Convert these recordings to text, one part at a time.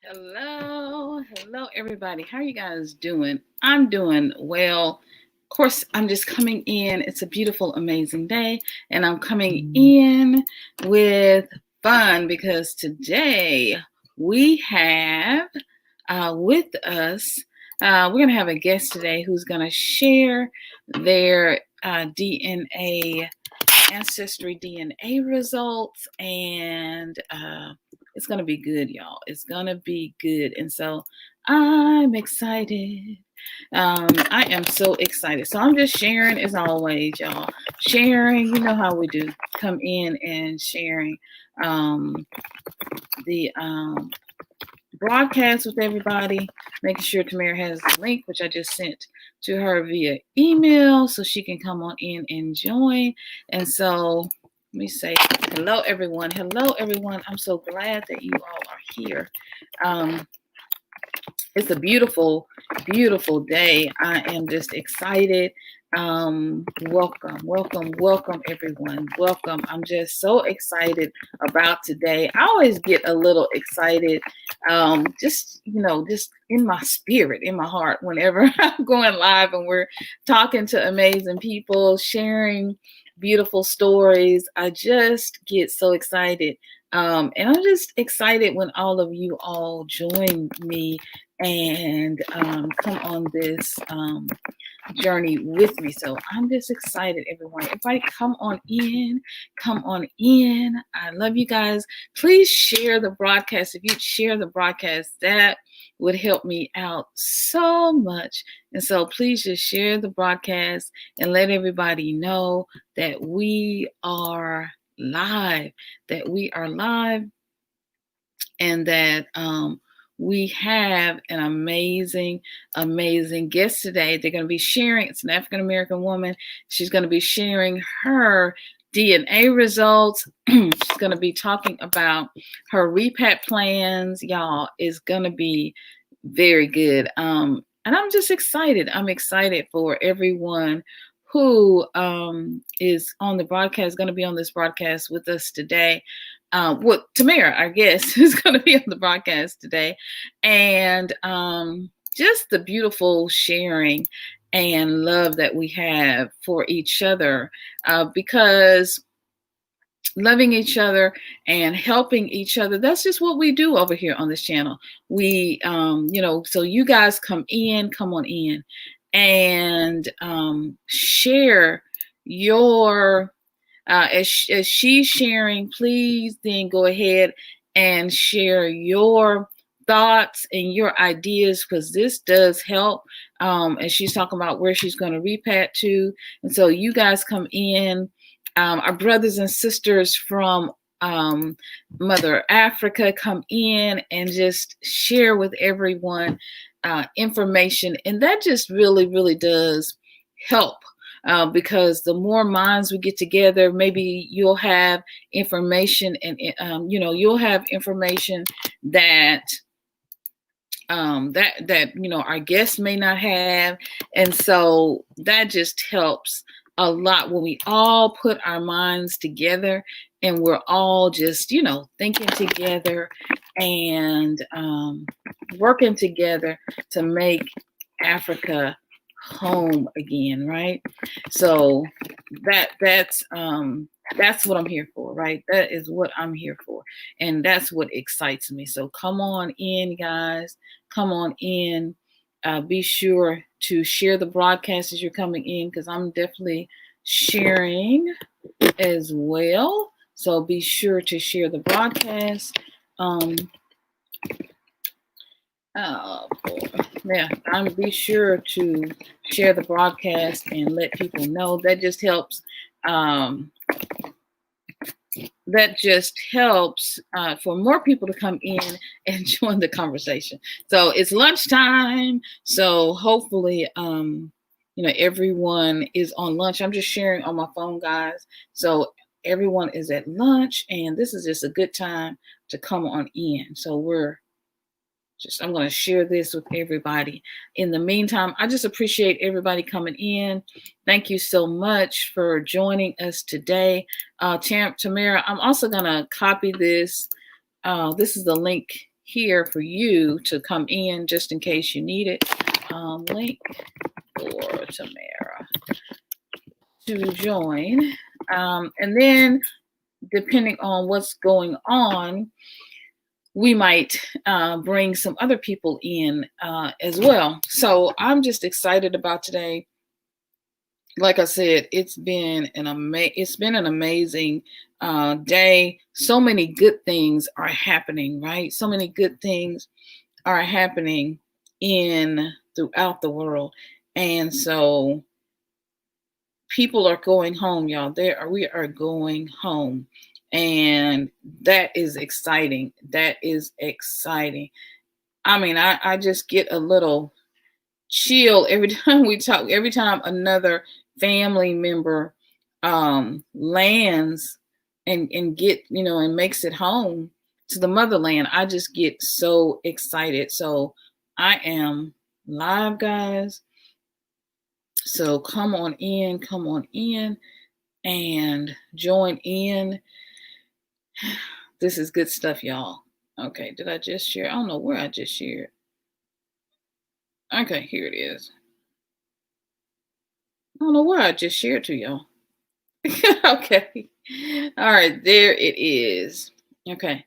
Hello, everybody. How are you guys doing? I'm doing well. Of course, I'm just coming in. It's a beautiful, amazing day, and I'm coming in with fun because today we have with us, we're going to have a guest today who's going to share their DNA, ancestry DNA results, and it's going to be good, y'all. It's going to be good. And so I'm excited. I am so excited. So I'm just sharing as always, y'all. Sharing, you know how we do. Come in and sharing the broadcast with everybody, making sure Tamara has the link, which I just sent to her via email so she can come on in and join. And so let me say hello, everyone. Hello, everyone. I'm so glad that you all are here. It's a beautiful, beautiful day. I am just excited. Welcome, everyone. Welcome. I'm just so excited about today. I always get a little excited, just in my spirit, in my heart, whenever I'm going live and we're talking to amazing people, sharing beautiful stories. I just get so excited. And I'm just excited when all of you all join me and come on this journey with me. So I'm just excited, everyone. Everybody come on in. I love you guys. Please share the broadcast. If you'd share the broadcast, that would help me out so much. And so please just share the broadcast and let everybody know that we are live, and that we have an amazing guest today. They're going to be sharing, it's an African-American woman. She's going to be sharing her DNA results. She's going to be talking about her repat plans. Y'all, is going to be very good. And I'm just excited. I'm excited for everyone who is on the broadcast, going to be on this broadcast with us today. Tamara, our guest, is going to be on the broadcast today. And just the beautiful sharing and love that we have for each other, because loving each other and helping each other, that's just what we do over here on this channel. We, so you guys come on in and share your, as she's sharing, please then go ahead and share your thoughts and your ideas, because this does help. And she's talking about where she's going to repat to. And so you guys come in, our brothers and sisters from Mother Africa, come in and just share with everyone information. And that just really, really does help. Because the more minds we get together, maybe you'll have information, and you'll have information that our guests may not have, and so that just helps a lot when we all put our minds together and we're all just thinking together and working together to make Africa home again, right? So that's what I'm here for, right? That is what I'm here for, and that's what excites me. So come on in, guys. Come on in. Be sure to share the broadcast as you're coming in, because I'm definitely sharing as well. So be sure to share the broadcast. Be sure to share the broadcast and let people know. That just helps. For more people to come in and join the conversation. So it's lunchtime. So hopefully, everyone is on lunch. I'm just sharing on my phone, guys. So everyone is at lunch, and this is just a good time to come on in. So I'm going to share this with everybody. In the meantime, I just appreciate everybody coming in. Thank you so much for joining us today. Tamara, I'm also going to copy this. This is the link here for you to come in just in case you need it. Link for Tamara to join. And then depending on what's going on, we might bring some other people in as well. So I'm just excited about today. Like I said, it's been an amazing day. So many good things are happening, right? So many good things are happening throughout the world, and so people are going home, y'all. We are going home, and that is exciting. That is exciting. I mean, I just get a little chill every time we talk. Every time another family member lands and get, and makes it home to the motherland, I just get so excited. So I am live, guys. So come on in and join in. This is good stuff, y'all. Okay, did I just share? I don't know where I just shared. Okay, here it is. I don't know where I just shared to y'all. Okay. All right, there it is. Okay.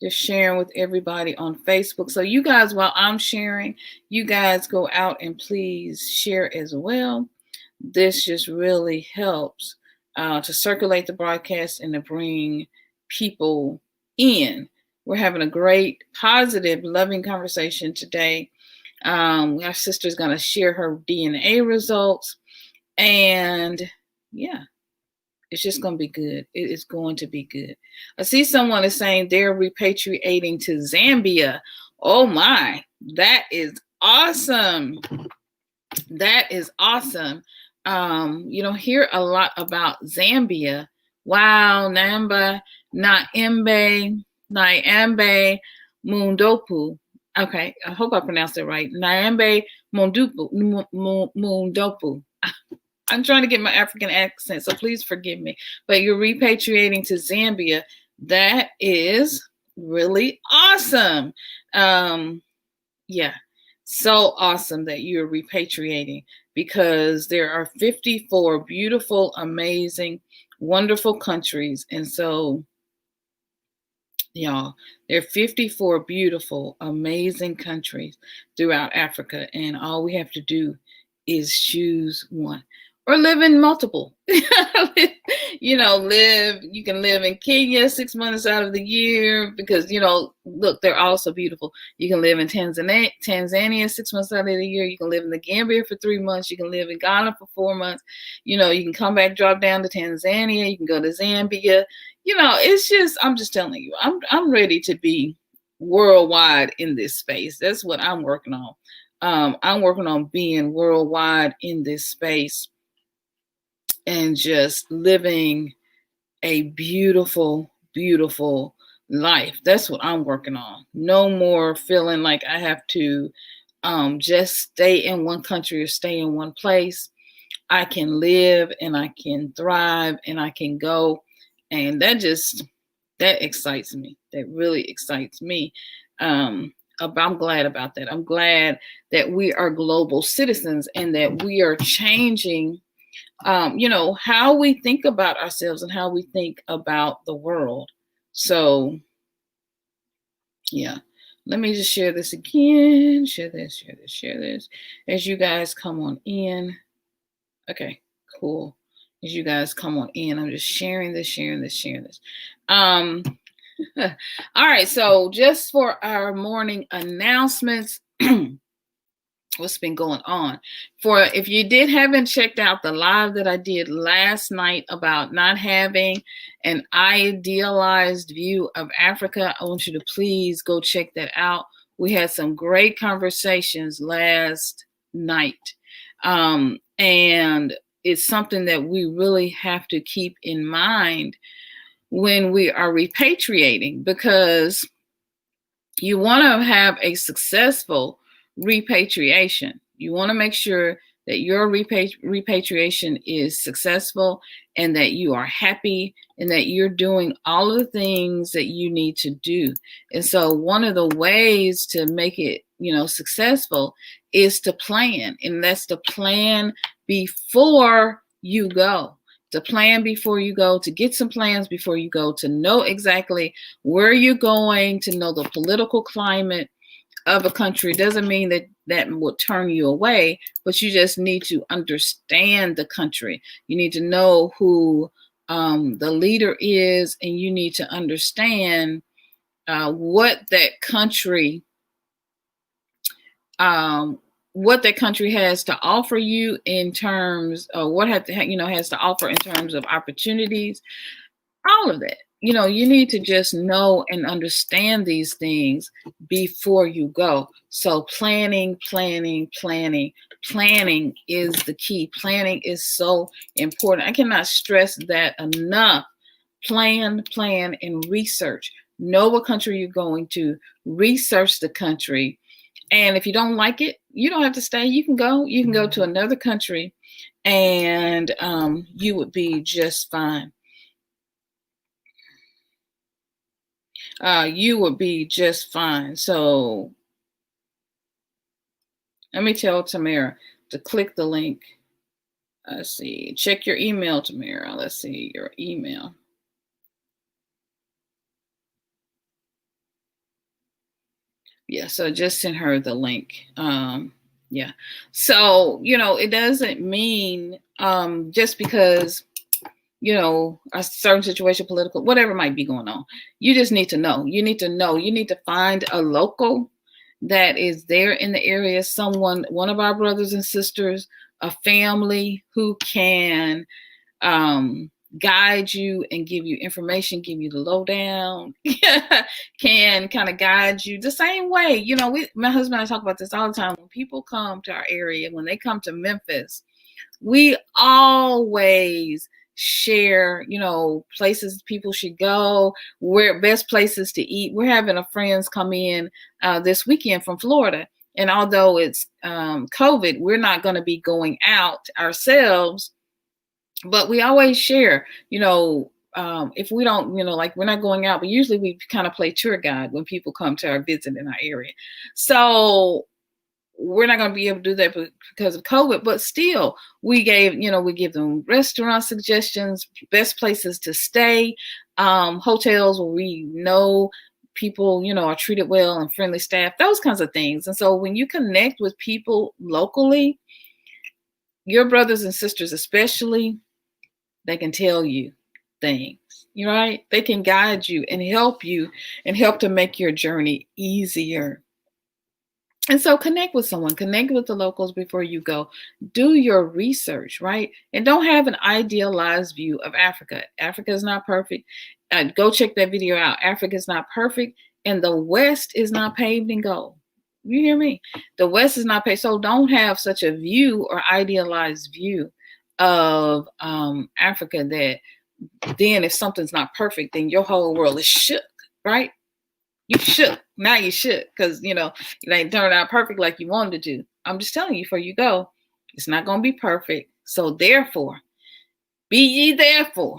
Just sharing with everybody on Facebook. So you guys, while I'm sharing, you guys go out and please share as well. This just really helps to circulate the broadcast and to bring people in. We're having a great, positive, loving conversation today. Our sister's going to share her DNA results. And yeah, it's just going to be good. It is going to be good. I see someone is saying they're repatriating to Zambia. Oh my, that is awesome. That is awesome. You don't hear a lot about Zambia. Wow, Nyambe Mundopu. Okay, I hope I pronounced it right. Nyambe Mundopu. I'm trying to get my African accent, so please forgive me. But you're repatriating to Zambia. That is really awesome. Yeah, so awesome that you're repatriating, because there are 54 beautiful, amazing, wonderful countries. And so, y'all, there are 54 beautiful, amazing countries throughout Africa. And all we have to do is choose one. Or live in multiple. You can live in Kenya 6 months out of the year because, look, they're all so beautiful. You can live in Tanzania 6 months out of the year. You can live in the Gambia for 3 months. You can live in Ghana for 4 months. You can come back, drop down to Tanzania. You can go to Zambia. It's just, I'm just telling you, I'm ready to be worldwide in this space. That's what I'm working on. I'm working on being worldwide in this space and just living a beautiful, beautiful life. That's what I'm working on. No more feeling like I have to just stay in one country or stay in one place. I can live and I can thrive and I can go. And that excites me. That really excites me. I'm glad about that. I'm glad that we are global citizens and that we are changing how we think about ourselves and how we think about the world. So, yeah, let me just share this again. Share this. As you guys come on in. Okay, cool. As you guys come on in, I'm just sharing this. All right, so just for our morning announcements, what's been going on. If you haven't checked out the live that I did last night about not having an idealized view of Africa, I want you to please go check that out. We had some great conversations last night. And it's something that we really have to keep in mind when we are repatriating, because you want to have a successful repatriation. You want to make sure that your repatriation is successful and that you are happy and that you're doing all of the things that you need to do. And so one of the ways to make it, successful is to plan. And that's to plan before you go. To plan before you go, to get some plans before you go, to know exactly where you're going, to know the political climate of a country. Doesn't mean that that will turn you away, but you just need to understand the country. You need to know who the leader is, and you need to understand what that country has to offer you in terms of what has to offer in terms of opportunities, all of that. You need to just know and understand these things before you go. So planning is the key. Planning is so important. I cannot stress that enough. Plan, and research. Know what country you're going to. Research the country. And if you don't like it, you don't have to stay. You can go. You can go to another country, and you would be just fine. You would be just fine. So let me tell Tamara to click the link. Let's see. Check your email, Tamara. Let's see your email. Yeah, so just send her the link. Yeah. So, it doesn't mean just because, a certain situation, political, whatever might be going on. You just need to know. You need to know. You need to find a local that is there in the area, someone, one of our brothers and sisters, a family who can guide you and give you information, give you the lowdown, can kind of guide you the same way. My husband and I talk about this all the time. When people come to our area, when they come to Memphis, we always share, places people should go, where best places to eat. We're having a friends come in this weekend from Florida. And although it's COVID, we're not going to be going out ourselves. But we always share, if we don't, like we're not going out, but usually we kind of play tour guide when people come to our visit in our area. So we're not going to be able to do that because of COVID, but still we give them restaurant suggestions, best places to stay, hotels where we know people, are treated well and friendly staff, those kinds of things. And so when you connect with people locally, your brothers and sisters especially, they can tell you things, right? They can guide you and help to make your journey easier. And so connect with someone, connect with the locals before you go. Do your research, right? And don't have an idealized view of Africa. Africa is not perfect. Go check that video out. Africa is not perfect, and the West is not paved in gold. You hear me? The West is not paved. So don't have such a view or idealized view of Africa that then if something's not perfect, then your whole world is shook, right? You shook. Now you shook because, it ain't turned out perfect like you wanted to do. I'm just telling you before you go, it's not going to be perfect. So therefore, be ye therefore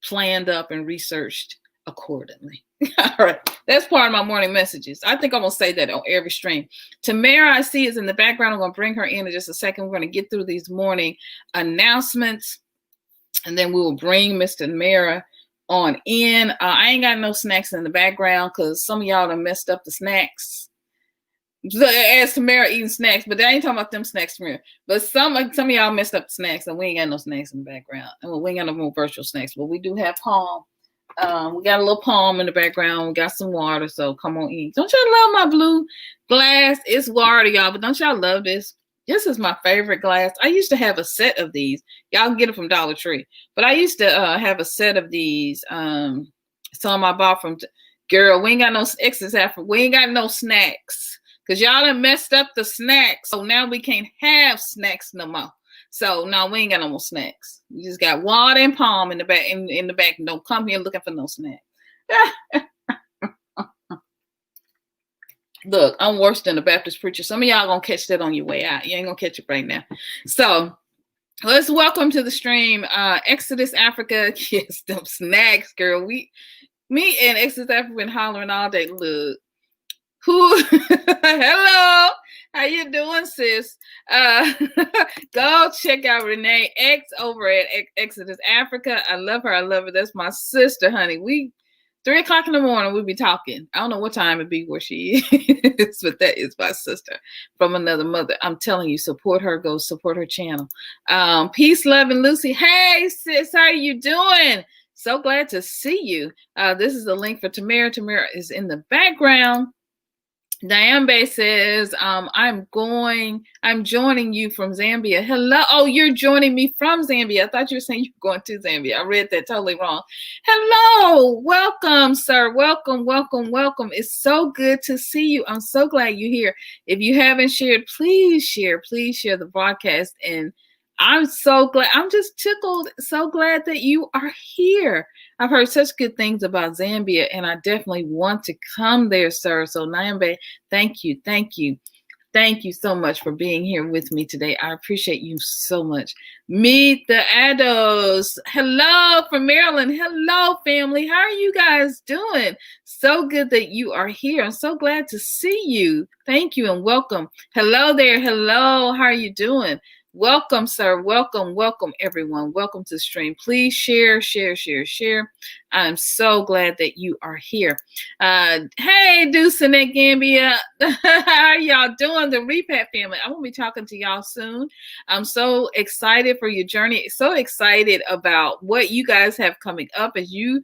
planned up and researched accordingly. All right. That's part of my morning messages. I think I'm going to say that on every stream. Tamara, I see, is in the background. I'm going to bring her in just a second. We're going to get through these morning announcements, and then we will bring Mr. Tamara on in. I ain't got no snacks in the background because some of y'all done messed up the snacks. As Tamara eating snacks, but I ain't talking about them snacks, Tamara. But some of y'all messed up the snacks, and we ain't got no snacks in the background. And we ain't got no more virtual snacks, but we do have palm. We got a little palm in the background. We got some water, so come on in. Don't y'all love my blue glass? It's water, y'all, but don't y'all love this? This is my favorite glass. I used to have a set of these. Y'all can get it from Dollar Tree. But I used to have a set of these. Some I bought from, girl, we ain't got no excess after. We ain't got no snacks. Because y'all done messed up the snacks. So now we can't have snacks no more. So no, we ain't got no more snacks. We just got water and palm in the back. In the back. Don't come here looking for no snack. Look, I'm worse than a Baptist preacher. Some of y'all gonna catch that on your way out. You ain't gonna catch it right now. So let's welcome to the stream, Exodus Africa. Yes, them snacks, girl. Me and Exodus Africa been hollering all day. Look, who? Hello, how you doing, sis? Go check out Renee X over at Exodus Africa. I love her. I love her. That's my sister, honey. We 3 o'clock in the morning, we'll be talking. I don't know what time it be where she is, but that is my sister from another mother. I'm telling you, support her. Go support her channel. Peace, love, and Lucy. Hey, sis, how are you doing? So glad to see you. This is the link for Tamara. Tamara is in the background. Diambe says, I'm joining you from Zambia. Hello. Oh, you're joining me from Zambia. I thought you were saying you were going to Zambia. I read that totally wrong. Hello. Welcome, sir. Welcome, welcome, welcome. It's so good to see you. I'm so glad you're here. If you haven't shared, please share. Please share the broadcast. And I'm so glad. I'm just tickled. So glad that you are here. I've heard such good things about Zambia, and I definitely want to come there, sir. So, Nyambe, thank you. Thank you. Thank you so much for being here with me today. I appreciate you so much. Meet the Addos. Hello from Maryland. Hello, family. How are you guys doing? So good that you are here. I'm so glad to see you. Thank you and welcome. Hello there. Hello. How are you doing? Welcome, sir. Welcome, welcome, everyone. Welcome to the stream. Please share, share, share, share. I'm so glad that you are here. Hey, Deuce and Gambia. How are y'all doing? The Repat family. I'm going to be talking to y'all soon. I'm so excited for your journey. So excited about what you guys have coming up as you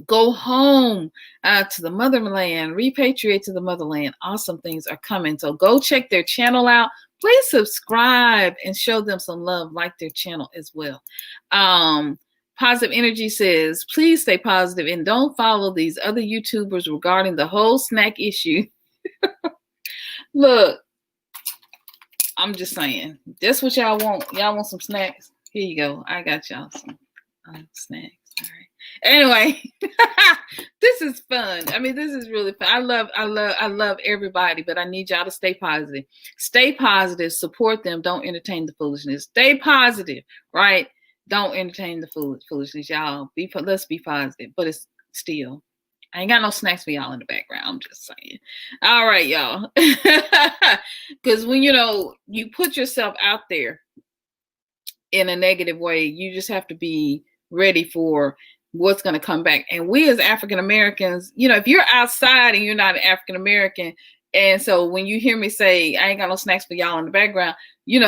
go home to the motherland, repatriate to the motherland. Awesome things are coming. So go check their channel out. Please subscribe and show them some love, like their channel as well. Positive Energy says, please stay positive and don't follow these other YouTubers regarding the whole snack issue. Look, I'm just saying, that's what y'all want. Y'all want some snacks? Here you go. I got y'all some snacks. All right. Anyway, this is fun. I mean, this is really fun. I love everybody, but I need y'all to stay positive. Stay positive. Support them. Don't entertain the foolishness. Stay positive, right? Don't entertain the foolishness, y'all. Let's be positive. But it's still, I ain't got no snacks for y'all in the background. I'm just saying. All right, y'all. Because when you put yourself out there in a negative way, you just have to be ready for what's going to come back. And we as African Americans, if you're outside and you're not an African American, and so when you hear me say I ain't got no snacks for y'all in the background, you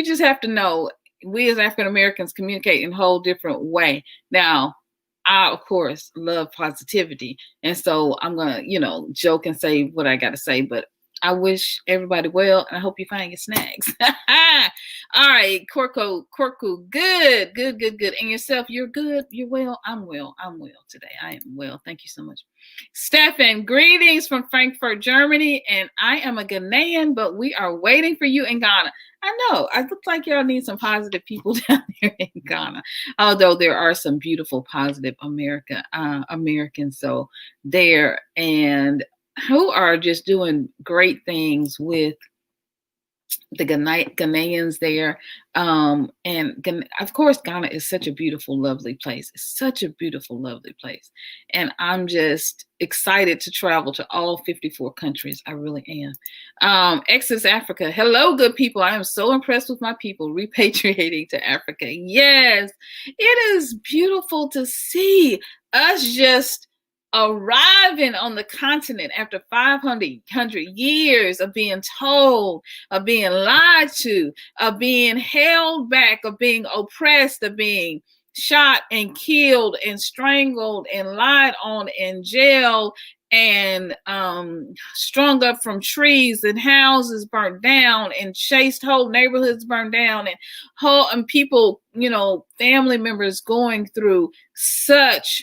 just have to know we as African Americans communicate in a whole different way. Now, I of course love positivity, and so I'm gonna joke and say what I got to say, but I wish everybody well, and I hope you find your snacks. All right, Corku, good. And yourself, you're good, you're well. I'm well today. I am well. Thank you so much. Stefan, greetings from Frankfurt, Germany, and I am a Ghanaian, but we are waiting for you in Ghana. I know, I look like y'all need some positive people down there in Ghana, although there are some beautiful, positive Americans so there, and who are just doing great things with the Ghanaians there. And of course, Ghana is such a beautiful, lovely place. It's such a beautiful, lovely place. And I'm just excited to travel to all 54 countries. I really am. Exodus Africa. Hello, good people. I am so impressed with my people repatriating to Africa. Yes, it is beautiful to see us just arriving on the continent after 500 years of being told, of being lied to, of being held back, of being oppressed, of being shot and killed and strangled and lied on and jailed and strung up from trees and houses burnt down and chased, whole neighborhoods burned down, and people, family members going through such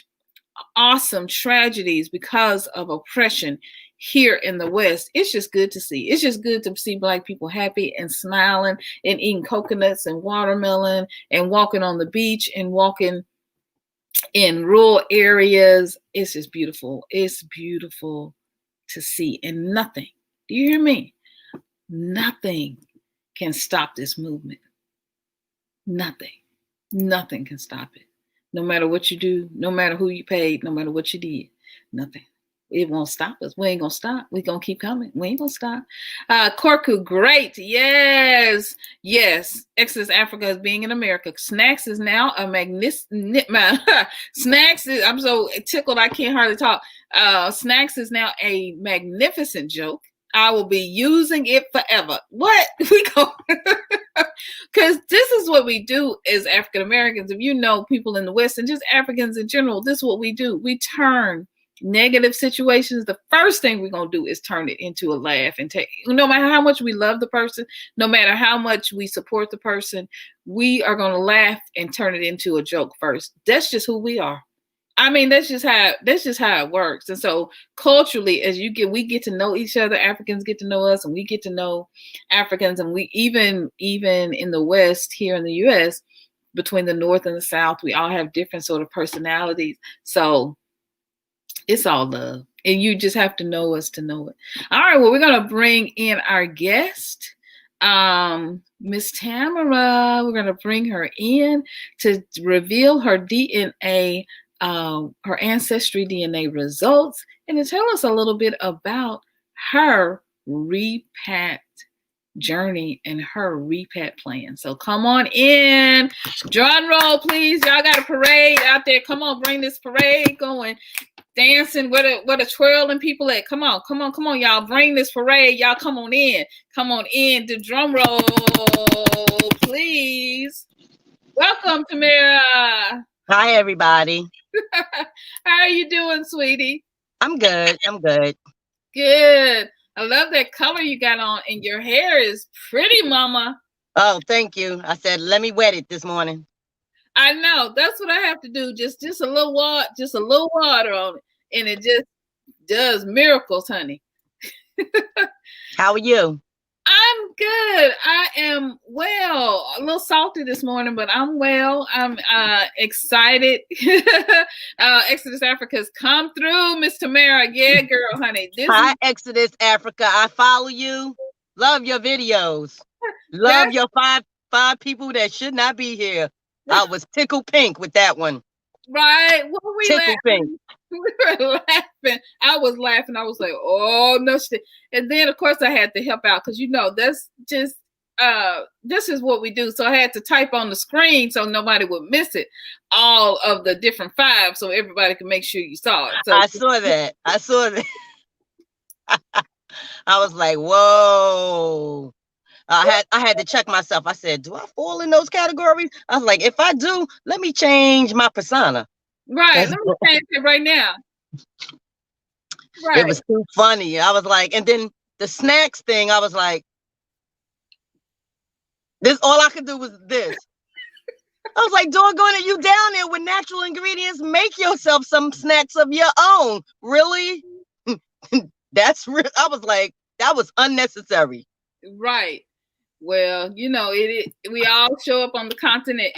awesome tragedies because of oppression here in the West. It's just good to see. It's just good to see Black people happy and smiling and eating coconuts and watermelon and walking on the beach and walking in rural areas. It's just beautiful. It's beautiful to see. And nothing, do you hear me? Nothing can stop this movement. Nothing can stop it. No matter what you do, no matter who you paid, no matter what you did, nothing. It won't stop us. We ain't gonna stop. We gonna keep coming. We ain't gonna stop. Korku, great. Yes. Exodus Africa is being in America. Snacks is now a Snacks is, I'm so tickled I can't hardly talk. Snacks is now a magnificent joke. I will be using it forever. What? We go because this is what we do as African Americans. If you know people in the West and just Africans in general, this is what we do. We turn negative situations. The first thing we're gonna do is turn it into a laugh and take. No matter how much we love the person, no matter how much we support the person, we are gonna laugh and turn it into a joke first. That's just who we are. I mean, that's just how it works. And so culturally, as we get to know each other, Africans get to know us, and we get to know Africans, and we even in the West here in the US, between the North and the South, we all have different sort of personalities. So it's all love, and you just have to know us to know it. All right, well, we're gonna bring in our guest, Miss Tamara. We're gonna bring her in to reveal her DNA. Her ancestry DNA results, and to tell us a little bit about her repat journey and her repat plan. So come on in, drum roll, please. Y'all got a parade out there. Come on, bring this parade going. Dancing, what a twirling people at. Come on, y'all. Bring this parade. Y'all come on in. The drum roll, please. Welcome, Tamara. Hi, everybody. How are you doing, sweetie? I'm good. Good. I love that color you got on, and your hair is pretty, mama. Oh, thank you. I said, let me wet it this morning. I know. That's what I have to do. Just a little water on it, and it just does miracles, honey. How are you? I'm good. I am well. A little salty this morning, but I'm well. I'm excited. Exodus Africa's come through, Miss Tamara. Yeah, girl, honey. Hi, Exodus Africa. I follow you. Love your videos. Love your five people that should not be here. I was tickled pink with that one. Right. What were we tickled pink. We were laughing. I was laughing. I was like, oh no shit. And then of course I had to help out because that's just this is what we do. So I had to type on the screen so nobody would miss it. All of the different 5 so everybody can make sure you saw it. So I saw that. I was like, whoa. I had to check myself. I said, do I fall in those categories? I was like, if I do, let me change my persona. Right. Let me change it right now. Right. It was too funny. I was like, and then the snacks thing, I was like, this, all I could do was this. I was like, doggone it, you down there with natural ingredients, make yourself some snacks of your own. Really? That's real. I was like, that was unnecessary. Right. Well, we all show up on the continent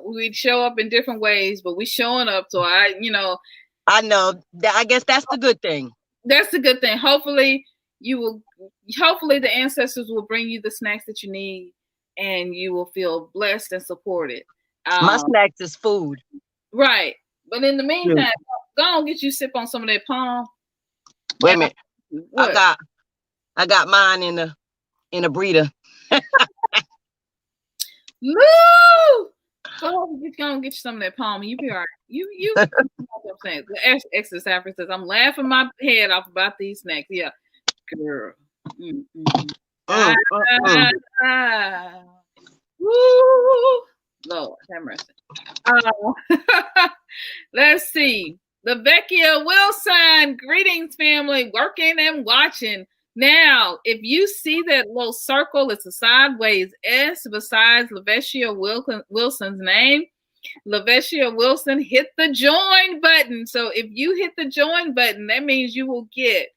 we show up in different ways, but we showing up. So I know. I guess that's the good thing. That's the good thing. Hopefully the ancestors will bring you the snacks that you need and you will feel blessed and supported. My snacks is food. Right. But in the meantime, go on get you sip on some of that palm. Wait a minute. What? I got mine in a breeder. Woo! Go on get you some of that palm. You be all right. You know what I'm saying. The Exodus Africa says, I'm laughing my head off about these snacks. Yeah. Girl. Woo! Lord, have mercy. Let's see. LaVecchia Wilson, greetings, family, working and watching. Now, if you see that little circle, it's a sideways S besides LaVecchia Wilson's name. LaVecchia Wilson, hit the join button. So if you hit the join button, that means you will get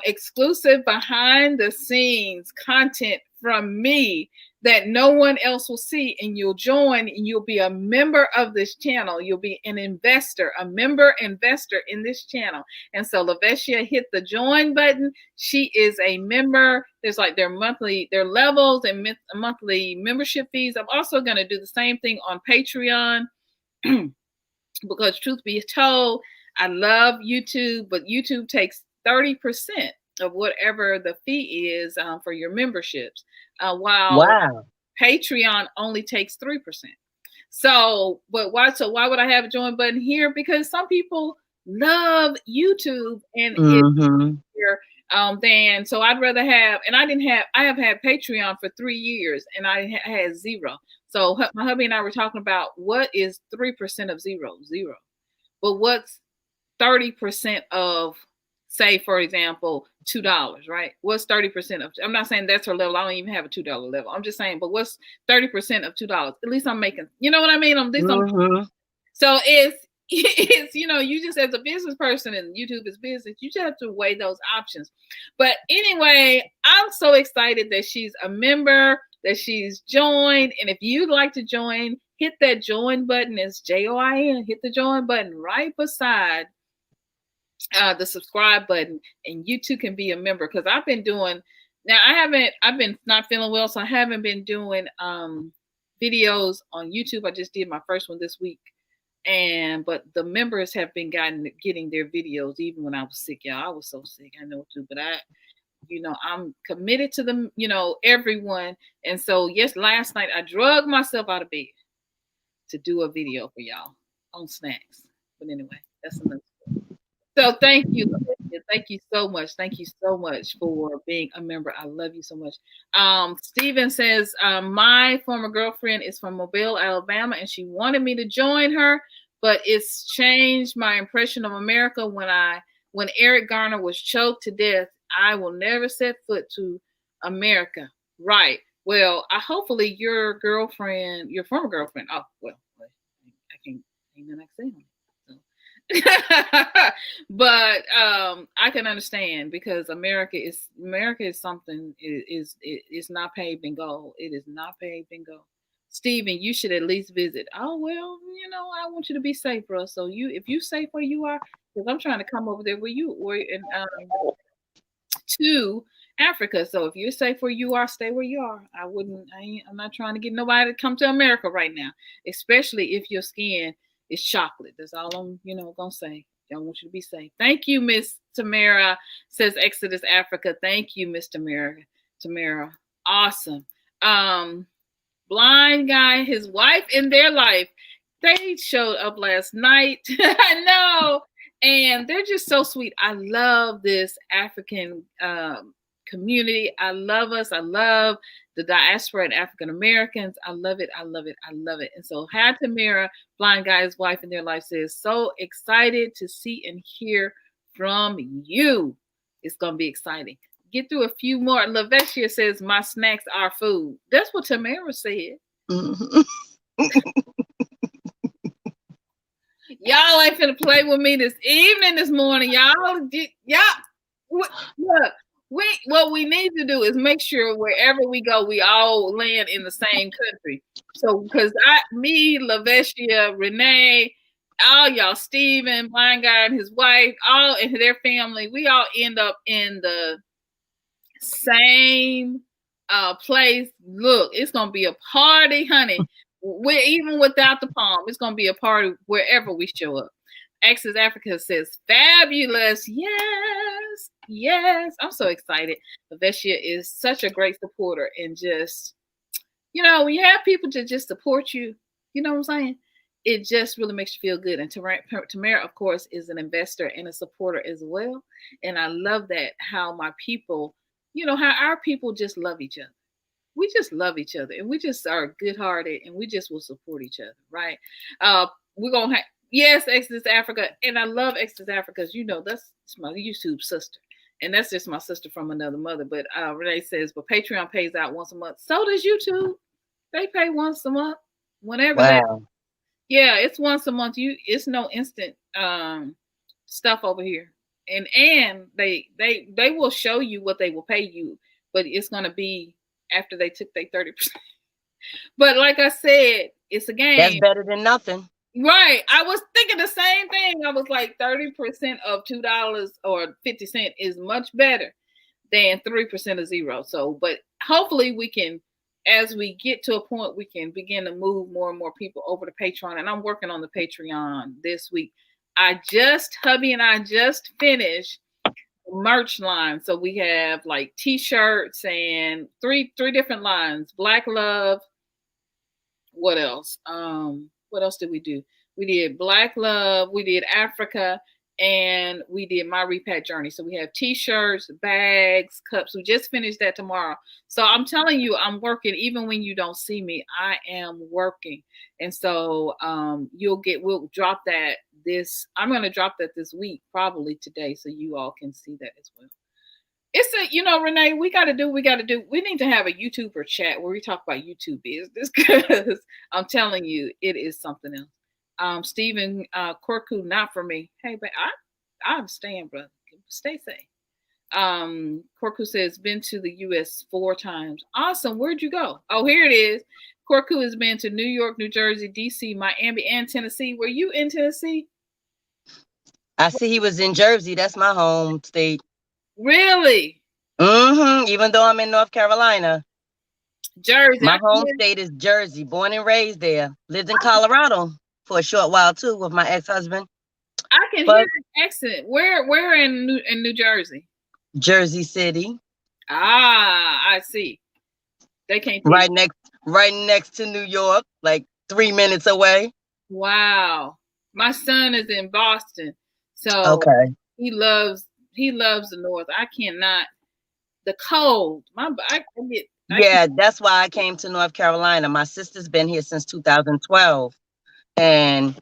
exclusive behind the scenes content from me that no one else will see, and you'll join and you'll be a member of this channel. You'll be an investor, a member investor in this channel. And so Lavetia hit the join button. She is a member. There's like their levels and monthly membership fees. I'm also going to do the same thing on Patreon because truth be told, I love YouTube, but YouTube takes 30% of whatever the fee is for your memberships, while Patreon only takes 3%. So, but why? So why would I have a join button here? Because some people love YouTube and it's here. Then so I'd rather have, and I have had Patreon for 3 years and I had zero. So my hubby and I were talking about what is 3% of zero, but what's 30% of, say, for example, $2, right? What's 30% of, I'm not saying that's her level. I don't even have a $2 level. I'm just saying, but what's 30% of $2? At least I'm making, you know what I mean? So it's, you know, you just as a business person, and YouTube is business, you just have to weigh those options. But anyway, I'm so excited that she's a member, that she's joined. And if you'd like to join, hit that join button. It's JOIN. Hit the join button right beside the subscribe button, and you too can be a member. Because I've been doing, now I've been not feeling well, so I haven't been doing videos on YouTube. I just did my first one this week, but the members have been getting their videos even when I was sick, y'all. I was so sick, I know too, but I'm committed to them, everyone. And so yes, last night I drugged myself out of bed to do a video for y'all on snacks. But anyway, that's another story. So thank you. Thank you so much. Thank you so much for being a member. I love you so much. Steven says, my former girlfriend is from Mobile, Alabama, and she wanted me to join her, but it's changed my impression of America when Eric Garner was choked to death. I will never set foot to America. Right. Well, hopefully your former girlfriend, oh, well, I can't, ain't nothing I can say on it. But I can understand, because America is something, is not paved in gold. It is not paved in gold. Stephen, you should at least visit. Oh, well, I want you to be safe, bro. So if you safe where you are, because I'm trying to come over there to Africa. So if you're safe where you are, stay where you are. I'm not trying to get nobody to come to America right now, especially if your skin is chocolate. That's all I'm, gonna say. I want you to be safe. Thank you, Miss Tamara, says Exodus Africa. Thank you, Miss Tamara. Awesome. Blind guy, his wife in their life, they showed up last night. I know. And they're just so sweet. I love this African community. I love us. I love the diaspora and African Americans. I love it. I love it. I love it. And so Had Tamara, blind guy's wife in their life, says, so excited to see and hear from you. It's going to be exciting. Get through a few more. Lavetia says, my snacks are food. That's what Tamara said. Y'all ain't finna play with me this morning. Look, what we need to do is make sure wherever we go, we all land in the same country. So, because Lavetia, Renee, all y'all, Steven, blind guy and his wife, all and their family, we all end up in the same place. Look, it's gonna be a party, honey. Even without the palm, it's gonna be a party wherever we show up. Access Africa says, fabulous. Yes. I'm so excited. Lavetia is such a great supporter, and just, when you have people to just support you, you know what I'm saying? It just really makes you feel good. And Tamara, of course, is an investor and a supporter as well. And I love that, how my people, how our people just love each other. We just love each other, and we just are good-hearted, and we just will support each other, right? We're going to have, yes, Exodus Africa, and I love Exodus Africa because, that's my YouTube sister, and that's just my sister from another mother. But Renee says, but Patreon pays out once a month. So does YouTube. They pay once a month, whenever. Wow. Yeah, it's once a month. It's no instant stuff over here, and they will show you what they will pay you, but it's going to be after they took their 30%. But like I said, it's a game. That's better than nothing. Right. I was thinking the same thing. I was like 30% of $2 or 50 cents is much better than 3% of zero. So, but hopefully we can, as we get to a point, we can begin to move more and more people over to Patreon. And I'm working on the Patreon this week. Hubby and I just finished merch line. So we have like t-shirts and three different lines. Black Love. What else? What else did we do? We did Black Love, we did Africa, and we did MyRepatJourney. So we have t-shirts, bags, cups. We just finished that tomorrow. So I'm telling you, I'm working. Even when you don't see me, I am working. And so we'll drop that I'm going to drop that this week, probably today, so you all can see that as well. It's Renee, we got to do. We need to have a YouTuber chat where we talk about YouTube business, because I'm telling you, it is something else. Stephen Corku, not for me. Hey, but I understand, brother. Stay safe. Corku says, been to the U.S. 4 times. Awesome. Where'd you go? Oh, here it is. Corku has been to New York, New Jersey, D.C., Miami, and Tennessee. Were you in Tennessee? I see he was in Jersey. That's my home state. Really? Even though I'm in North Carolina. Jersey. My home state is Jersey. Born and raised there. Lived in Colorado for a short while too with my ex-husband. I can hear the accent. Where in New Jersey? Jersey City. I see. They can't right next to New York, like 3 minutes away. Wow. My son is in Boston. So okay. He loves the North. I cannot. The cold. That's why I came to North Carolina. My sister's been here since 2012. And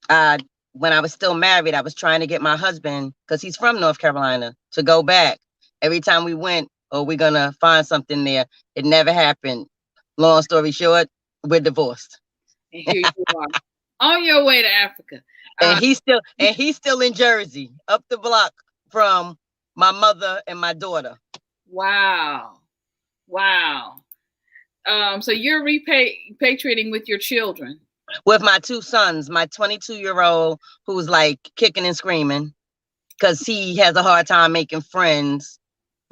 when I was still married, I was trying to get my husband, because he's from North Carolina, to go back. Every time we went, we're going to find something there. It never happened. Long story short, we're divorced. And here you are on your way to Africa. And he's still in Jersey, up the block from my mother and my daughter. Wow. So you're repatriating with your children? With my 2 sons, my 22-year-old, who's like kicking and screaming because he has a hard time making friends,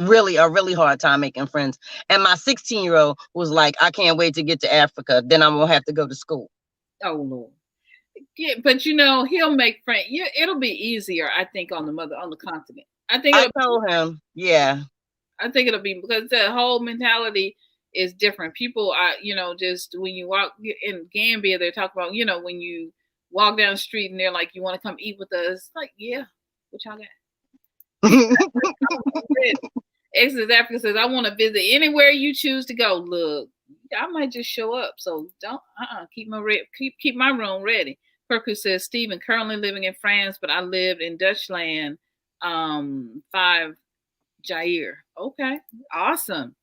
a really hard time making friends. And my 16-year-old was like, I can't wait to get to Africa. Then I'm going to have to go to school. Oh, Lord. Yeah, but he'll make friends. Yeah, it'll be easier, I think, on the continent. I told him, yeah. I think it'll be, because the whole mentality is different. People are, just when you walk in Gambia, they're talking about, when you walk down the street and they're like, you want to come eat with us? Like, yeah, what y'all got? Exodus Africa says, I want to visit anywhere you choose to go. Look, I might just show up. So don't, keep my room ready. Perku says, Stephen, currently living in France, but I lived in Dutchland, 5 Jair. Okay, awesome.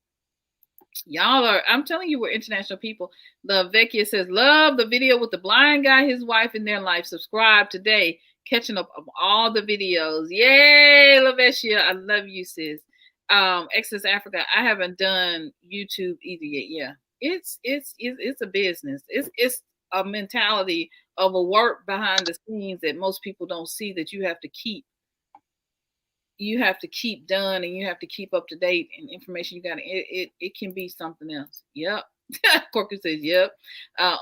Y'all are, I'm telling you, we're international people. Love Vecchia says, love the video with the blind guy, his wife, and their life. Subscribe today. Catching up on all the videos. Yay, Lavetia. I love you, sis. Exodus Africa. I haven't done YouTube either yet. Yeah. It's a business. It's a mentality of a work behind the scenes that most people don't see, that you have to keep done, and you have to keep up to date, and information you got to, it can be something else. Yep. Corker says, yep.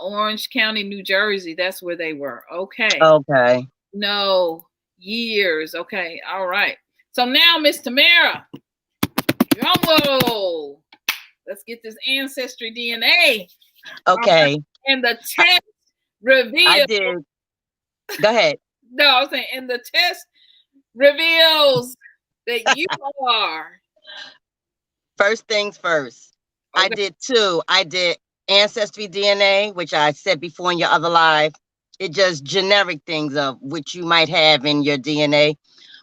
Orange County, New Jersey, that's where they were. Okay. No, years. Okay. All right. So now, Miss Tamara, whoa, let's get this ancestry DNA. Okay. And the test reveals. I did. Go ahead. No, I was saying, and the test reveals that you are. First things first. Okay. I did 2. I did Ancestry DNA, which I said before in your other live. It just generic things of which you might have in your DNA.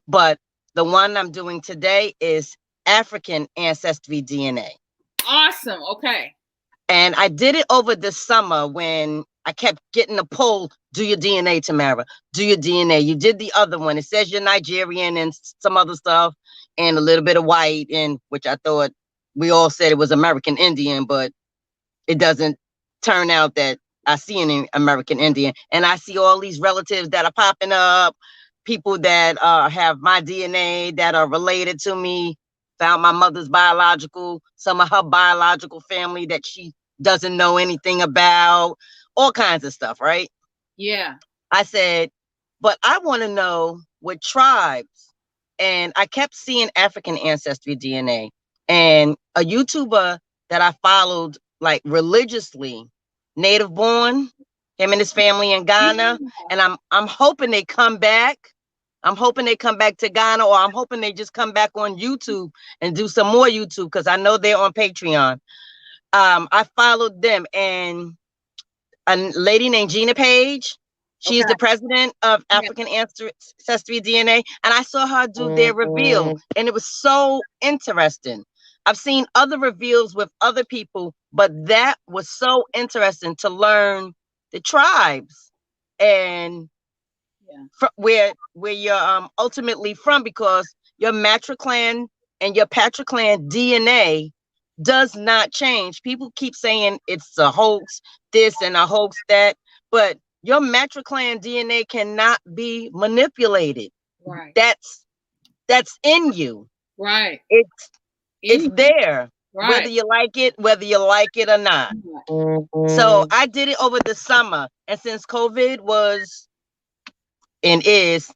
But the one I'm doing today is African Ancestry DNA. Awesome. Okay. And I did it over the summer when I kept getting a pull. Do your DNA, Tamara. Do your DNA. You did the other one. It says you're Nigerian and some other stuff and a little bit of white, and which I thought we all said it was American Indian, but it doesn't turn out that I see an American Indian, and I see all these relatives that are popping up, people that have my DNA that are related to me, found my mother's biological, some of her biological family that she doesn't know anything about, all kinds of stuff, right? Yeah. I said, but I want to know what tribes. And I kept seeing African ancestry DNA. And a YouTuber that I followed like religiously, native born, him and his family in Ghana. And I'm hoping they come back. I'm hoping they come back to Ghana, or I'm hoping they just come back on YouTube and do some more YouTube, because I know they're on Patreon. I followed them, and a lady named Gina Page. She's the president of African Ancestry DNA. And I saw her do their reveal, and it was so interesting. I've seen other reveals with other people, but that was so interesting to learn the tribes and where you're ultimately from, because your matriclan and your patriclan DNA does not change. People keep saying it's a hoax, this and a hoax that, but your matriclan DNA cannot be manipulated. Right. That's in you. Right. It's there. Right. Whether you like it or not. So I did it over the summer. And since COVID was and is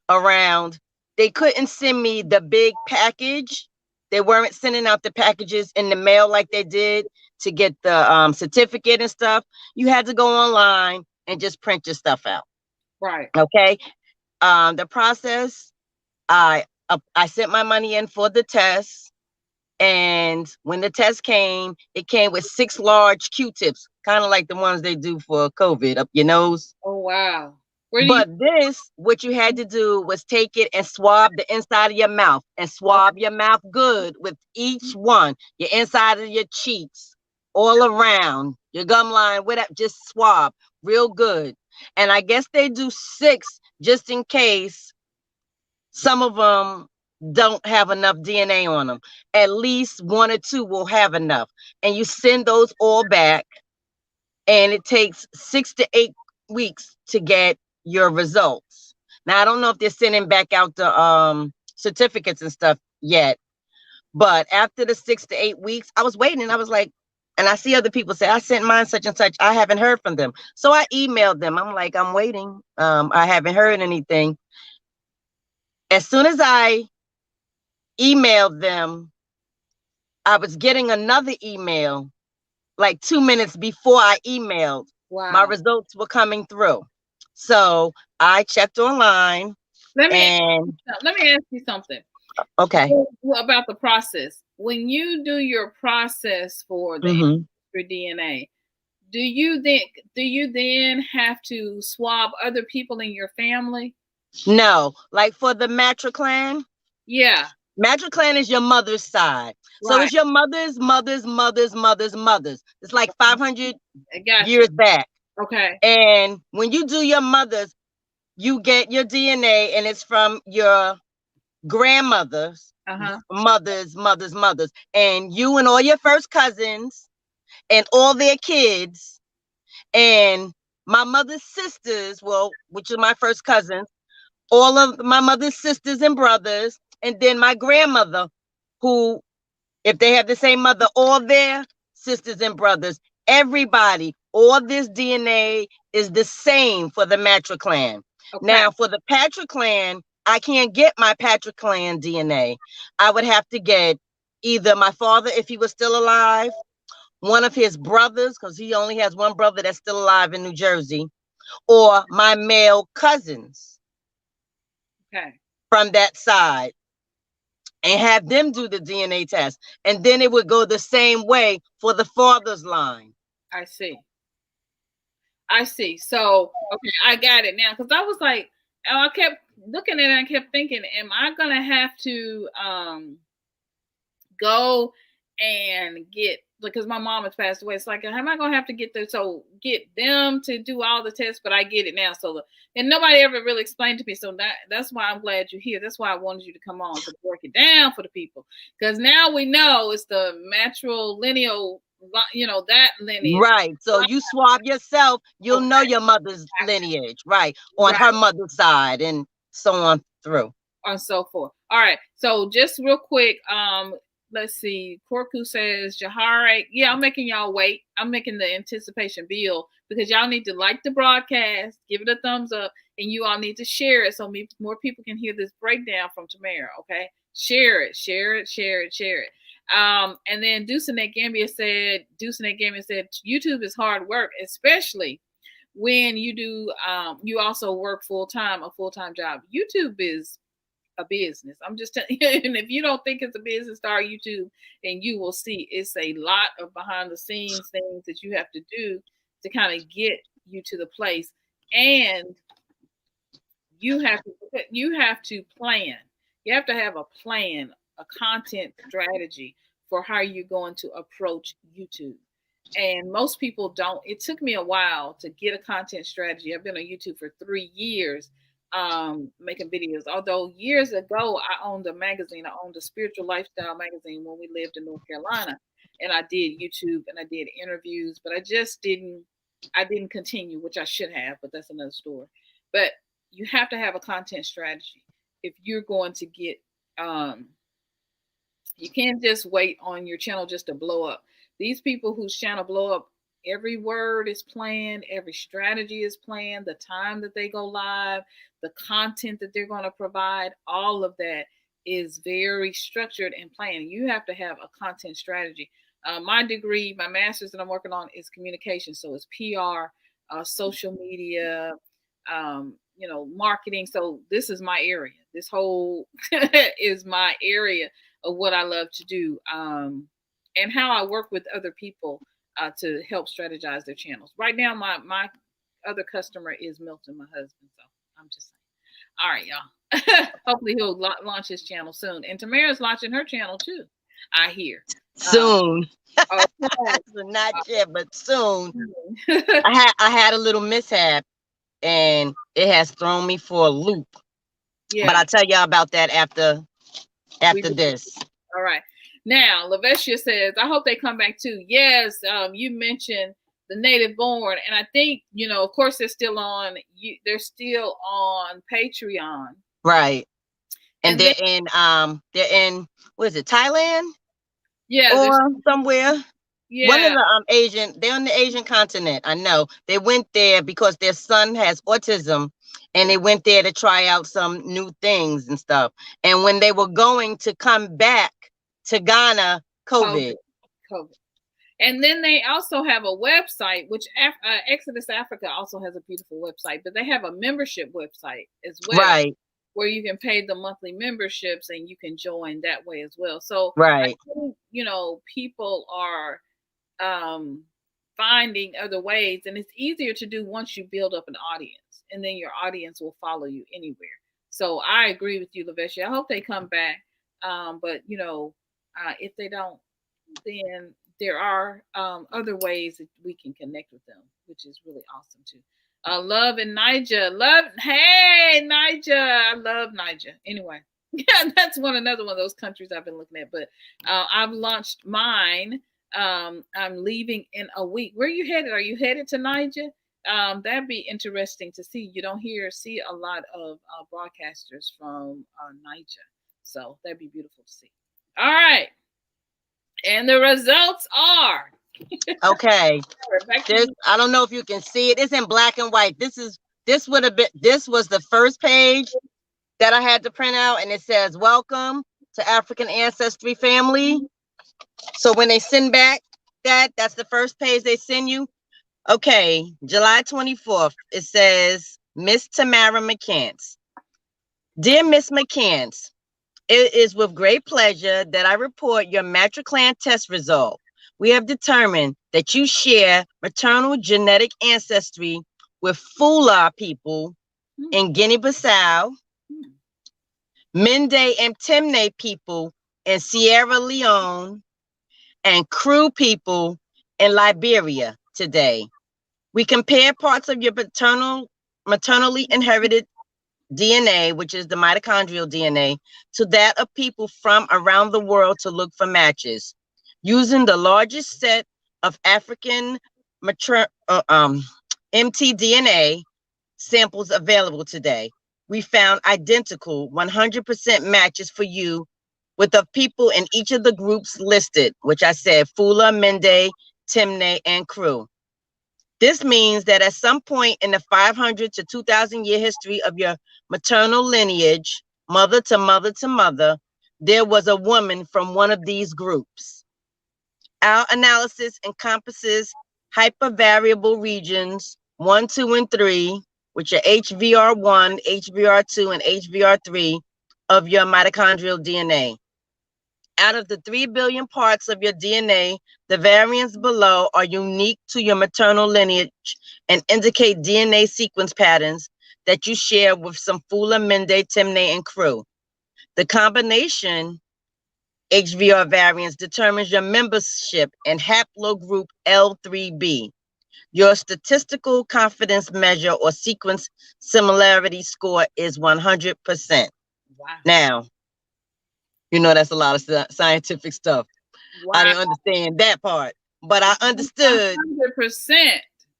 around, they couldn't send me the big package. They weren't sending out the packages in the mail like they did to get the certificate and stuff. You had to go online and just print your stuff out. Right. Okay. The process, I sent my money in for the test. And when the test came, it came with 6 large Q-tips, kind of like the ones they do for COVID up your nose. Oh, wow. But what you had to do was take it and swab the inside of your mouth, and swab your mouth good with each one, your inside of your cheeks, all around, your gum line, whatever, just swab real good. And I guess they do 6 just in case some of them don't have enough DNA on them. At least 1 or 2 will have enough. And you send those all back, and it takes 6 to 8 weeks to get your results. Now, I don't know if they're sending back out the certificates and stuff yet, but after the 6 to 8 weeks, I was waiting. I was like, and I see other people say, I sent mine such and such. I haven't heard from them. So I emailed them. I'm like, I'm waiting. I haven't heard anything. As soon as I emailed them, I was getting another email like 2 minutes before I emailed. Wow. My results were coming through. So I checked online. Let me ask you something. Okay. About the process. When you do your process for the DNA, do you then have to swab other people in your family? No, like for the matriclan. Yeah. Matriclan is your mother's side. So it's your mother's. It's like 500 years back. Okay. And when you do your mother's, you get your DNA, and it's from your grandmother's, mothers. And you and all your first cousins and all their kids and my mother's sisters, which are my first cousins, all of my mother's sisters and brothers, and then my grandmother, who, if they have the same mother, all their sisters and brothers, everybody, all this DNA is the same for the matriclan. Okay. Now, for the patriclan, I can't get my patriclan DNA. I would have to get either my father, if he was still alive, one of his brothers, because he only has one brother that's still alive in New Jersey, or my male cousins. Okay. From that side, and have them do the DNA test. And then it would go the same way for the father's line. I see. So, okay, I got it now. Because I was like, I kept looking at it and I kept thinking, am I going to have to go and get, because my mom has passed away. It's like, am I going to have to get them to do all the tests? But I get it now. And nobody ever really explained to me. So that's why I'm glad you're here. That's why I wanted you to come on to break it down for the people. Because now we know it's the matrilineal you know, that lineage. Right. So you swab yourself, you'll know your mother's lineage, right, on her mother's side, and so on through. And so forth. All right. So just real quick, let's see. Korku says, Jahare, yeah, I'm making y'all wait. I'm making the anticipation bill because y'all need to like the broadcast, give it a thumbs up, and you all need to share it so more people can hear this breakdown from Tamara. Okay. Share it. And then Deucenet Gambia said, YouTube is hard work, especially when you do, you also work a full-time job. YouTube is a business. I'm just telling you, and if you don't think it's a business, start YouTube and you will see it's a lot of behind the scenes things that you have to do to kind of get you to the place. And you have to plan. You have to have a plan, a content strategy for how you're going to approach YouTube. And most people don't. It took me a while to get a content strategy. I've been on YouTube for 3 years, making videos. Although years ago, I owned a magazine. I owned a spiritual lifestyle magazine when we lived in North Carolina, and I did YouTube and I did interviews, but I didn't continue, which I should have, but that's another story. But you have to have a content strategy if you're going to get. You can't just wait on your channel just to blow up. These people whose channel blow up, every word is planned, every strategy is planned, the time that they go live, the content that they're going to provide, all of that is very structured and planned. You have to have a content strategy. My degree, my master's that I'm working on is communication. So it's PR, social media, marketing. So this is my area. This whole is my area of what I love to do. And how I work with other people to help strategize their channels. Right now, my other customer is Milton, my husband. So I'm just saying. All right, y'all. Hopefully he'll launch his channel soon. And Tamara's launching her channel too, I hear. Soon. Not yet, but soon. I had a little mishap and it has thrown me for a loop. Yeah. But I'll tell y'all about that after this. All right. Now, Lavetia says, I hope they come back too. Yes, you mentioned the native born, and I think, of course, they're still on Patreon. Right. And they're in what is it, Thailand? Yeah. Or somewhere. Yeah. One of the they're on the Asian continent. I know. They went there because their son has autism, and they went there to try out some new things and stuff. And when they were going to come back to Ghana, COVID. And then they also have a website, which Exodus Africa also has a beautiful website, but they have a membership website as well. Right. Where you can pay the monthly memberships and you can join that way as well. So, right. I think, people are finding other ways, and it's easier to do once you build up an audience, and then your audience will follow you anywhere. So I agree with you, Lavetia. I hope they come back. But if they don't, then there are other ways that we can connect with them, which is really awesome too. Love and Niger. Hey, Niger. I love Niger. Anyway, yeah, that's another one of those countries I've been looking at. But I've launched mine. I'm leaving in a week. Where are you headed? Are you headed to Niger? That'd be interesting to see. You don't see a lot of broadcasters from Niger. So that'd be beautiful to see. All right. And the results are. Okay. I don't know if you can see it. It's in black and white. This was the first page that I had to print out, and it says, "Welcome to African Ancestry Family." So when they send back that's the first page they send you. Okay, July 24th, it says, Miss Tamara McCants. Dear Miss McCants, it is with great pleasure that I report your matriclan test result. We have determined that you share maternal genetic ancestry with Fula people in Guinea-Bissau, Mende and Temne people in Sierra Leone, and Kru people in Liberia today. We compare parts of your maternally inherited DNA, which is the mitochondrial DNA, to that of people from around the world to look for matches. Using the largest set of African mtDNA samples available today. We found identical 100% matches for you with the people in each of the groups listed, which I said, Fula, Mende, Timne, and Crew. This means that at some point in the 500 to 2,000 year history of your maternal lineage, mother to mother to mother, there was a woman from one of these groups. Our analysis encompasses hypervariable regions 1, 2, and 3, which are HVR1, HVR2, and HVR3 of your mitochondrial DNA. Out of the 3 billion parts of your DNA, the variants below are unique to your maternal lineage and indicate DNA sequence patterns that you share with some Fula, Mende, Timne, and Crew. The combination HVR variants determines your membership in haplogroup L3b. Your statistical confidence measure or sequence similarity score is 100%. Wow. Now, you know, that's a lot of scientific stuff. Wow. I didn't understand that part, but I understood. 100%.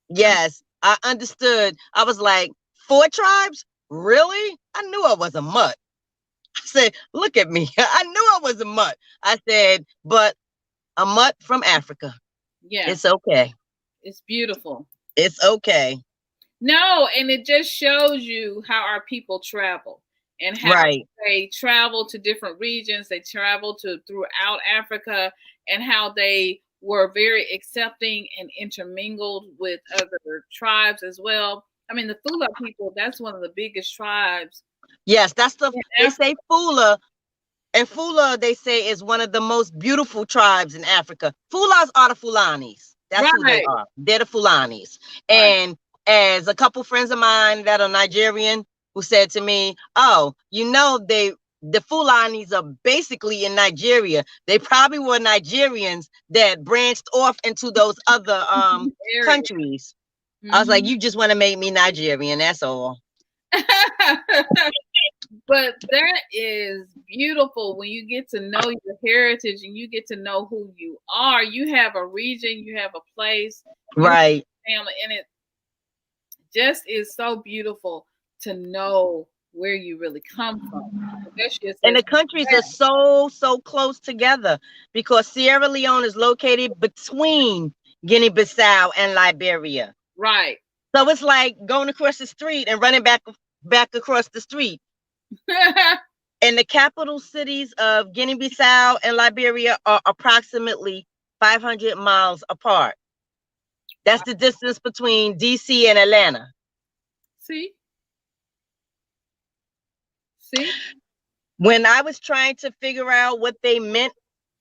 Yes, I understood. I was like, 4 tribes? Really? I knew I was a mutt. I said, look at me. I knew I was a mutt. I said, but a mutt from Africa. Yeah. It's okay. It's beautiful. It's okay. No, and it just shows you how our people travel and how they travel to different regions. They travel throughout Africa, and how they were very accepting and intermingled with other tribes as well. I mean, the Fula people, that's one of the biggest tribes. Yes, they say Fula. And Fula, they say, is one of the most beautiful tribes in Africa. Fulas are the Fulanis. That's who they are. They're the Fulanis. Right. And as a couple friends of mine that are Nigerian who said to me, oh, you know, the Fulanis are basically in Nigeria. They probably were Nigerians that branched off into those other countries. I was like, you just want to make me Nigerian. That's all. But that is beautiful when you get to know your heritage and you get to know who you are. You have a region, you have a place, right? Family, and it just is so beautiful to know where you really come from. And the countries are so close together because Sierra Leone is located between Guinea-Bissau and Liberia. Right. So it's like going across the street and running back across the street. And the capital cities of Guinea-Bissau and Liberia are approximately 500 miles apart. That's the distance between DC and Atlanta. See? When I was trying to figure out what they meant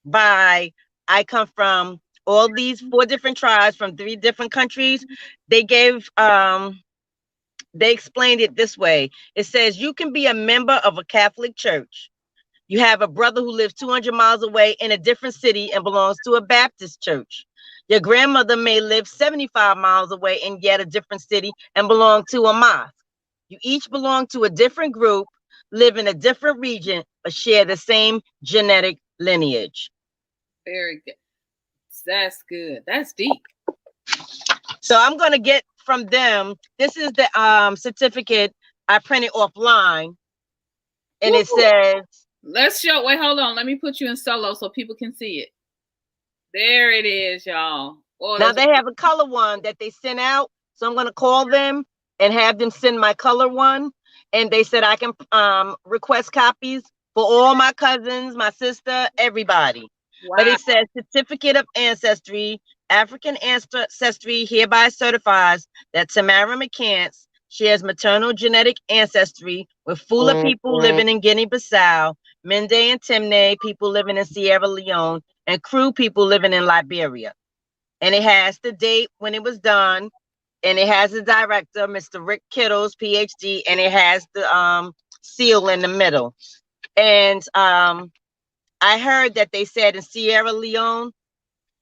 by I come from all these 4 different tribes from 3 different countries, they gave they explained it this way. It says you can be a member of a Catholic church. You have a brother who lives 200 miles away in a different city and belongs to a Baptist church. Your grandmother may live 75 miles away in yet a different city and belong to a mosque. You each belong to a different group, live in a different region, but share the same genetic lineage. Very good. That's good. That's deep. So I'm going to get from them. This is the certificate I printed offline. And it says, let's show. Wait, hold on. Let me put you in solo so people can see it. There it is, y'all. Oh, now they have a color one that they sent out. So I'm going to call them and have them send my color one. And they said I can request copies for all my cousins, my sister, everybody. Wow. But it says Certificate of Ancestry, African Ancestry hereby certifies that Tamara McCants shares maternal genetic ancestry with Fula people living in Guinea-Bissau, Mende and Timne people living in Sierra Leone, and Crew people living in Liberia. And it has the date when it was done, and it has the director, Mr. Rick Kittles, PhD, and it has the seal in the middle. And I heard that they said in Sierra Leone,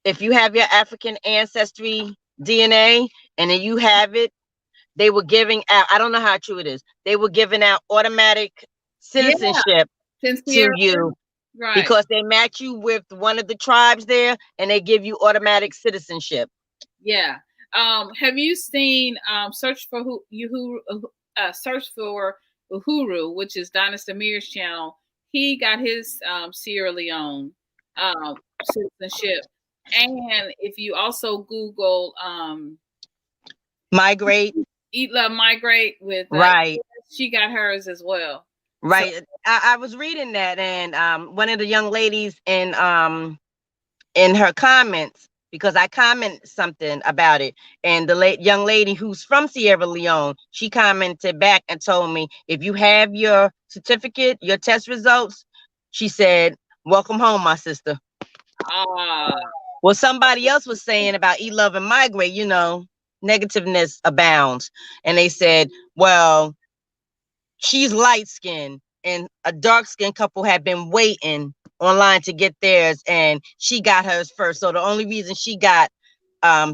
if you have your African ancestry DNA and then you have it, they were giving out, I don't know how true it is, they were giving out automatic citizenship to you. Right. because they match you with one of the tribes there, and they give you automatic citizenship. Yeah. Have you seen search for search for Uhuru, which is Dynasty Amir's channel? He got his Sierra Leone citizenship, and if you also Google Migrate. Eat Love Migrate with Right. she got hers as well. Right. So, I was reading that, and one of the young ladies in her comments, because I comment something about it, and the young lady who's from Sierra Leone, she commented back and told me, if you have your certificate, your test results, she said, welcome home, my sister. Well, somebody else was saying about Eat, Love, and Migrate, you know, negativeness abounds. And they said, well, she's light-skinned, and a dark-skinned couple had been waiting online to get theirs, and she got hers first. So the only reason she got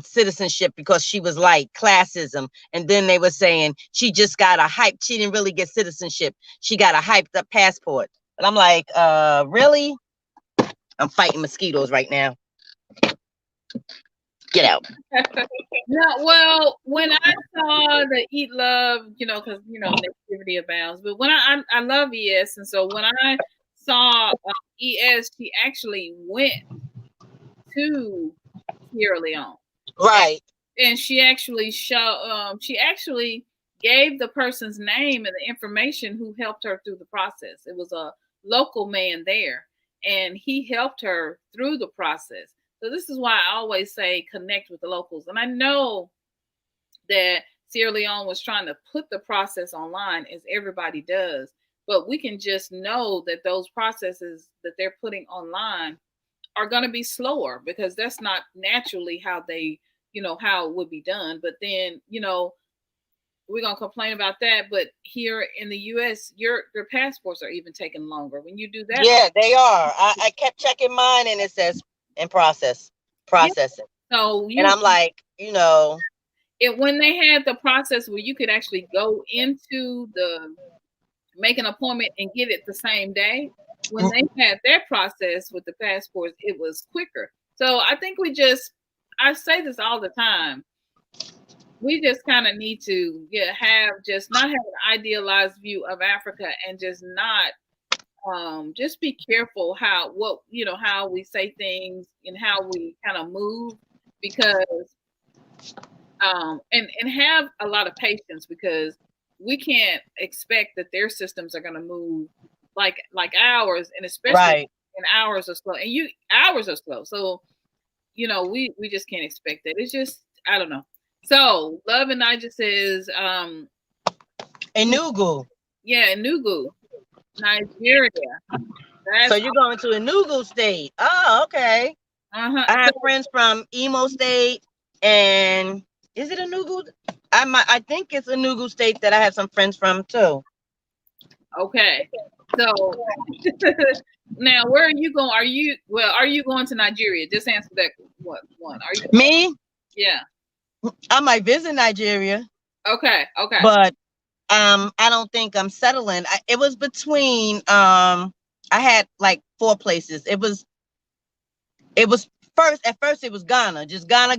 citizenship because she was light, classism. And then they were saying she just got she didn't really get citizenship. She got a hyped up passport. But I'm like, really? I'm fighting mosquitoes right now. Get out. No, well, when I saw the Eat Love, you know, because you know negativity abounds, but when I love ES, and so when I saw ES, she actually went to Sierra Leone, right? And she actually she actually gave the person's name and the information who helped her through the process. It was a local man there, and he helped her through the process. So this is why I always say connect with the locals. And I know that Sierra Leone was trying to put the process online, as everybody does, but we can just know that those processes that they're putting online are going to be slower because that's not naturally how they, you know, how it would be done. But then, you know, we're going to complain about that. But here in the U.S., your passports are even taking longer when you do that. Yeah, they are. I kept checking mine, and it says in processing. Yeah. So and I'm like, you know, when they had the process where you could actually go into make an appointment and get it the same day, when they had their process with the passports, it was quicker. So I think I say this all the time, we just kind of need to not have an idealized view of Africa, and just not just be careful how we say things and how we kind of move, because and have a lot of patience, because we can't expect that their systems are going to move like ours, and especially and hours are slow, and hours are slow. So, you know, we just can't expect that. It's just, I don't know. So Love and Nigel says Enugu. Yeah, Enugu, Nigeria. So you're going to Enugu State. Oh, okay. I have friends from Imo State, and is it Enugu? I think it's Enugu State that I have some friends from too. Okay. So now, where are you going? Are you going to Nigeria? Just answer that one. Are you me? Yeah. I might visit Nigeria. Okay. But I don't think I'm settling. It was between I had like 4 places. It was at first it was Ghana, just Ghana.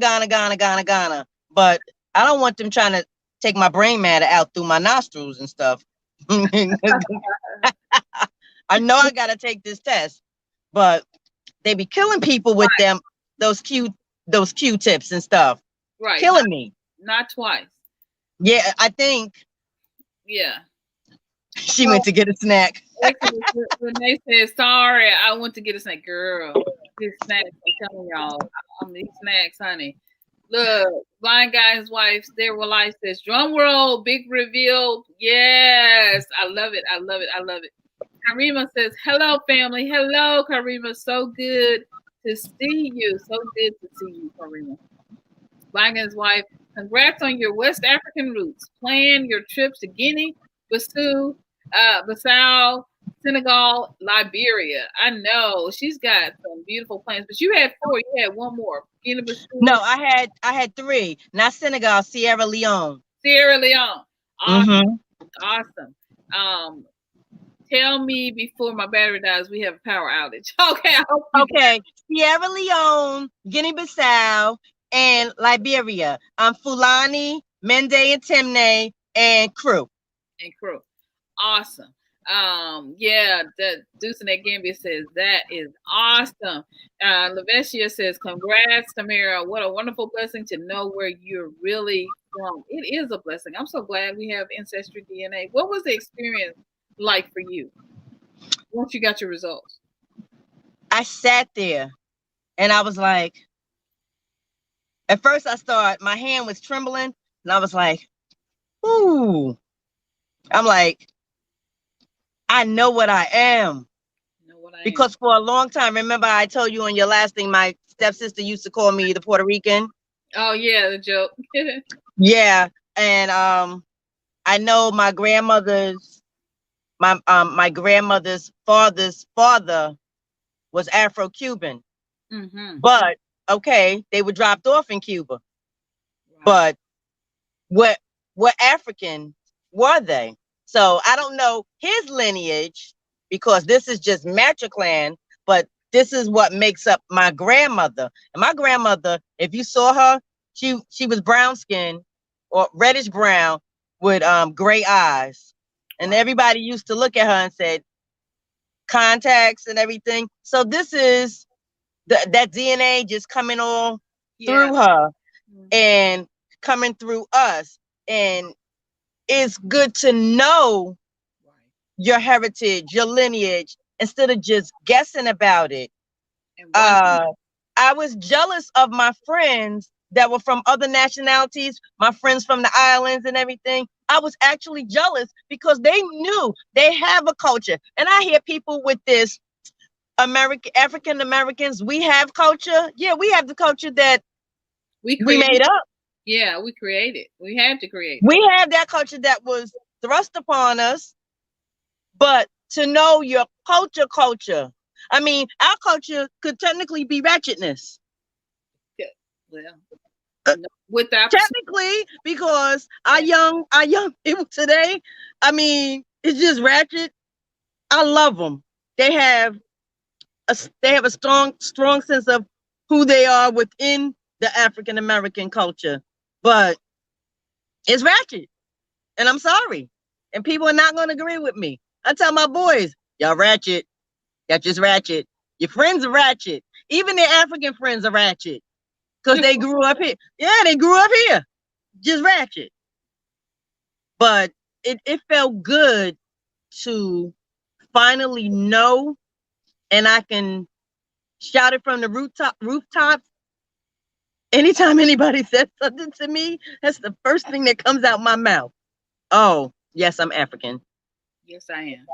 But I don't want them trying to take my brain matter out through my nostrils and stuff. I know I gotta take this test, but they be killing people with those Q-tips and stuff. Right. Killing me. Not twice. Yeah, I think. Yeah. She went to get a snack. Renee said, sorry, I went to get a snack. Girl, these snacks, I'm telling y'all. These snacks, honey. Look, blind guy, his wife, there will life says, drum roll, big reveal. Yes, I love it. Karima says, hello, family. Hello, Karima. So good to see you. Karima. Blind guy's wife, congrats on your West African roots. Plan your trips to Guinea, Bissau, Senegal, Liberia. I know she's got some beautiful plans, but you had 4. You had one more. No, I had 3. Not Senegal, Sierra Leone. Awesome. Awesome. Tell me before my battery dies, we have a power outage. Okay, I hope you Okay, Sierra Leone, Guinea-Bissau, and Liberia. Fulani, Mende and Temne, and Crew. and crew. Awesome. Yeah, the Deuce and that Gambia says that is awesome. Lavetia says, congrats, Tamara. What a wonderful blessing to know where you're really from. It is a blessing. I'm so glad we have Ancestry DNA. What was the experience like for you once you got your results? I sat there and I was like, at first my hand was trembling and I was like, ooh. I'm like, I know what I am. Because for a long time, remember I told you on your last thing, my stepsister used to call me the Puerto Rican. Oh yeah, the joke. Yeah. And I know my grandmother's father's father was Afro-Cuban. Mm-hmm. But okay, they were dropped off in Cuba. Right. But what African were they? So I don't know his lineage because this is just matriclan, but this is what makes up my grandmother. And my grandmother, if you saw her, she was brown skin or reddish brown with gray eyes. And everybody used to look at her and said contacts and everything. So this is that DNA just coming all through her and coming through us. And it's good to know your heritage, your lineage, instead of just guessing about it. I was jealous of my friends that were from other nationalities, my friends from the islands and everything. I was actually jealous because they knew they have a culture. And I hear people with this African Americans, we have culture. Yeah, we have the culture that we made up. Yeah, we created. We had to create. We have that culture that was thrust upon us. But to know your culture. I mean, our culture could technically be ratchetness. Yeah, well, without technically, because our young people today, I mean, it's just ratchet. I love them. They have a strong sense of who they are within the African American culture, but it's ratchet, and I'm sorry, and people are not going to agree with me. I tell my boys, y'all ratchet. Y'all just ratchet. Your friends are ratchet. Even their African friends are ratchet because they grew up here. Yeah, they grew up here. Just ratchet. But it felt good to finally know, and I can shout it from the rooftops. Anytime anybody says something to me, that's the first thing that comes out my mouth. Oh, yes, I'm African. Yes, I am.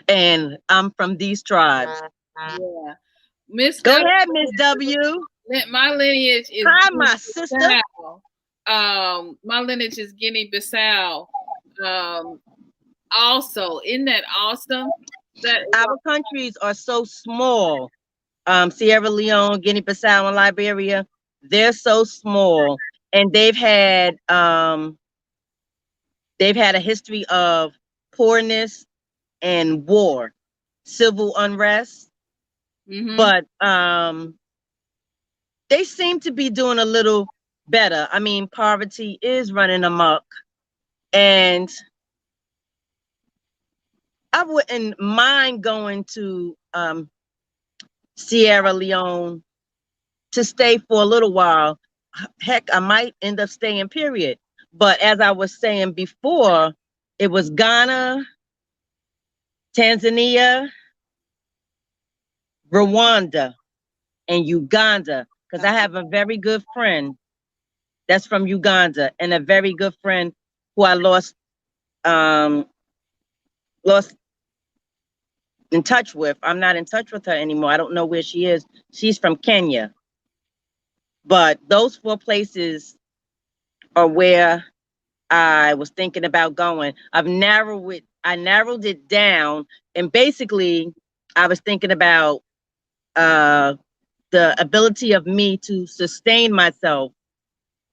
And I'm from these tribes. Yeah. Miss Go ahead, Miss W. My lineage is hi, my sister. My lineage is Guinea-Bissau. Also, isn't that awesome? That our countries are so small. Sierra Leone, Guinea-Bissau, and Liberia, they're so small, and they've had a history of poorness and war, civil unrest. Mm-hmm. But they seem to be doing a little better. I mean, poverty is running amok, and I wouldn't mind going to Sierra Leone to stay for a little while. Heck, I might end up staying, period. But as I was saying before, it was Ghana, Tanzania, Rwanda, and Uganda. Because I have a very good friend that's from Uganda, and a very good friend who I lost in touch with. I'm not in touch with her anymore. I don't know where she is. She's from Kenya. But those 4 places are where I was thinking about going. I narrowed it down, and basically I was thinking about the ability of me to sustain myself.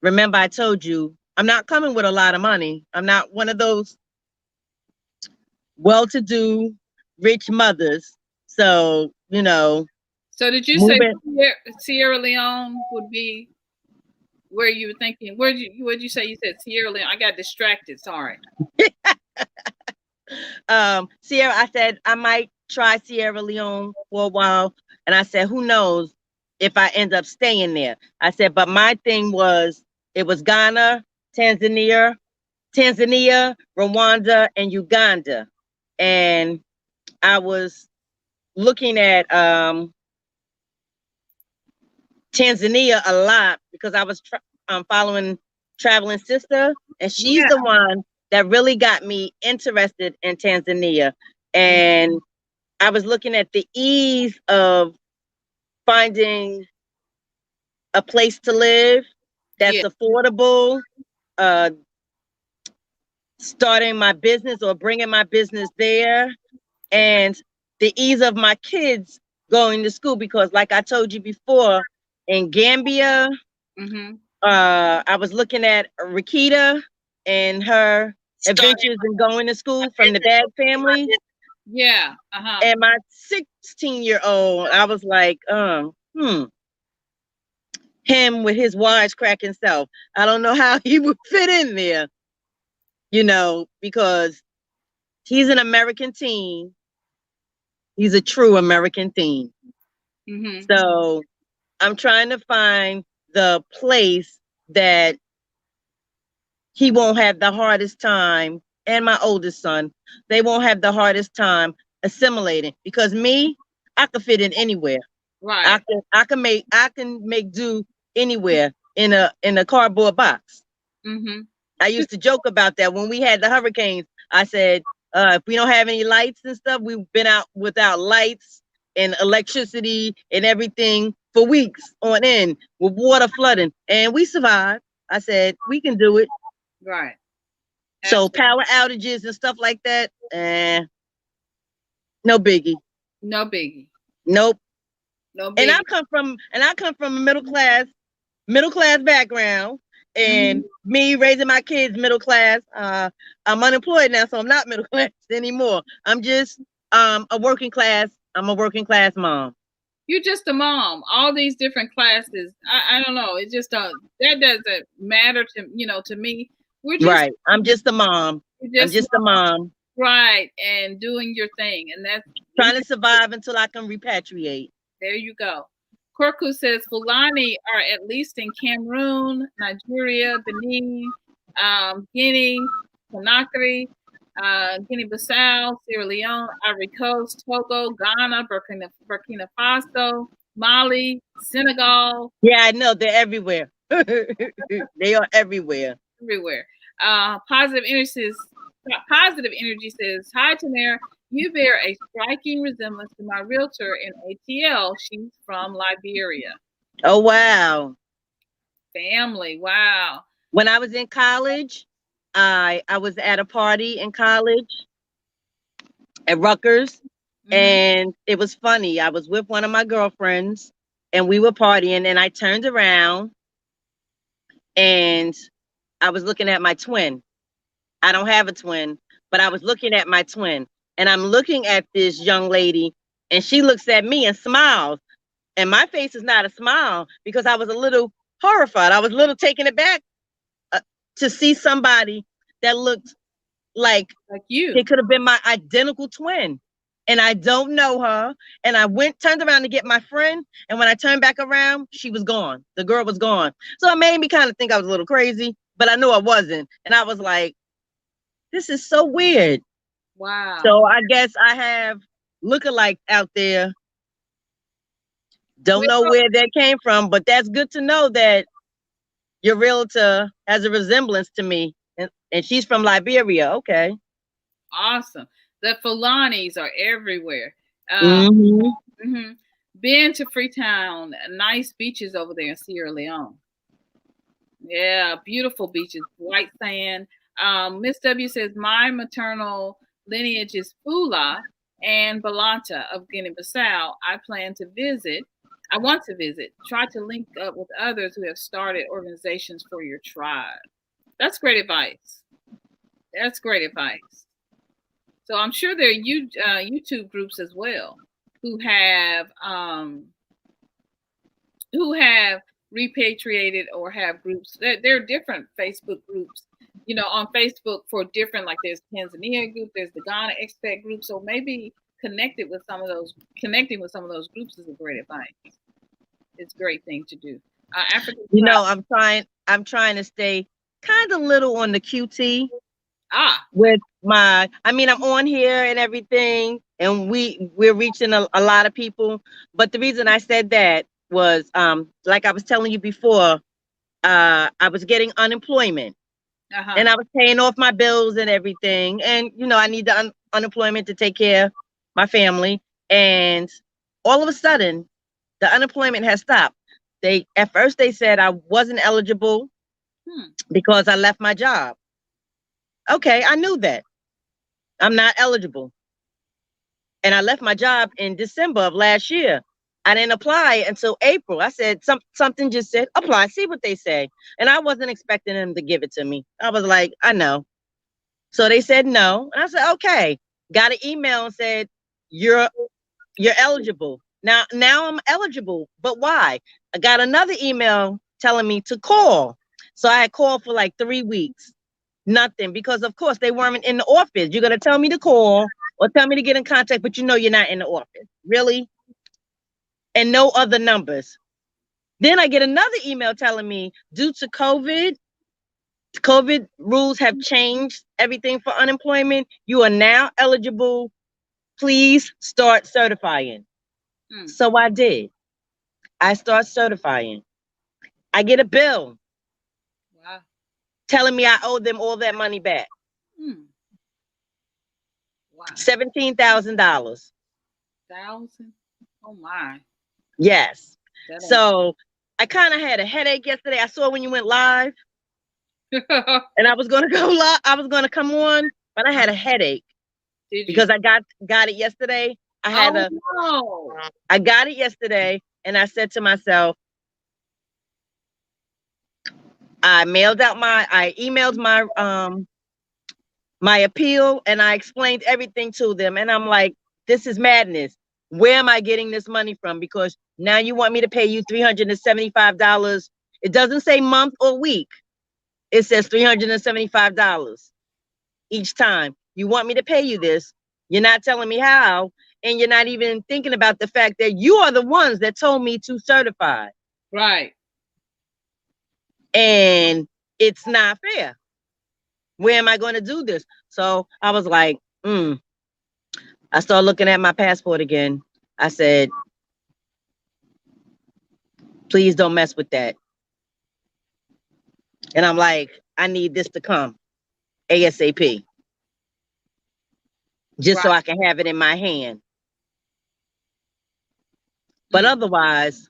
Remember, I told you I'm not coming with a lot of money. I'm not one of those well-to-do rich mothers. So, you know, So did you say moving. Sierra Leone would be where you were thinking? What'd you say? You said Sierra Leone. I got distracted. Sorry. Sierra, I said I might try Sierra Leone for a while. And I said, who knows if I end up staying there. I said, but my thing was, it was Ghana, Tanzania, Rwanda, and Uganda. And I was looking at Tanzania a lot because I was following Traveling Sister, and she's the one that really got me interested in Tanzania. And I was looking at the ease of finding a place to live that's affordable, starting my business or bringing my business there, and the ease of my kids going to school. Because like I told you before, in Gambia, I was looking at Rakita and her adventures in going to school from the Bag family. Yeah. And my 16-year-old, I was like, him with his wisecracking self. I don't know how he would fit in there, you know, because he's an American teen. He's a true American teen. So I'm trying to find the place that he won't have the hardest time, and my oldest son, they won't have the hardest time assimilating. Because me, I could fit in anywhere. Right. I can make do anywhere in a cardboard box. I used to joke about that when we had the hurricanes. I said, if we don't have any lights and stuff, we've been out without lights and electricity and everything for weeks on end with water flooding, and we survived. I said, we can do it. Right. So power outages and stuff like that, no biggie. No biggie. Nope. No biggie. And I come from a middle class background, and me raising my kids middle class. I'm unemployed now, so I'm not middle class anymore. I'm just I'm a working class mom. You're just a mom. All these different classes. I don't know. It just that doesn't matter to me. We're just right. I'm just a mom. I'm just a mom. Right, and doing your thing, and that's trying to survive until I can repatriate. There you go. Korku says Fulani are at least in Cameroon, Nigeria, Benin, Guinea, Conakry, Guinea-Bissau, Sierra Leone, Ivory Coast, Togo, Ghana, Burkina Faso, Mali, Senegal. Yeah, I know. They're everywhere. They are everywhere. Everywhere. Positive Energy says, hi, Tamara. You bear a striking resemblance to my realtor in ATL. She's from Liberia. Oh, wow. Family. Wow. When I was in college, I was at a party in college at Rutgers, and it was funny. I was with one of my girlfriends, and we were partying, and I turned around, and I was looking at my twin. I don't have a twin, but I was looking at my twin, and I'm looking at this young lady, and she looks at me and smiles, and my face is not a smile because I was a little horrified. I was a little taken aback to see somebody that looked like you. It could have been my identical twin, and I don't know her. And I turned around to get my friend, and when I turned back around, she was gone. The girl was gone. So it made me kind of think I was a little crazy, but I knew I wasn't. And I was like, this is so weird. Wow. So I guess I have lookalikes out there. Don't know where that came from, but that's good to know that your realtor has a resemblance to me, and she's from Liberia. Okay. Awesome. The Fulanis are everywhere. Been to Freetown. Nice beaches over there in Sierra Leone. Yeah, beautiful beaches, white sand. Miss W says, my maternal lineage is Fula and Balanta of Guinea-Bissau. I want to visit. Try to link up with others who have started organizations for your tribe. That's great advice. That's great advice. So I'm sure there are YouTube groups as well who have repatriated or have groups. There are different Facebook groups, on Facebook for different, like there's Tanzania group, there's the Ghana expat group. So maybe connecting with some of those groups is a great advice. It's a great thing to do. African I'm trying to stay kind of little on the QT. With I'm on here and everything, and we're reaching a lot of people. But the reason I said that was, like I was telling you before, I was getting unemployment, and I was paying off my bills and everything. And, I need the unemployment to take care of my family. And all of a sudden, the unemployment has stopped. At first they said I wasn't eligible because I left my job. Okay, I knew that. I'm not eligible. And I left my job in December of last year. I didn't apply until April. I said, something just said, apply, see what they say. And I wasn't expecting them to give it to me. I was like, I know. So they said no. And I said, okay. Got an email and said, you're eligible. Now I'm eligible, but why? I got another email telling me to call. So I had called for like 3 weeks. Nothing, because of course they weren't in the office. You're gonna tell me to call or tell me to get in contact, but you're not in the office. Really? And no other numbers. Then I get another email telling me, due to COVID rules have changed everything for unemployment. You are now eligible. Please start certifying. So I did. I start certifying. I get a bill. Wow. Telling me I owe them all that money back. Wow. $17,000. Oh my. Yes. So I kind of had a headache yesterday. I saw when you went live. And I was gonna go live. I was gonna come on, but I had a headache. Because I got it yesterday. I got it yesterday, and I said to myself, I emailed my appeal, and I explained everything to them. And I'm like, this is madness. Where am I getting this money from? Because now you want me to pay you $375. It doesn't say month or week. It says $375 each time. You want me to pay you this. You're not telling me how, and you're not even thinking about the fact that you are the ones that told me to certify. Right. And it's not fair. Where am I going to do this? So I was like, I started looking at my passport again. I said, please don't mess with that. And I'm like, I need this to come ASAP. Just so I can have it in my hand. But otherwise,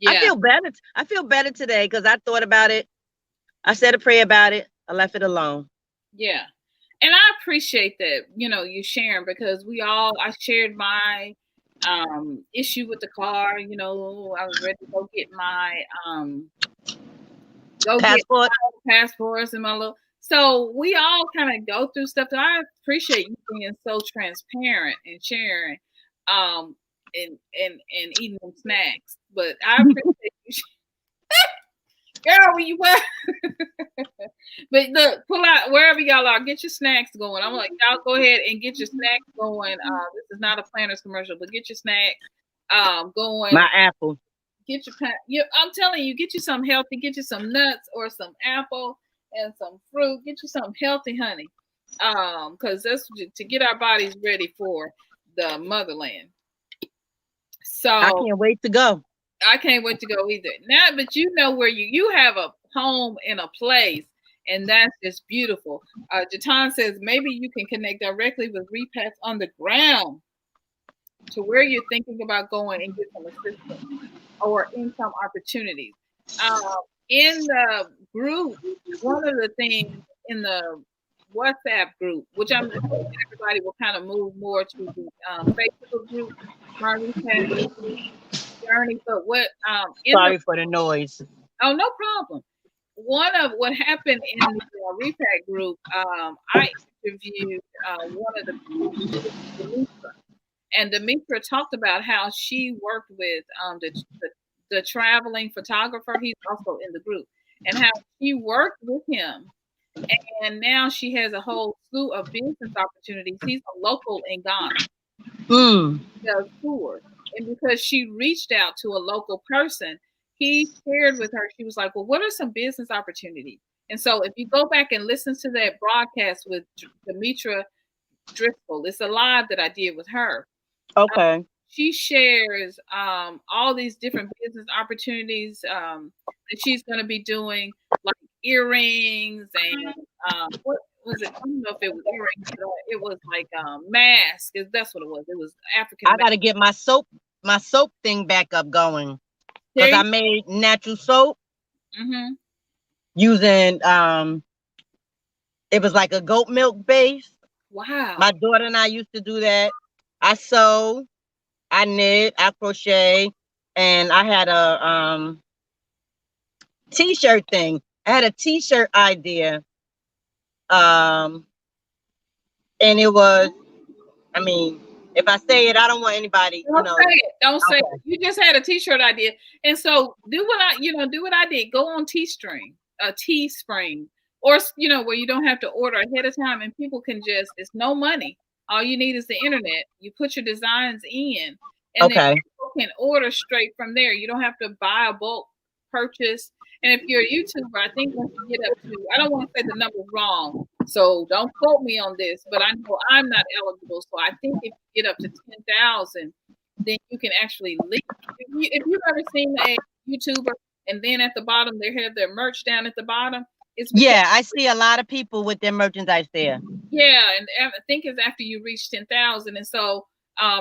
I feel better. I feel better today because I thought about it. I said a prayer about it. I left it alone. Yeah. And I appreciate that, you sharing, because I shared my issue with the car. I was ready to go get my passports and my little. So we all kind of go through stuff. I appreciate you being so transparent and sharing, and eating them snacks. But I appreciate you, girl. When you were, but look, pull out wherever y'all are. Get your snacks going. I'm like, y'all go ahead and get your snacks going. This is not a Planters commercial, but get your snacks going. My apple. Get I'm telling you, get you some healthy. Get you some nuts or some apple and some fruit. Get you something healthy, honey. Because that's to get our bodies ready for the motherland. So I can't wait to go. I can't wait to go either. Now, but where you have a home and a place, and that's just beautiful. Jatan says maybe you can connect directly with Repats on the ground to where you're thinking about going and get some assistance or income opportunities. In the group, one of the things in the WhatsApp group, which I'm hoping everybody will kind of move more to the Facebook group, MyRepatJourney. But sorry for the noise. Oh, no problem. One of what happened in the Repat group, interviewed one of the Demetra, and Demetra talked about how she worked with the traveling photographer. He's also in the group, and how she worked with him. And now she has a whole slew of business opportunities. He's a local in Ghana. He does tours. And because she reached out to a local person, he shared with her, she was like, well, what are some business opportunities? And so if you go back and listen to that broadcast with Demetra Driscoll, it's a live that I did with her. Okay. She shares all these different business opportunities that she's going to be doing, like earrings and what was it? I don't know if it was earrings, but it was like mask. That's what it was. It was African. I got to get my soap thing back up going, because I made natural soap using it was like a goat milk base. Wow. My daughter and I used to do that. I sew, I knit, I crochet, and I had a t-shirt thing. I had a t-shirt idea. And it was, I mean, if I say it, I don't want anybody. Don't say it. Don't say it. You just had a t-shirt idea, and so do what I did. Go on Teespring, or where you don't have to order ahead of time, and people can just. It's no money. All you need is the internet. You put your designs in, and then people can order straight from there. You don't have to buy a bulk purchase. And if you're a YouTuber, I think once you get up to, I don't want to say the number's wrong, so don't quote me on this, but I know I'm not eligible. So I think if you get up to 10,000, then you can actually link. If you've ever seen a YouTuber and then at the bottom they have their merch down at the bottom, I see a lot of people with their merchandise there. Yeah, and I think it's after you reach 10,000, and so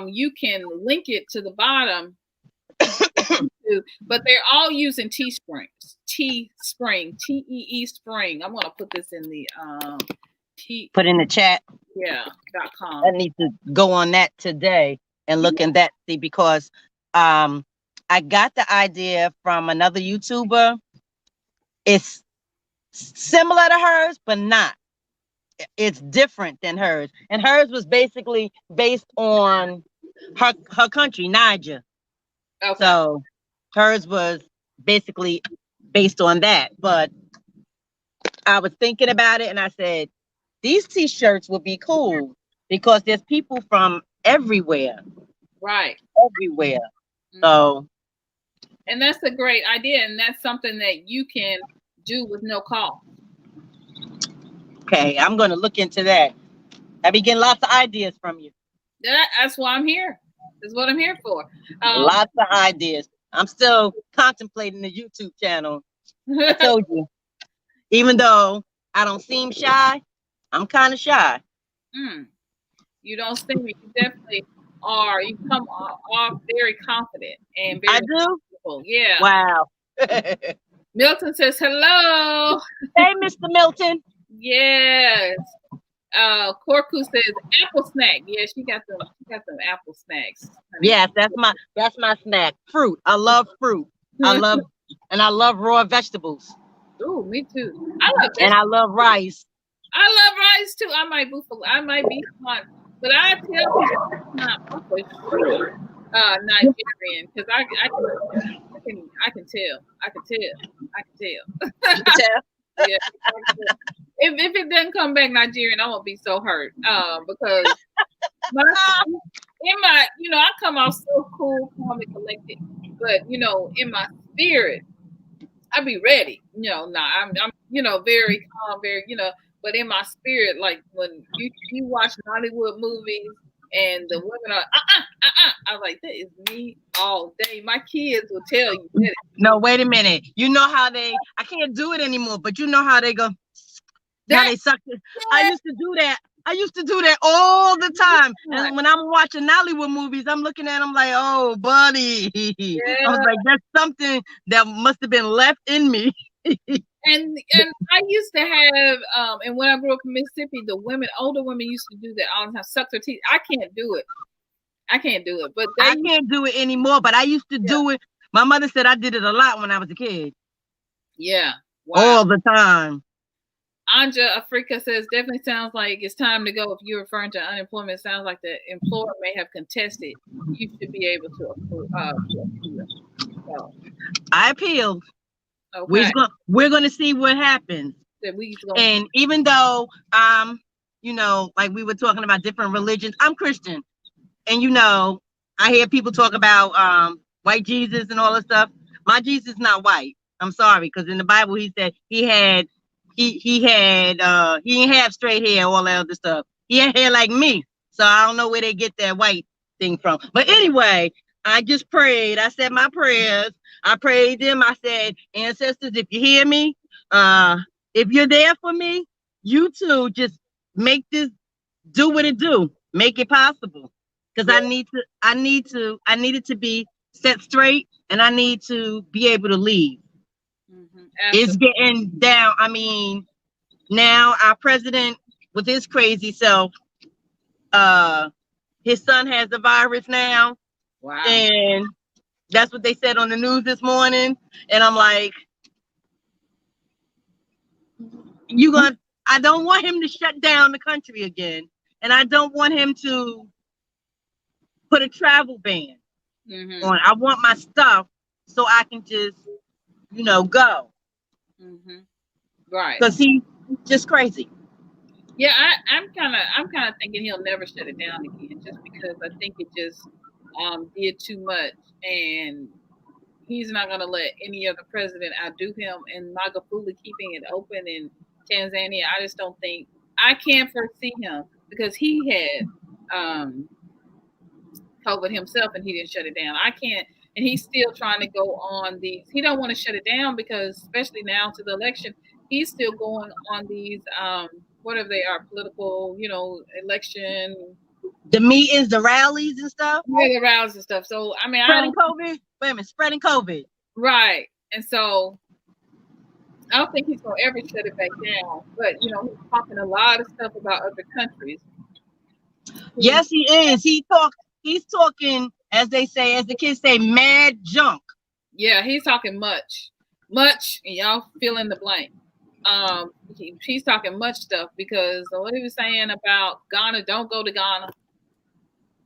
you can link it to the bottom. But they're all using Teespring, TEE Spring. I'm gonna put this in the put in the chat. .com. I need to go on that today and look in that, see, because I got the idea from another YouTuber. It's similar to hers, but not. It's different than hers, and hers was basically based on her country, Niger. Okay. So hers was basically based on that. But I was thinking about it, and I said, these t-shirts would be cool because there's people from everywhere. Right. Everywhere. So. And that's a great idea. And that's something that you can do with no cost. Okay. I'm going to look into that. I be getting lots of ideas from you. That's why I'm here. That's what I'm here for. Lots of ideas. I'm still contemplating the YouTube channel. I told you. Even though I don't seem shy, I'm kind of shy. You don't seem it. You definitely are. You come off very confident and very. I do? Beautiful. Yeah. Wow. Milton says hello. Hey, Mr. Milton. Yes. Corku says apple snack. Yeah, she got some apple snacks. Yes, that's my snack. Fruit. I love fruit. I love raw vegetables. Ooh, me too. I love vegetables. And I love rice. I love rice too. I might be smart, but I tell you, it's not Nigerian, because I can tell. Yeah. If it doesn't come back Nigerian, I'm gonna be so hurt. Because I come off so cool, calm, and collected, but in my spirit, I be ready. I'm very calm, very but in my spirit, like when you watch Hollywood movies and the women are I'm like, that is me all day. My kids will tell you that. No, wait a minute. You know how I can't do it anymore, but you know how they go. How they suck it. Yeah. I used to do that all the time. And when I'm watching Hollywood movies, I'm looking at them like, oh, buddy. Yeah. I was like, that's something that must have been left in me. And I used to have, and when I grew up in Mississippi, older women used to do that all the time, suck their teeth. I can't do it. But I can't do it anymore, but I used to do it. My mother said I did it a lot when I was a kid. Yeah. Wow. All the time. Anja Afrika says, definitely sounds like it's time to go. If you're referring to unemployment, it sounds like the employer may have contested. You should be able to appeal. So, I appealed. okay. We're gonna see what happens. And even though you know, like we were talking about different religions, I'm Christian, and you know, I hear people talk about white Jesus and all this stuff. My Jesus is not white. I'm sorry, because in the Bible he said he didn't have straight hair, all that other stuff. He had hair like me. So I don't know where they get that white thing from. But anyway, I just prayed. I said my prayers. I prayed them. I said, ancestors, if you hear me, if you're there for me, you too just make this do what it do. Make it possible. Because I need it to be set straight, and I need to be able to leave. Mm-hmm. It's getting down. I mean, now our president with his crazy self, his son has the virus now. Wow. And that's what they said on the news this morning. And I'm like, I don't want him to shut down the country again. And I don't want him to put a travel ban on. I want my stuff so I can just, you know, go. Right. Because he's just crazy. Yeah, I'm kind of thinking he'll never shut it down again, just because I think it just did too much, and he's not going to let any other president outdo him. And Magufuli keeping it open in Tanzania, I just don't think, I can't foresee him, because he had COVID himself and he didn't shut it down. I can't, and he's still trying to go on these. He don't want to shut it down because, especially now to the election, he's still going on these whatever they are, political, you know, election. The meetings, the rallies and stuff. Yeah, the rallies and stuff. So I mean, spreading COVID. Spreading COVID. Right, and so I don't think he's gonna ever shut it back down. But you know, he's talking a lot of stuff about other countries. Yes, he is. He's talking, as they say, as the kids say, mad junk. Yeah, he's talking much, and y'all fill in the blank. He's talking much stuff, because what he was saying about Ghana, don't go to Ghana.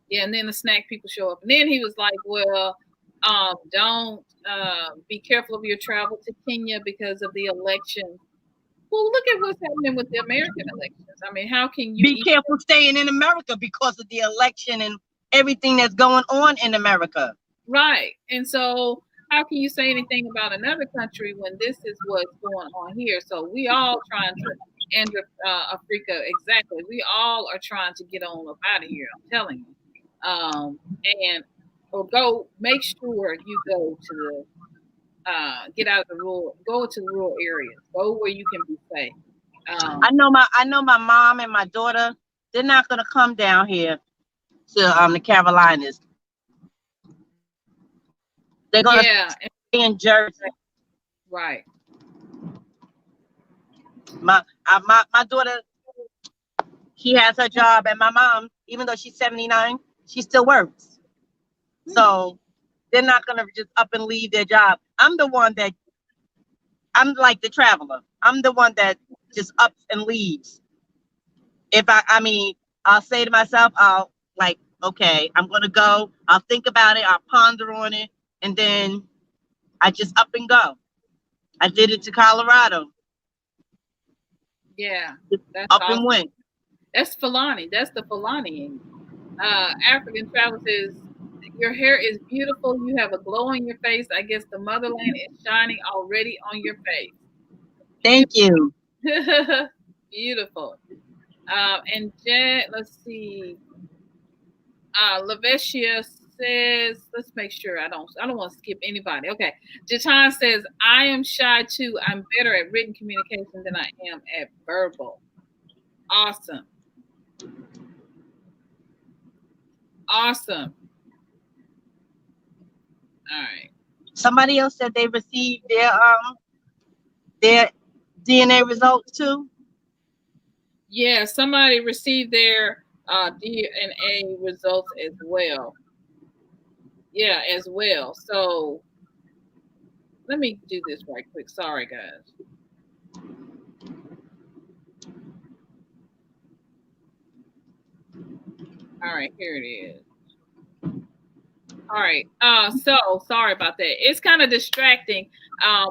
Yeah, and then the snack people show up, and then he was like, well, don't be careful of your travel to Kenya because of the election. Well, look at what's happening with the American elections. I mean, how can you be careful staying in America because of the election and everything that's going on in America? Right. And so how can you say anything about another country when this is what's going on here? So we all trying to end Africa. Exactly. We all are trying to get on up out of here. I'm telling you. Or go make sure you go to the get out of the rural, go to the rural areas, go where you can be safe. I know my mom and my daughter, they're not gonna come down here to the Carolinas. They're gonna stay in Jersey. Right. My daughter, she has her job, and my mom, even though she's 79, she still works. So they're not gonna just up and leave their job. I'm like the traveler. I'm the one that just ups and leaves. If I'll say to myself, okay, I'm gonna go. I'll think about it. I'll ponder on it, and then I just up and go. I did it to Colorado. Yeah, that's up awesome. And went. That's Fulani. That's the Fulani. African travel says, your hair is beautiful. You have a glow on your face. I guess the motherland is shining already on your face. Thank you. Beautiful. And Jen, let's see. Lavetia says, let's make sure I don't want to skip anybody. Okay. Jatan says, I am shy too. I'm better at written communication than I am at verbal. Awesome. Awesome. All right. Somebody else said they received their DNA results too. Yeah, somebody received their DNA results as well. Yeah, as well. So let me do this right quick. Sorry, guys. All right, here it is. All right. So sorry about that. It's kind of distracting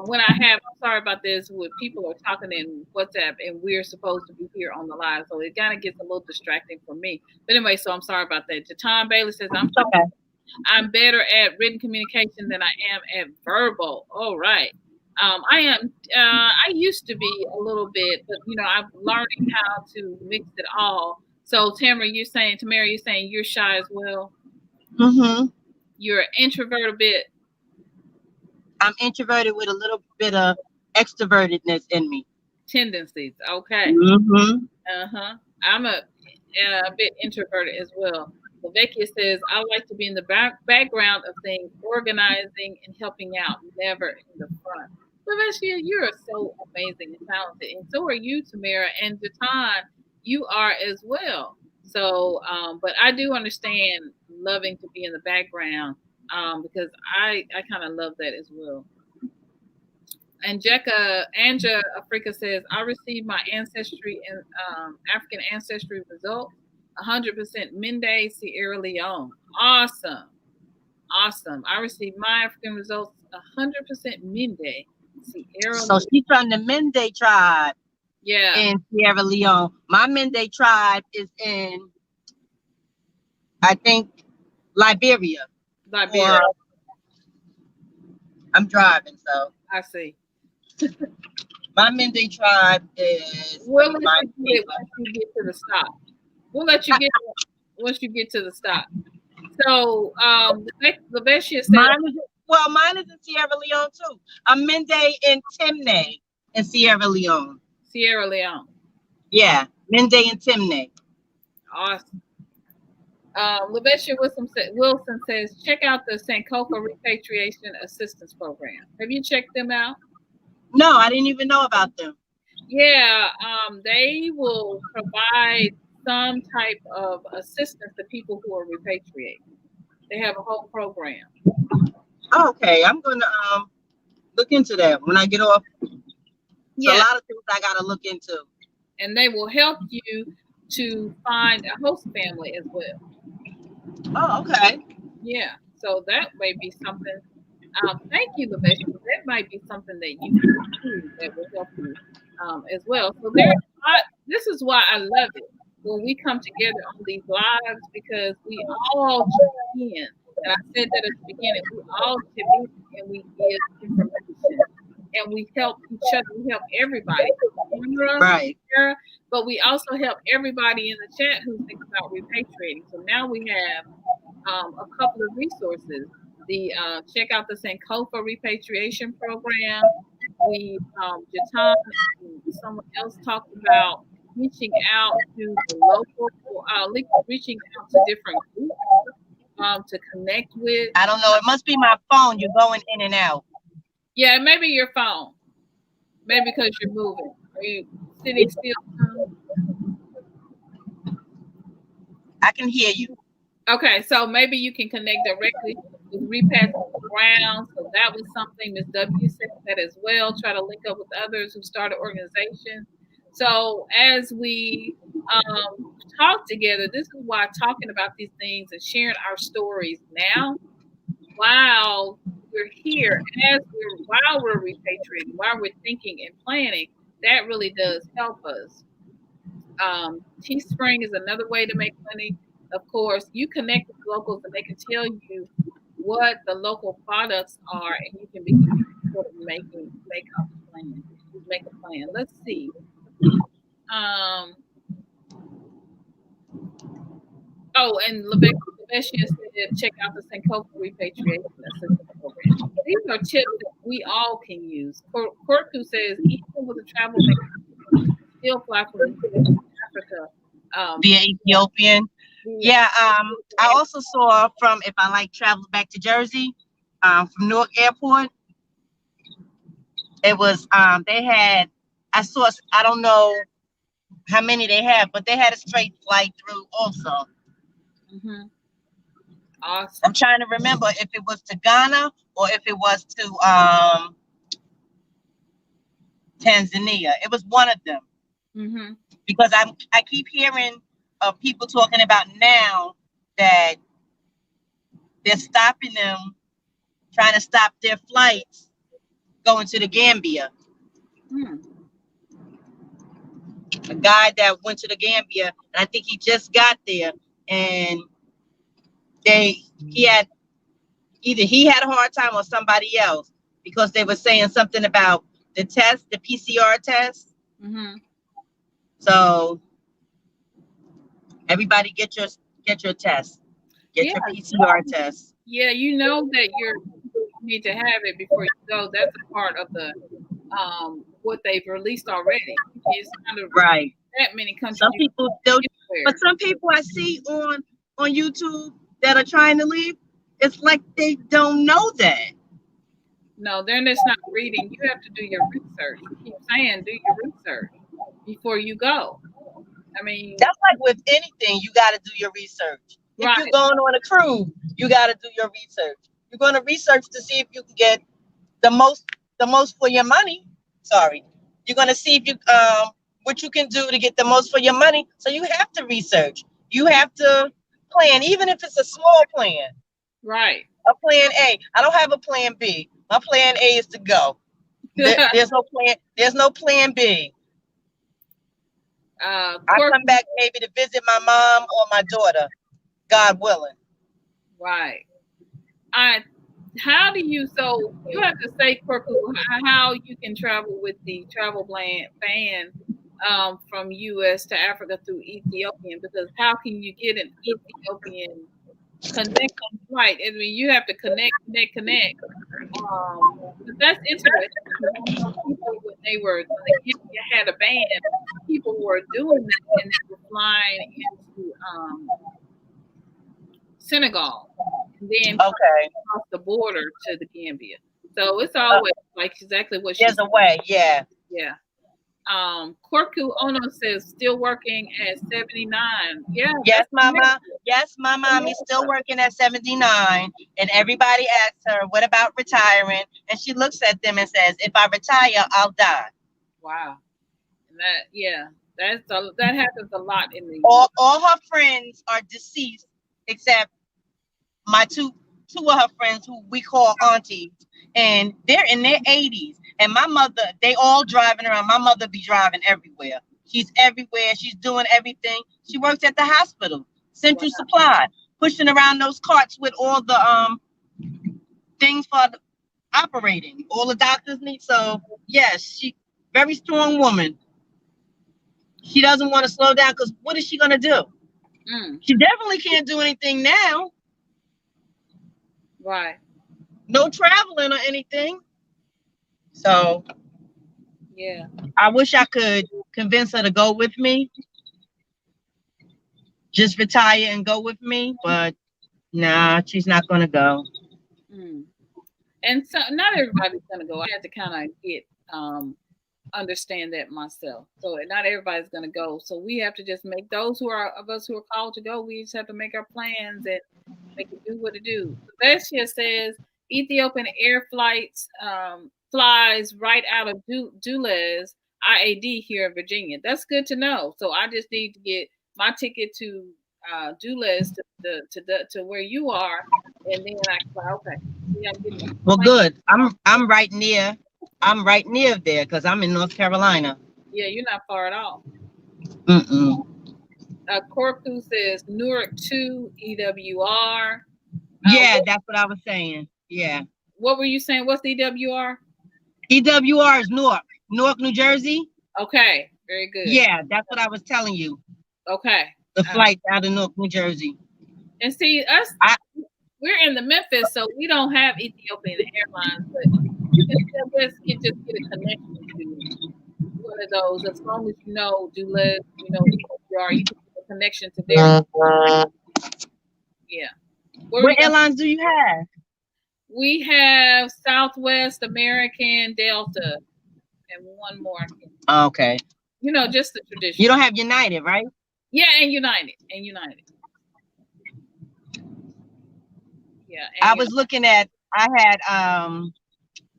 when I'm sorry about this, when people are talking in WhatsApp and we're supposed to be here on the live. So it kind of gets a little distracting for me. But anyway, so I'm sorry about that. Jaton Bailey says, I'm better at written communication than I am at verbal. All right. I used to be a little bit, but I'm learning how to mix it all. So Tamara, you're saying you're shy as well? Mm-hmm. You're an introvert a bit? I'm introverted with a little bit of extrovertedness in me. Tendencies. Okay. Mm-hmm. Uh-huh. I'm a bit introverted as well. Lavecchia says, I like to be in the background of things, organizing and helping out, never in the front. Lavecchia, you're so amazing and talented. And so are you, Tamara. And Jatan, you are as well. So, but I do understand loving to be in the background because I kind of love that as well. Anja Africa says, I received my ancestry and African ancestry results 100% Mende, Sierra Leone. Awesome. Awesome. I received my African results 100% Mende, Sierra Leone. So she's from the Mende tribe. Yeah. In Sierra Leone. My Mende tribe is in, I think, Liberia. Liberia. I'm driving, so. I see. My Mende tribe is. We'll let you get once you get to the stop. We'll let you get once you get to the stop. So, Lavecchia said, mine is in Sierra Leone too. I'm Mende in Timne in Sierra Leone. Sierra Leone. Yeah, Mende and Timne. Awesome. Lavecchia Wilson says, check out the Sankofa Repatriation Assistance Program. Have you checked them out? No, I didn't even know about them. Yeah, they will provide some type of assistance to people who are repatriating. They have a whole program. Okay, I'm gonna look into that when I get off. Yeah, a lot of things I gotta look into. And they will help you to find a host family as well. Oh, okay. Yeah, so that may be something. Thank you, Lavecchia. That might be something that you can do that will help you as well. So this is why I love it when we come together on these lives, because we all chip in. And I said that at the beginning, we all chip in and we give information and we help each other. We help everybody. Right. But we also help everybody in the chat who's thinking about repatriating. So now we have a couple of resources. The check out the Sankofa Repatriation Program. We Jatan and someone else talked about reaching out to the local, reaching out to different groups to connect with. I don't know. It must be my phone. You're going in and out. Yeah, maybe your phone. Maybe because you're moving. Are you sitting still? I can hear you. Okay, so maybe you can connect directly with Repatriate Ground. So that was something Ms. W said that as well. Try to link up with others who started organizations. So as we talk together, this is why talking about these things and sharing our stories now, while we're here, while we're repatriating, while we're thinking and planning, that really does help us. Teespring is another way to make money. Of course, you connect with locals and they can tell you what the local products are, and you can begin to make a plan. Let's see. Oh, and Lavecchia said, check out the Sankofa Repatriation Assistance Program. These are tips that we all can use. Korku says, even with a travel ban, still fly from Africa. Via Ethiopian. Yeah, I also saw if I traveled back to Jersey, from Newark Airport, it was, I don't know how many they have, but they had a straight flight through also. Mm-hmm. Awesome. I'm trying to remember if it was to Ghana or if it was to Tanzania. It was one of them. Mm-hmm. Because I keep hearing people talking about now that they're stopping them, trying to stop their flights going to the Gambia. A guy that went to the Gambia, and I think he just got there, and he had a hard time or somebody else, because they were saying something about the test, the PCR test. So everybody get your test, get your PCR test. Yeah, you know that you need to have it before you go. That's a part of the what they've released already. It's kind of right. That many countries. Some people still, but some people I see on YouTube that are trying to leave, it's like they don't know that. No, they're just not reading. You have to do your research. I keep saying, do your research before you go. I mean, that's like with anything, you got to do your research. If you're going on a cruise, you got to do your research. You're going to research to see if you can get the most for your money. Sorry, you're going to see if you what you can do to get the most for your money. So you have to research. You have to plan, even if it's a small plan. Right. A plan A. I don't have a plan B. My plan A is to go. There's no plan. There's no plan B. I come back maybe to visit my mom or my daughter, God willing. Right. How do you? So you have to say, Korku, how you can travel with the travel ban from U.S. to Africa through Ethiopian? Because how can you get an Ethiopian connection flight? I mean, you have to connect. But that's interesting. When they had a ban, people were doing that and they were flying into Senegal and then across the border to the Gambia. So it's always like exactly what there's a way, yeah. Korku Ono says still working at 79. Yeah. Yes, Mama. Yes, my mommy's still working at 79. And everybody asks her, what about retiring? And she looks at them and says, if I retire, I'll die. Wow. That happens a lot in the all her friends are deceased except my two of her friends who we call aunties, and they're in their 80s. And my mother, they all driving around. My mother be driving everywhere. She's everywhere. She's doing everything. She works at the hospital, Central Supply, pushing around those carts with all the things for the operating. All the doctors need. So yes, she very strong woman. She doesn't want to slow down because what is she gonna do? She definitely can't do anything now. Right. No traveling or anything. So yeah, I wish I could convince her to go with me. Just retire and go with me, but nah, she's not gonna go. And so not everybody's gonna go. I had to kind of get understand that myself. So not everybody's gonna go. So we have to just make those who are called to go. We just have to make our plans and make it do what it do. Sebastian says Ethiopian air flights flies right out of Dulles IAD here in Virginia. That's good to know. So I just need to get my ticket to Dulles to where you are, and then I can fly. Okay. Well, good. I'm right near. I'm right near there because I'm in North Carolina. Yeah, you're not far at all. Korku says Newark 2 EWR. Yeah, that's what I was saying. Yeah. What were you saying? What's EWR? EWR is Newark, New Jersey. Okay, very good. Yeah, that's what I was telling you. Okay. The flight out of Newark, New Jersey. And see, we're in the Memphis, so we don't have Ethiopian Airlines, but you can just get a connection to one of those. As long as you know Dulles, you know EWR, you can get a connection to there. Yeah. What airlines do you have? We have Southwest, American, Delta, and one more. Okay. You know, just the tradition. You don't have United, right? Yeah, and United. Yeah. I was looking at. I had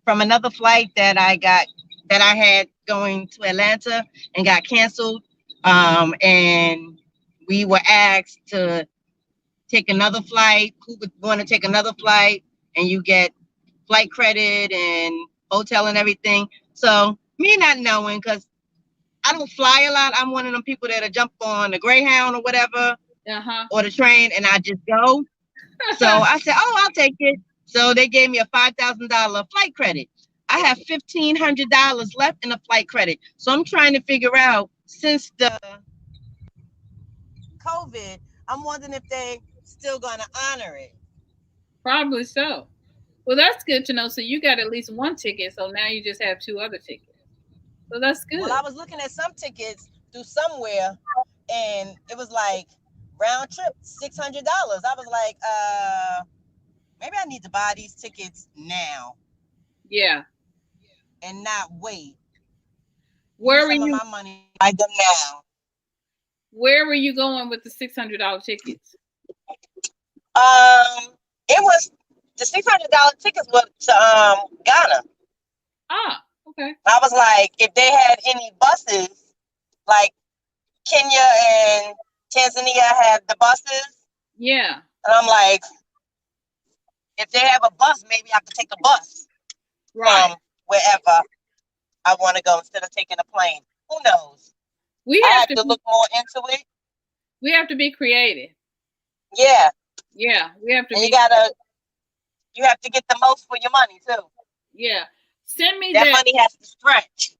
from another flight that I had going to Atlanta and got canceled. And we were asked to take another flight, who would want to take another flight, and you get flight credit and hotel and everything. So me not knowing, because I don't fly a lot. I'm one of them people that'll jump on the Greyhound or whatever, or the train, and I just go. So I said, oh, I'll take it. So they gave me a $5,000 flight credit. I have $1,500 left in the flight credit. So I'm trying to figure out, since the COVID, I'm wondering if they still going to honor it. Probably so. Well, that's good to know. So you got at least one ticket. So now you just have 2 other tickets. So that's good. Well, I was looking at some tickets through somewhere, and it was like round trip $600. I was like, maybe I need to buy these tickets now. Yeah. And not wait. Where were you? My money, buy them now. Where were you going with the $600 tickets? It was the $600 tickets was to Ghana. Ah, okay. I was like, if they had any buses, like Kenya and Tanzania have the buses. Yeah. And I'm like, if they have a bus, maybe I could take a bus from wherever I want to go instead of taking a plane. Who knows? I have to look more into it. We have to be creative. Yeah. Yeah, we have to. And you have to get the most for your money too. Yeah. Send me that money has to stretch.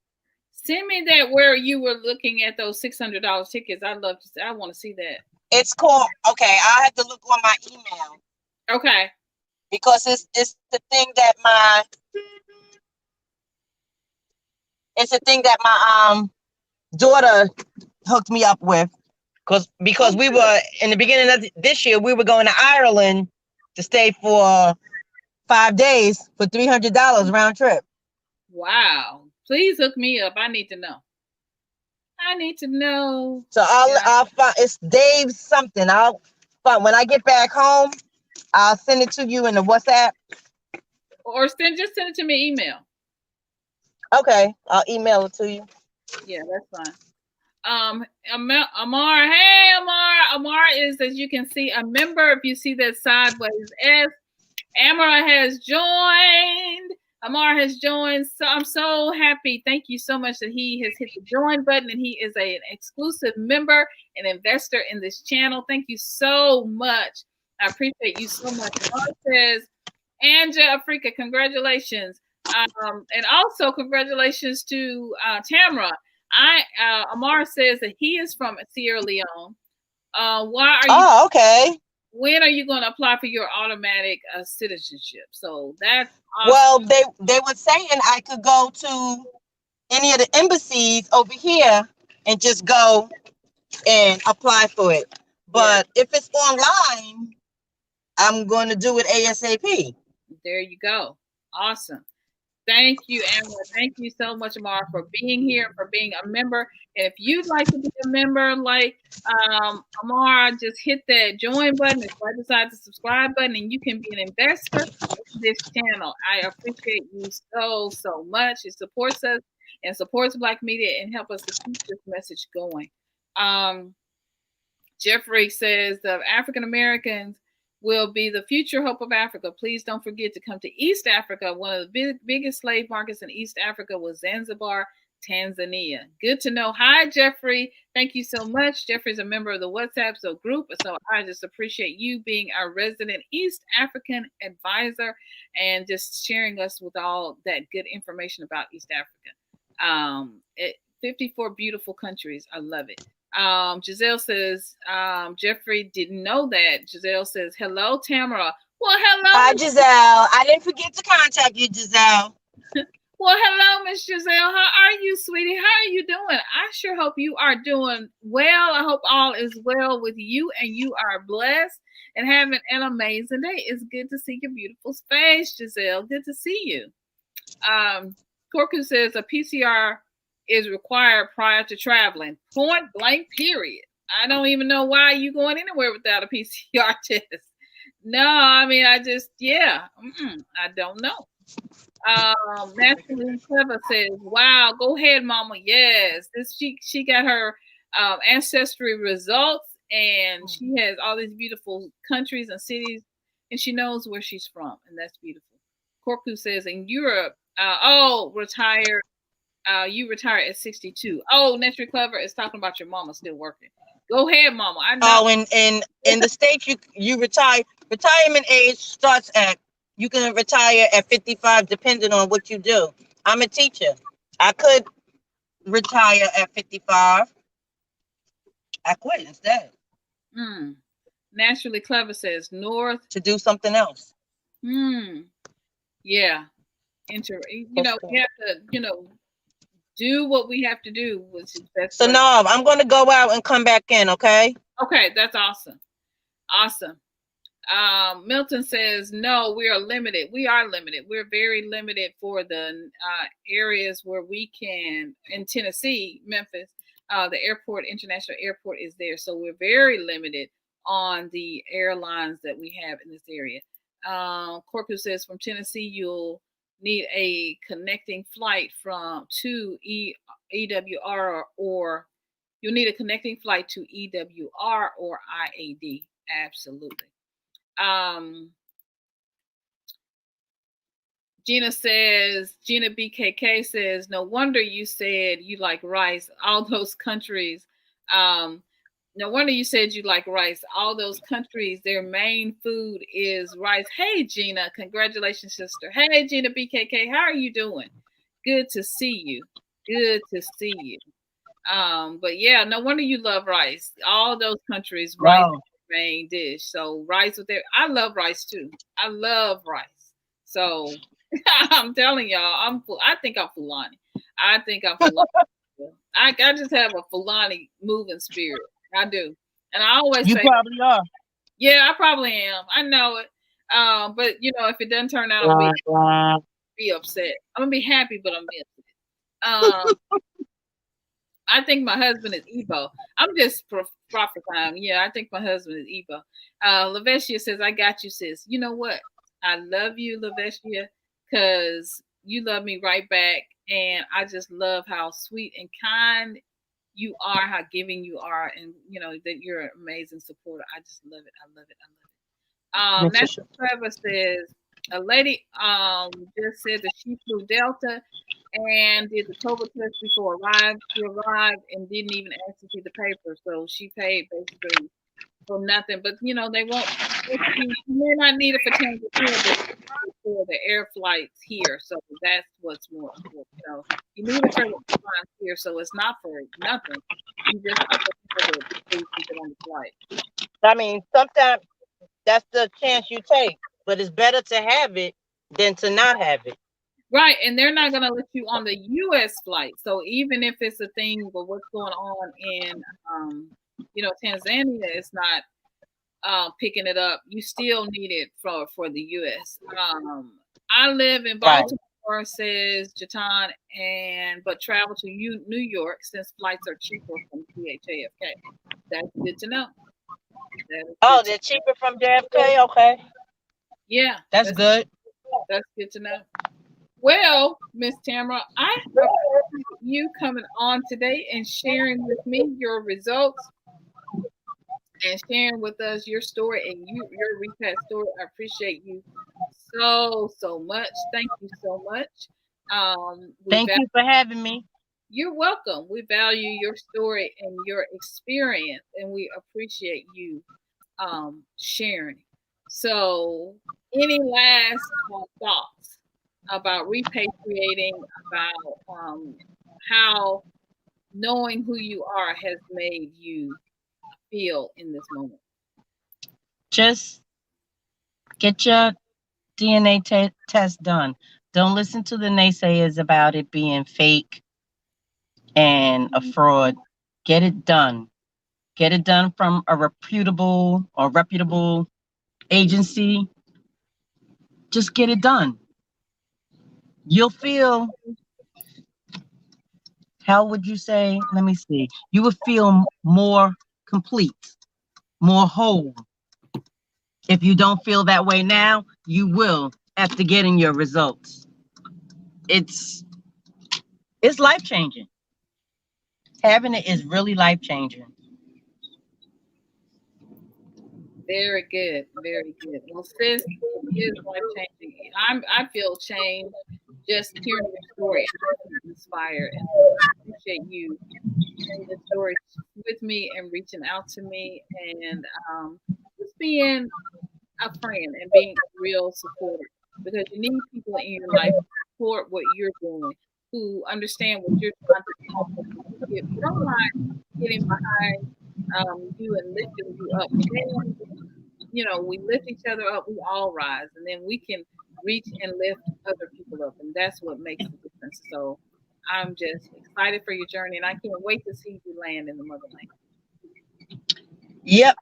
Send me that where you were looking at those $600 tickets. I'd love to see. I want to see that. It's called. Okay, I have to look on my email. Okay. Because it's the thing that my daughter hooked me up with. Because we were in the beginning of this year, we were going to Ireland to stay for 5 days for $300 round trip. Wow! Please hook me up. I need to know. So I'll find, it's Dave something. I'll find when I get back home. I'll send it to you in the WhatsApp. Or just send it to me email. Okay, I'll email it to you. Yeah, that's fine. Amar, hey Amar is, as you can see, a member. If you see that sideways S, Amara has joined. Amar has joined. So I'm so happy. Thank you so much that he has hit the join button, and he is an exclusive member and investor in this channel. Thank you so much. I appreciate you so much. Amar says, Anja Afrika, congratulations. And also congratulations to Tamara. Amar says that he is from Sierra Leone. Why are you? Oh, okay. When are you going to apply for your automatic citizenship? So that's awesome. Well, they were saying I could go to any of the embassies over here and just go and apply for it. But if it's online, I'm going to do it ASAP. There you go. Awesome. Thank you, Amara. Thank you so much, Amara, for being here, for being a member. And if you'd like to be a member like Amara, just hit that join button. It's right beside the subscribe button, and you can be an investor in this channel. I appreciate you so much. It supports us and supports Black media and help us to keep this message going. Jeffrey says the African Americans will be the future hope of Africa. Please don't forget to come to East Africa. One of the biggest slave markets in East Africa was Zanzibar, Tanzania. Good to know. Hi, Jeffrey. Thank you so much. Jeffrey's a member of the WhatsApp group, so I just appreciate you being our resident East African advisor and just sharing us with all that good information about East Africa. 54 beautiful countries. I love it. Giselle says, Jeffrey didn't know that. Giselle says, hello, Tamara. Well, hello. Hi, Giselle. I didn't forget to contact you, Giselle. Well, hello, Miss Giselle. How are you, sweetie? How are you doing? I sure hope you are doing well. I hope all is well with you and you are blessed and having an amazing day. It's good to see your beautiful face, Giselle. Good to see you. Corku says a PCR is required prior to traveling. Point blank, period. I don't even know why you going anywhere without a PCR test. No, I mean, I don't know. Naturally Clever says, wow, go ahead, mama. Yes, she got her ancestry results, and she has all these beautiful countries and cities, and she knows where she's from, and that's beautiful. Korku says in Europe, retired. You retired at 62. Oh, Nestle Clever is talking about your mama still working. Go ahead, mama. I know. Oh, in the States, you retire. Retirement age starts at, you can retire at 55, depending on what you do. I'm a teacher. I could retire at 55. I quit instead. Naturally Clever says North to do something else. Yeah. We have to, do what we have to do, which is best. So no, I'm going to go out and come back in, okay? Okay, that's awesome. Awesome. Milton says, no, we are limited. We are limited. We're very limited for the areas where we can, in Tennessee, Memphis, the international airport is there. So we're very limited on the airlines that we have in this area. Corpus says, from Tennessee, you'll need a connecting flight to EWR, or you'll need a connecting flight to EWR or IAD. Absolutely. Gina BKK says, no wonder you said you like rice. All those countries, no wonder you said you like rice. All those countries, their main food is rice. Hey, Gina, congratulations, sister. Hey, Gina BKK, how are you doing? Good to see you. Good to see you. But yeah, no wonder you love rice. All those countries, rice is their main dish. So rice with I love rice too. I love rice. So I'm telling y'all, I think I'm Fulani. I just have a Fulani moving spirit. I do. And I always say, probably are. Yeah, I probably am. I know it. But if it doesn't turn out, I'll be upset. I'm gonna be happy, but I'm upset. I think my husband is Igbo. I'm just prophesying. Yeah, I think my husband is Igbo. Lavetia says, I got you, sis. You know what? I love you, Lavetia, because you love me right back. And I just love how sweet and kind you are, how giving you are, and that you're an amazing supporter. I just love it. I love it. I love it. Matthew Trevor says, a lady just said that she flew Delta and did the COVID test before she arrived and didn't even ask to see the paper. So she paid basically for nothing. But they won't. You may not need it for transit for the air flights here. So that's what's more important. So you need it for the flights here. So it's not for nothing. You just have to get on the flight. I mean, sometimes that's the chance you take, but it's better to have it than to not have it. Right, and they're not going to let you on the U.S. flight. So even if it's a thing with what's going on in, Tanzania, it's not picking it up. You still need it for the U.S. I live in Baltimore, says Jatan, but travel to New York since flights are cheaper from JFK. That's good to know. They're cheaper from JFK? Okay. Yeah. That's good. That's good to know. Well, Miss Tamara, I appreciate you coming on today and sharing with me your results and sharing with us your story and your repat story. I appreciate you so much. Thank you so much. Thank you for having me. You're welcome. We value your story and your experience, and we appreciate you sharing. So, any last thoughts about repatriating, about how knowing who you are has made you feel in this moment? Just get your DNA test done. Don't listen to the naysayers about it being fake and a fraud. Get it done. Get it done from a reputable agency. Just get it done. You'll feel, how would you say? Let me see. You will feel more complete, more whole. If you don't feel that way now, you will after getting your results. It's life-changing. Having it is really life-changing. Very good. Very good. Well, sis, it is life changing. I feel changed just hearing your story. I feel inspired, and so I appreciate you sharing your story with me and reaching out to me, and just being a friend and being a real supporter, because you need people in your life who support what you're doing, who understand what you're trying to accomplish. If you don't mind getting behind you and lifting you up, then we lift each other up, we all rise, and then we can reach and lift other people up, and that's what makes the difference. So I'm just excited for your journey, and I can't wait to see you land in the motherland. Yep,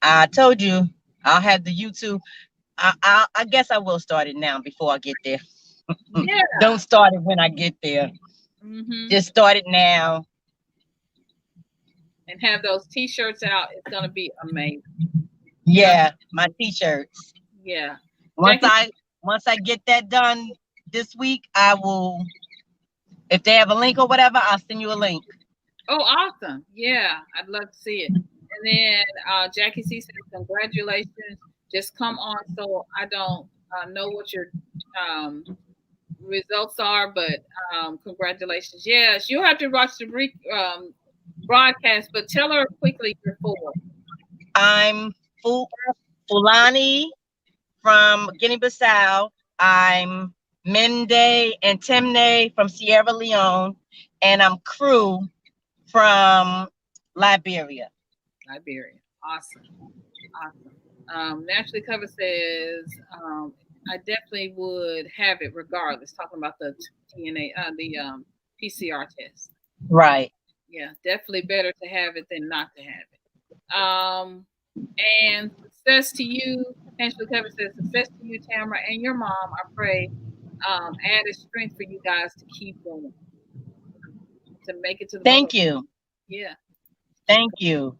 I told you I'll have the YouTube. I guess I will start it now before I get there. Yeah. Don't start it when I get there. Just start it now. And have those t-shirts out. It's gonna be amazing. Yeah, my t-shirts. Yeah. Once I get that done this week, I will. If they have a link or whatever, I'll send you a link. Oh, awesome. Yeah, I'd love to see it. And then Jackie C says, congratulations. Just come on. So I don't know what your results are, but congratulations. Yes, you'll have to watch the broadcast, but tell her quickly your full. I'm Fulani from Guinea-Bissau. I'm Mende and Temne from Sierra Leone, and I'm Crew from Liberia. Liberia. Awesome. Awesome. Naturally Cover says, I definitely would have it regardless, talking about the DNA, the PCR test. Right. Yeah, definitely better to have it than not to have it. And success to you. Naturally Cover says, success to you, Tamara, and your mom. I pray added strength for you guys to keep going, to make it to the Thank you. Yeah. Thank you.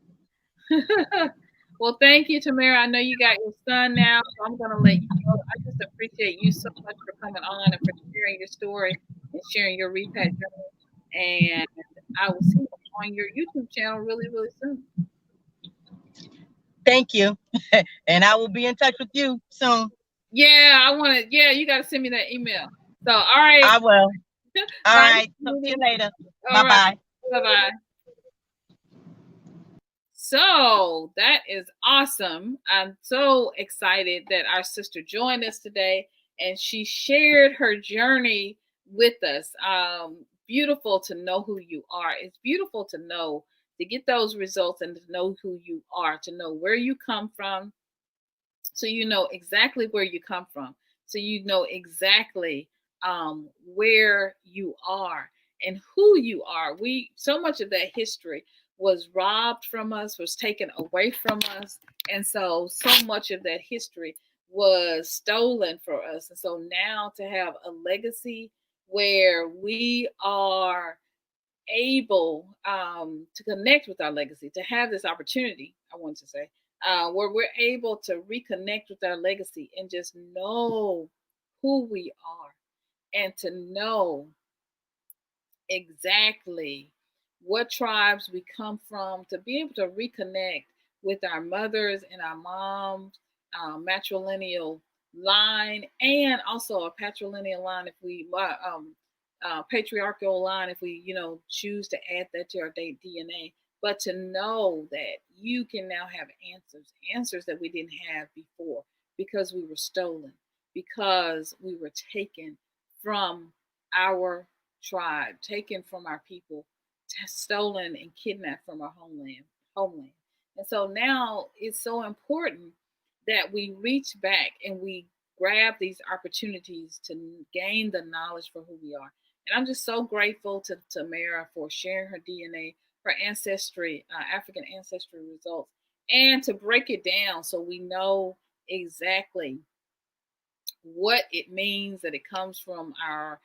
Well, thank you, Tamara. I know you got your son now, so I'm going to let you go. I just appreciate you so much for coming on and for sharing your story and sharing your repat journey. And I will see you on your YouTube channel really, really soon. Thank you. And I will be in touch with you soon. Yeah, I want to. Yeah, you got to send me that email. So, all right. I will. All right. Talk to you later. Bye-bye. Bye-bye. So that is awesome. I'm so excited that our sister joined us today and she shared her journey with us. Beautiful to know who you are. It's beautiful to know, to get those results and to know who you are, to know where you come from. So you know exactly where you come from. So you know exactly where you are and who you are. So much of that history was robbed from us, was taken away from us. And so much of that history was stolen for us. And so now to have a legacy where we are able to connect with our legacy, to have this opportunity, I want to say, where we're able to reconnect with our legacy and just know who we are and to know exactly what tribes we come from, to be able to reconnect with our mothers and our moms, matrilineal line, and also a patrilineal line if we patriarchal line if we choose to add that to our DNA. But to know that you can now have answers that we didn't have before, because we were stolen, because we were taken from our tribe, taken from our people, stolen and kidnapped from our homeland. And so now it's so important that we reach back and we grab these opportunities to gain the knowledge for who we are. And I'm just so grateful to Tamara for sharing her DNA, her ancestry, African ancestry results, and to break it down so we know exactly what it means, that it comes from our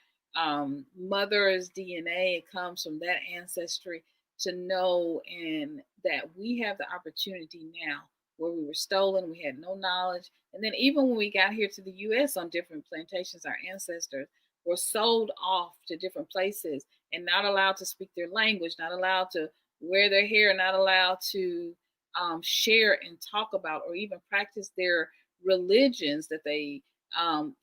mother's DNA, it comes from that ancestry, to know, and that we have the opportunity now where we were stolen, we had no knowledge. And then even when we got here to the US on different plantations, our ancestors were sold off to different places and not allowed to speak their language, not allowed to wear their hair, not allowed to share and talk about, or even practice their religions that they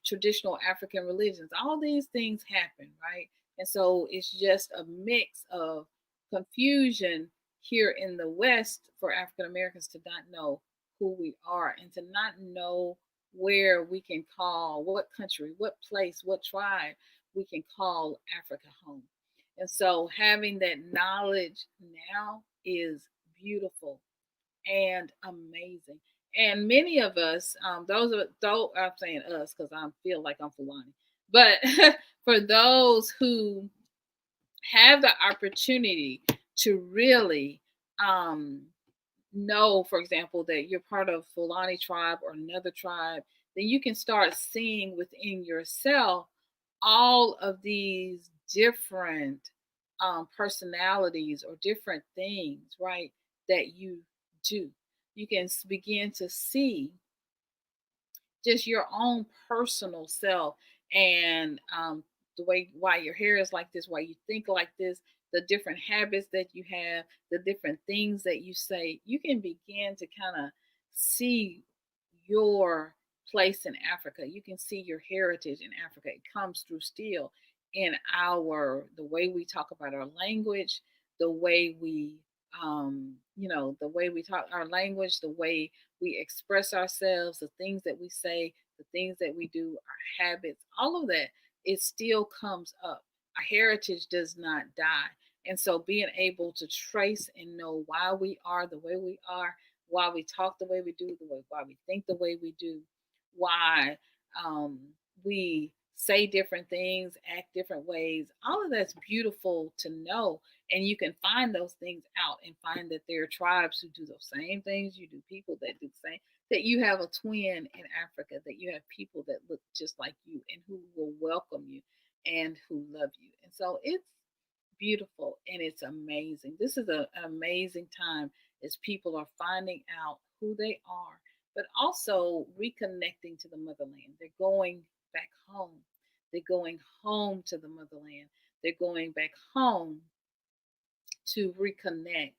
traditional African religions. All these things happen, right? And so it's just a mix of confusion here in the West for African Americans to not know who we are and to not know where we can call what country, what place, what tribe we can call Africa home. And so having that knowledge now is beautiful and amazing. And many of us, those are though I'm saying us because I feel like I'm Fulani, but for those who have the opportunity to really um, know, for example, that you're part of Fulani tribe or another tribe, then you can start seeing within yourself all of these different personalities or different things, right, that you do. You can begin to see just your own personal self and the way why your hair is like this, why you think like this, the different habits that you have, the different things that you say. You can begin to kind of see your place in Africa. You can see your heritage in Africa. It comes through still in the way we talk about our language, the way we the way we talk our language, the way we express ourselves, the things that we say, the things that we do, our habits, all of that, it still comes up. Our heritage does not die. And so being able to trace and know why we are the way we are, why we talk the way we do, why we think the way we do, why um, we say different things, act different ways, all of that's beautiful to know. And you can find those things out and find that there are tribes who do those same things you do, people that do the same, that you have a twin in Africa, that you have people that look just like you and who will welcome you and who love you. And so it's beautiful and it's amazing. This is an amazing time as people are finding out who they are, but also reconnecting to the motherland. They're going back home. They're going home to the motherland. They're going back home to reconnect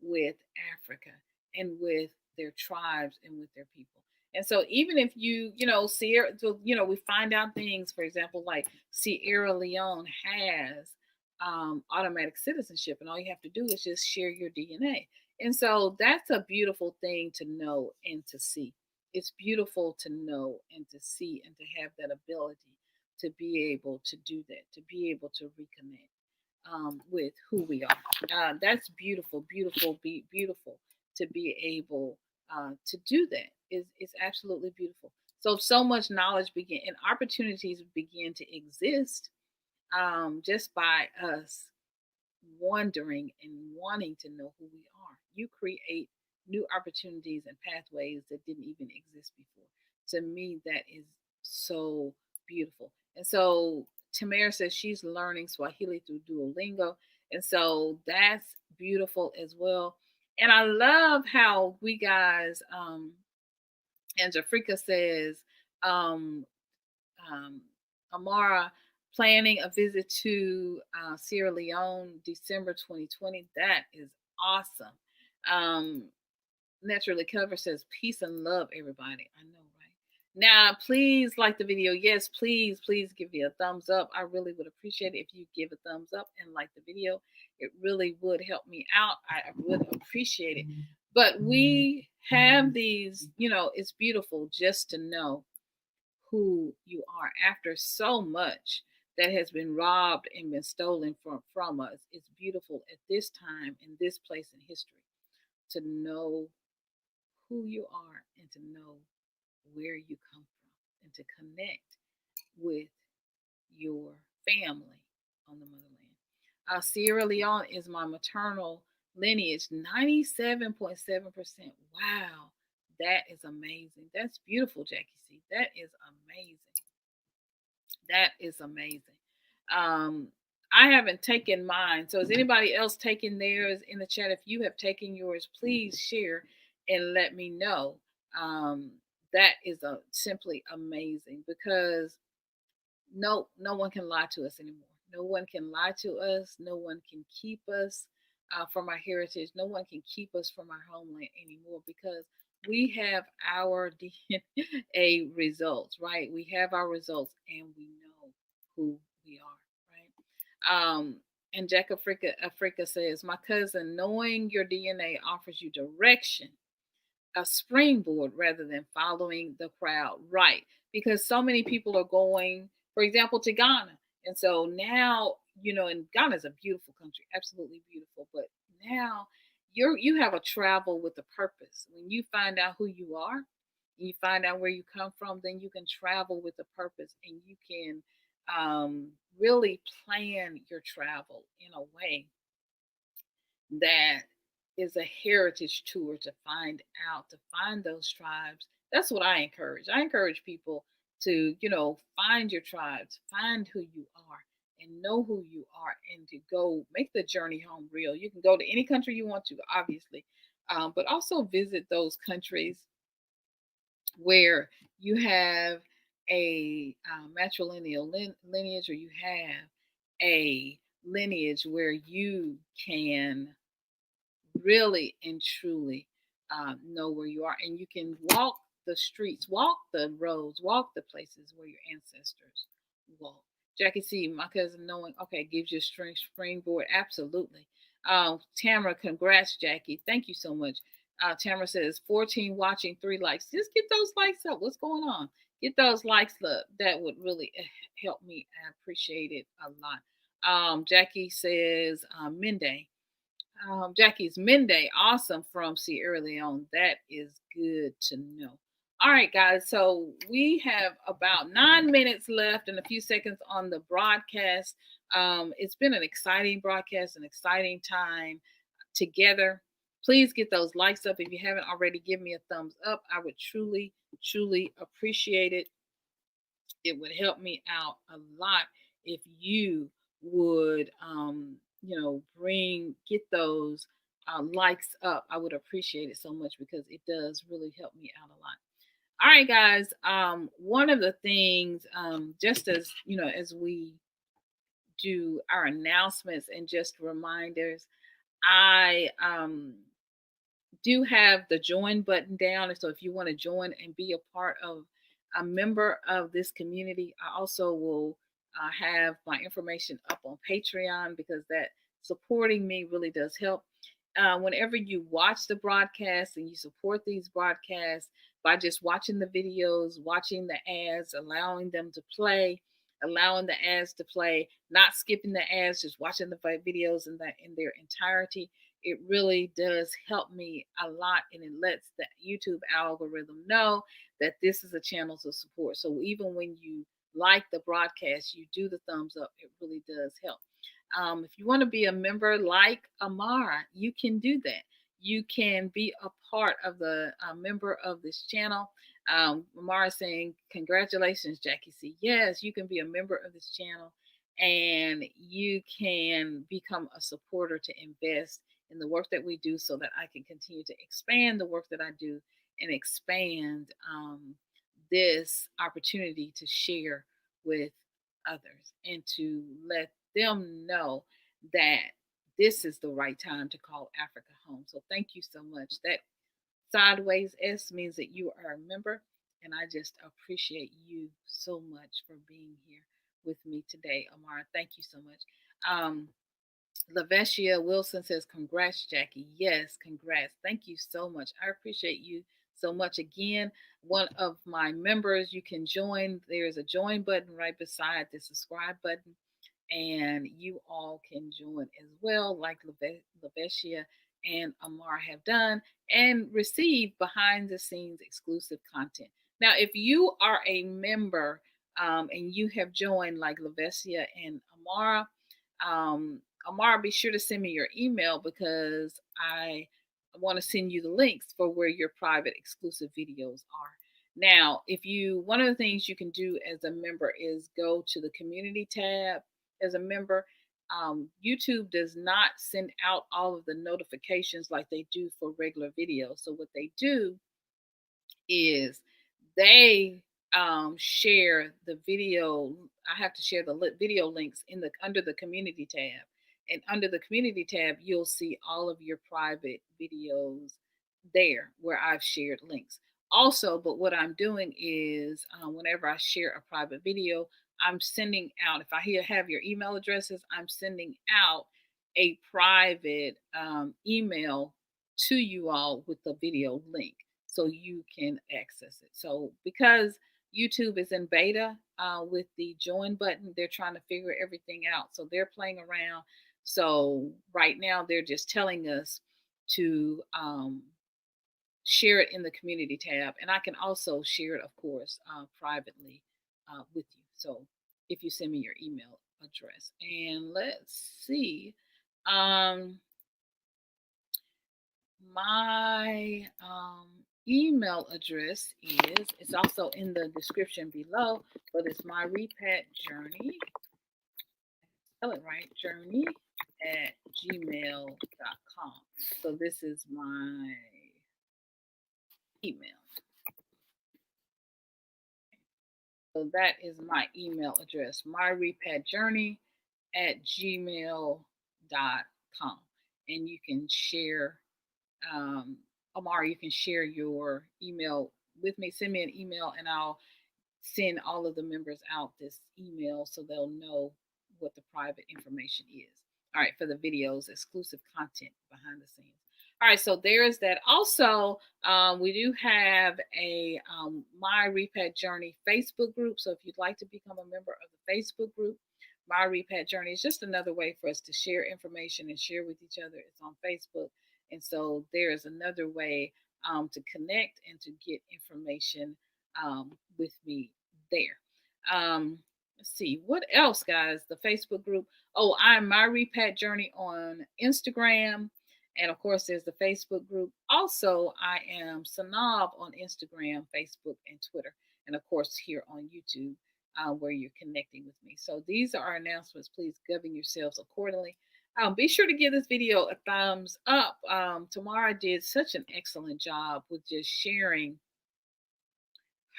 with Africa and with their tribes and with their people. And so even if we find out things, for example, like Sierra Leone has automatic citizenship, and all you have to do is just share your DNA. And so that's a beautiful thing to know and to see. It's beautiful to know and to see and to have that ability to be able to do that, to be able to reconnect with who we are. That's beautiful, beautiful, beautiful to be able to do that. Is absolutely beautiful. So much knowledge begin and opportunities begin to exist just by us wondering and wanting to know who we are. You create new opportunities and pathways that didn't even exist before. To me, that is so beautiful. And so Tamara says she's learning Swahili through Duolingo. And so that's beautiful as well. And I love how we guys, and Jafrika says, um, Amara planning a visit to Sierra Leone December 2020. That is awesome. Um, Naturally Cover says peace and love, everybody. I know, right? Now, please like the video. Yes, please give me a thumbs up. I really would appreciate it if you give a thumbs up and like the video. It really would help me out. I would appreciate it. But we have these, it's beautiful just to know who you are after so much that has been robbed and been stolen from us. It's beautiful at this time in this place in history to know who you are and to know where you come from and to connect with your family on the motherland. Sierra Leone is my maternal lineage, 97.7%. Wow, that is amazing. That's beautiful, Jackie C. That is amazing. That is amazing. I haven't taken mine. So is anybody else taking theirs in the chat? If you have taken yours, please share and let me know. That is simply amazing because no one can lie to us anymore. No one can lie to us. No one can keep us from our heritage. No one can keep us from our homeland anymore because we have our DNA results, right? We have our results and we know who we are, right? And Jack Africa says, my cousin, knowing your DNA offers you direction, a springboard rather than following the crowd, right? Because so many people are going, for example, to Ghana. And so now, and Ghana is a beautiful country, absolutely beautiful. But now you have a travel with a purpose. When you find out who you are, and you find out where you come from, then you can travel with a purpose, and you can really plan your travel in a way that is a heritage tour to find those tribes. That's what I encourage. I encourage people to, find your tribes, find who you are, and know who you are, and to go make the journey home real. You can go to any country you want to, obviously, but also visit those countries where you have a matrilineal lineage, or you have a lineage where you can really and truly know where you are, and you can walk the streets, walk the roads, walk the places where your ancestors walked. Jackie C, my cousin, knowing, okay, gives you a springboard. Absolutely. Tamara, congrats, Jackie. Thank you so much. Tamara says 14 watching, 3 likes. Just get those likes up. What's going on? Get those likes up. That would really help me. I appreciate it a lot. Jackie says Mende. Jackie's Mende, awesome, from Sierra Leone. That is good to know. All right, guys. So we have about 9 minutes left and a few seconds on the broadcast. It's been an exciting broadcast, an exciting time together. Please get those likes up. If you haven't already, give me a thumbs up. I would truly, truly appreciate it. It would help me out a lot if you would, get those likes up. I would appreciate it so much because it does really help me out a lot. All right, guys. One of the things, just as as we do our announcements and just reminders, I do have the join button down. And so if you want to join and be a part of a member of this community, I also will have my information up on Patreon, because that supporting me really does help. Whenever you watch the broadcast and you support these broadcasts by just watching the videos, watching the ads, allowing them to play, allowing the ads to play, not skipping the ads, just watching the videos in their entirety, it really does help me a lot, and it lets the YouTube algorithm know that this is a channel to support. So even when you like the broadcast, you do the thumbs up, it really does help. If you want to be a member like Amara, you can do that. You can be a part of the member of this channel. Amara saying, congratulations, Jackie C. Yes, you can be a member of this channel, and you can become a supporter to invest in the work that we do, so that I can continue to expand the work that I do and expand this opportunity to share with others and to let them know that this is the right time to call Africa home. So thank you so much. That sideways S means that you are a member, and I just appreciate you so much for being here with me today, Amara. Thank you so much. Lavetia Wilson says, congrats, Jackie. Yes, congrats. Thank you so much. I appreciate you so much. Again, one of my members, you can join. There's a join button right beside the subscribe button, and you all can join as well, like Lavetia and Amar have done, and receive behind the scenes exclusive content. Now, if you are a member and you have joined like Lavetia and Amara, Amara, be sure to send me your email, because I want to send you the links for where your private exclusive videos are. Now, one of the things you can do as a member is go to the community tab as a member. YouTube does not send out all of the notifications like they do for regular videos. So what they do is they share the video. I have to share the video links under the community tab. And under the community tab, you'll see all of your private videos there where I've shared links. Also, but what I'm doing is whenever I share a private video, I'm sending out, if I have your email addresses, I'm sending out a private email to you all with the video link so you can access it. So because YouTube is in beta with the join button, they're trying to figure everything out. So they're playing around. So right now they're just telling us to share it in the community tab. And I can also share it, of course, privately with you. So if you send me your email address. And let's see. My email address is, it's also in the description below, but it's MyRepatJourney. Spell it right, journey at gmail.com. So this is my email. So that is my email address, MyRepatJourney at gmail.com. And you can share, Amara, you can share your email with me. Send me an email and I'll send all of the members out this email so they'll know what the private information is. All right, for the videos, exclusive content behind the scenes. All right, so there's that. Also, we do have a MyRepatJourney Facebook group. So if you'd like to become a member of the Facebook group, MyRepatJourney is just another way for us to share information and share with each other. It's on Facebook. And so there is another way to connect and to get information with me there. Let's see, what else, guys? The Facebook group. Oh, I'm MyRepatJourney on Instagram. And of course, there's the Facebook group. Also, I am SYNOLVE on Instagram, Facebook, and Twitter. And of course, here on YouTube, where you're connecting with me. So these are our announcements. Please govern yourselves accordingly. Be sure to give this video a thumbs up. Tamara did such an excellent job with just sharing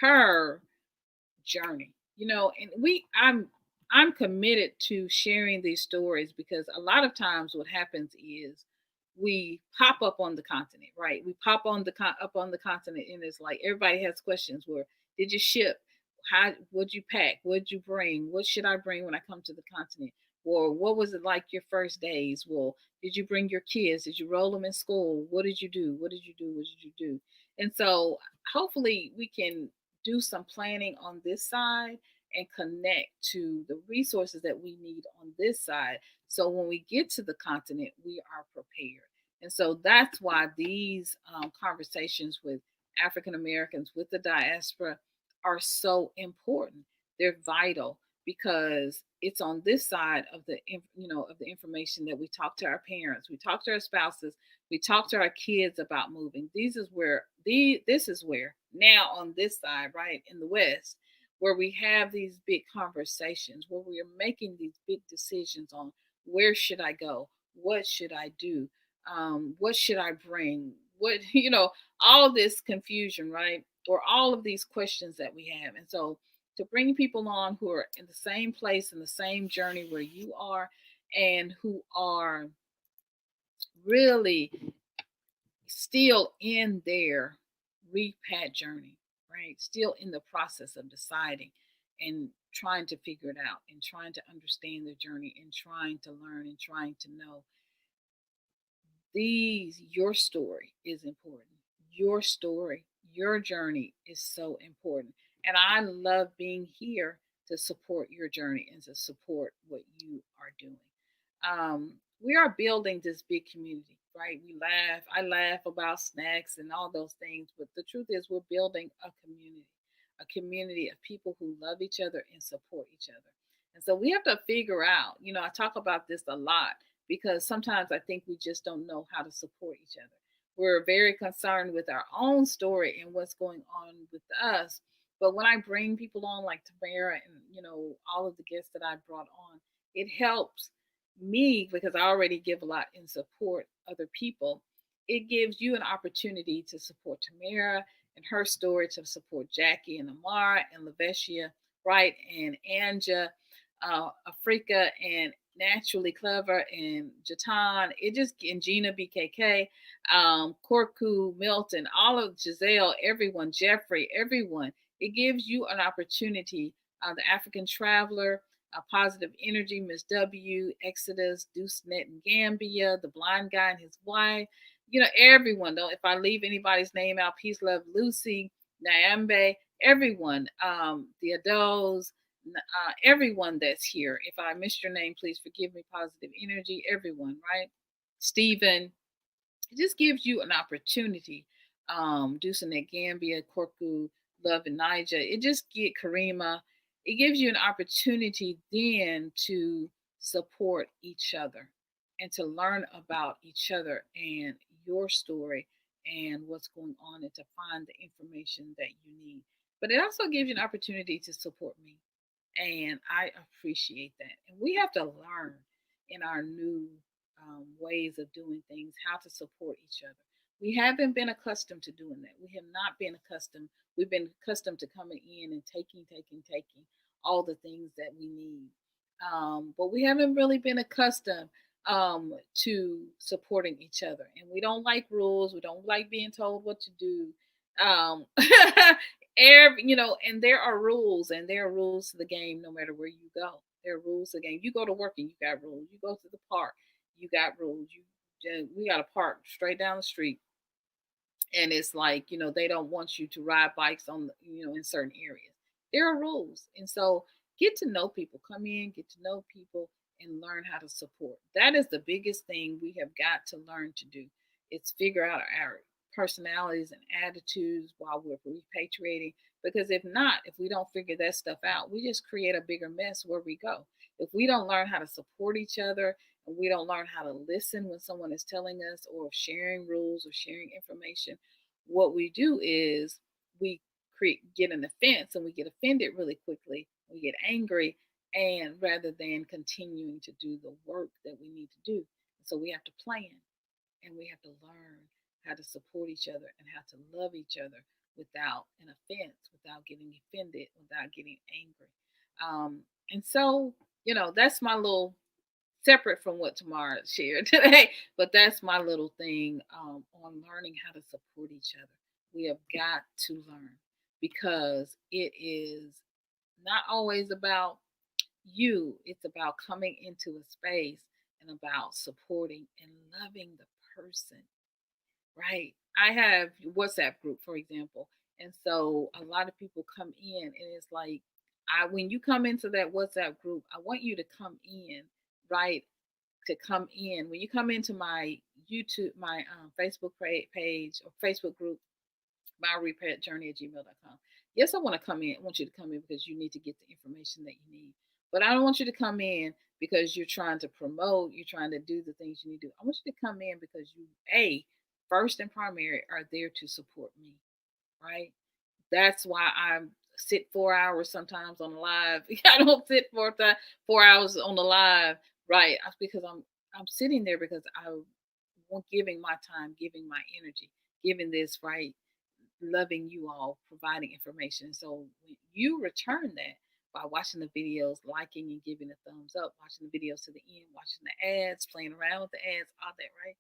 her journey, and I'm committed to sharing these stories because a lot of times what happens is we pop up on the continent, right? We pop on up on the continent, and it's like everybody has questions. Where did you ship? How would you pack? What'd you bring? What should I bring when I come to the continent? Or what was it like your first days? Well, did you bring your kids? Did you roll them in school? What did you do? What did you do? What did you do? And so hopefully we can do some planning on this side and connect to the resources that we need on this side. So when we get to the continent, we are prepared. And so that's why these conversations with African Americans, with the diaspora, are so important. They're vital because it's on this side of the of the information that we talk to our parents, we talk to our spouses, we talk to our kids about moving. This is where now on this side, right, in the West, where we have these big conversations, where we are making these big decisions on where should I go, what should I do, what should I bring, what all this confusion, right, or all of these questions that we have. And so to bring people on who are in the same place, in the same journey where you are, and who are really still in their repat journey, right? Still in the process of deciding and trying to figure it out and trying to understand the journey and trying to learn and trying to know. Your story is important. Your story, your journey is so important. And I love being here to support your journey and to support what you are doing. We are building this big community, right? I laugh about snacks and all those things, but the truth is we're building a community of people who love each other and support each other. And so we have to figure out, I talk about this a lot because sometimes I think we just don't know how to support each other. We're very concerned with our own story and what's going on with us. But when I bring people on like Tamara and, all of the guests that I brought on, it helps me because I already give a lot and support other people. It gives you an opportunity to support Tamara and her story, to support Jackie and Amara and Lavesia, right? And Anja, Afrika, and Naturally Clever, and Jatan, it just, and Gina BKK, Korku, Milton, all of Giselle, everyone, Jeffrey, everyone. It gives you an opportunity. The African Traveler, Positive Energy, Miss W, Exodus, Deuce Net and Gambia, the Blind Guy and his wife. Everyone. Though, if I leave anybody's name out, Peace, Love, Lucy, Nyambe, everyone, the adults, everyone that's here. If I missed your name, please forgive me. Positive Energy, everyone, right? Stephen, it just gives you an opportunity. Dusanet Gambia, Korku, Love, and Nija. It just get Karima. It gives you an opportunity then to support each other and to learn about each other and your story and what's going on and to find the information that you need. But it also gives you an opportunity to support me. And I appreciate that. And we have to learn in our new ways of doing things how to support each other. We haven't been accustomed to doing that. We have not been accustomed. We've been accustomed to coming in and taking all the things that we need. But we haven't really been accustomed to supporting each other. And we don't like rules. We don't like being told what to do. Um, and there are rules, and there are rules to the game no matter where you go. There are rules to the game. You go to work and you got rules. You go to the park, you got rules. We got a park straight down the street, and it's like, they don't want you to ride bikes on in certain areas. There are rules, and so get to know people. Come in, get to know people, and learn how to support. That is the biggest thing we have got to learn to do. It's figure out our personalities and attitudes while we're repatriating. Because if not, if we don't figure that stuff out, we just create a bigger mess where we go. If we don't learn how to support each other, and we don't learn how to listen when someone is telling us or sharing rules or sharing information, what we do is we get an offense, and we get offended really quickly. We get angry, and rather than continuing to do the work that we need to do. So we have to plan, and we have to learn how to support each other and how to love each other without an offense, without getting offended, without getting angry. And so, that's my little, separate from what Tamara shared today, but that's my little thing on learning how to support each other. We have got to learn, because it is not always about you. It's about coming into a space and about supporting and loving the person, right? I have WhatsApp group, for example, and so a lot of people come in, and it's like, when you come into that WhatsApp group, I want you to come in, right? To come in when you come into my YouTube, my Facebook page or Facebook group, MyRepatJourney@gmail.com. Yes, I want to come in. I want you to come in because you need to get the information that you need. But I don't want you to come in because you're trying to promote, you're trying to do the things you need to do. I want you to come in because first and primary, are there to support me, right? That's why I sit 4 hours sometimes on the live. I don't sit 4 hours on the live, right? Because I'm sitting there because I want, giving my time, giving my energy, giving this, right, loving you all, providing information. So when you return that by watching the videos, liking and giving a thumbs up, watching the videos to the end, watching the ads, playing around with the ads, all that, right?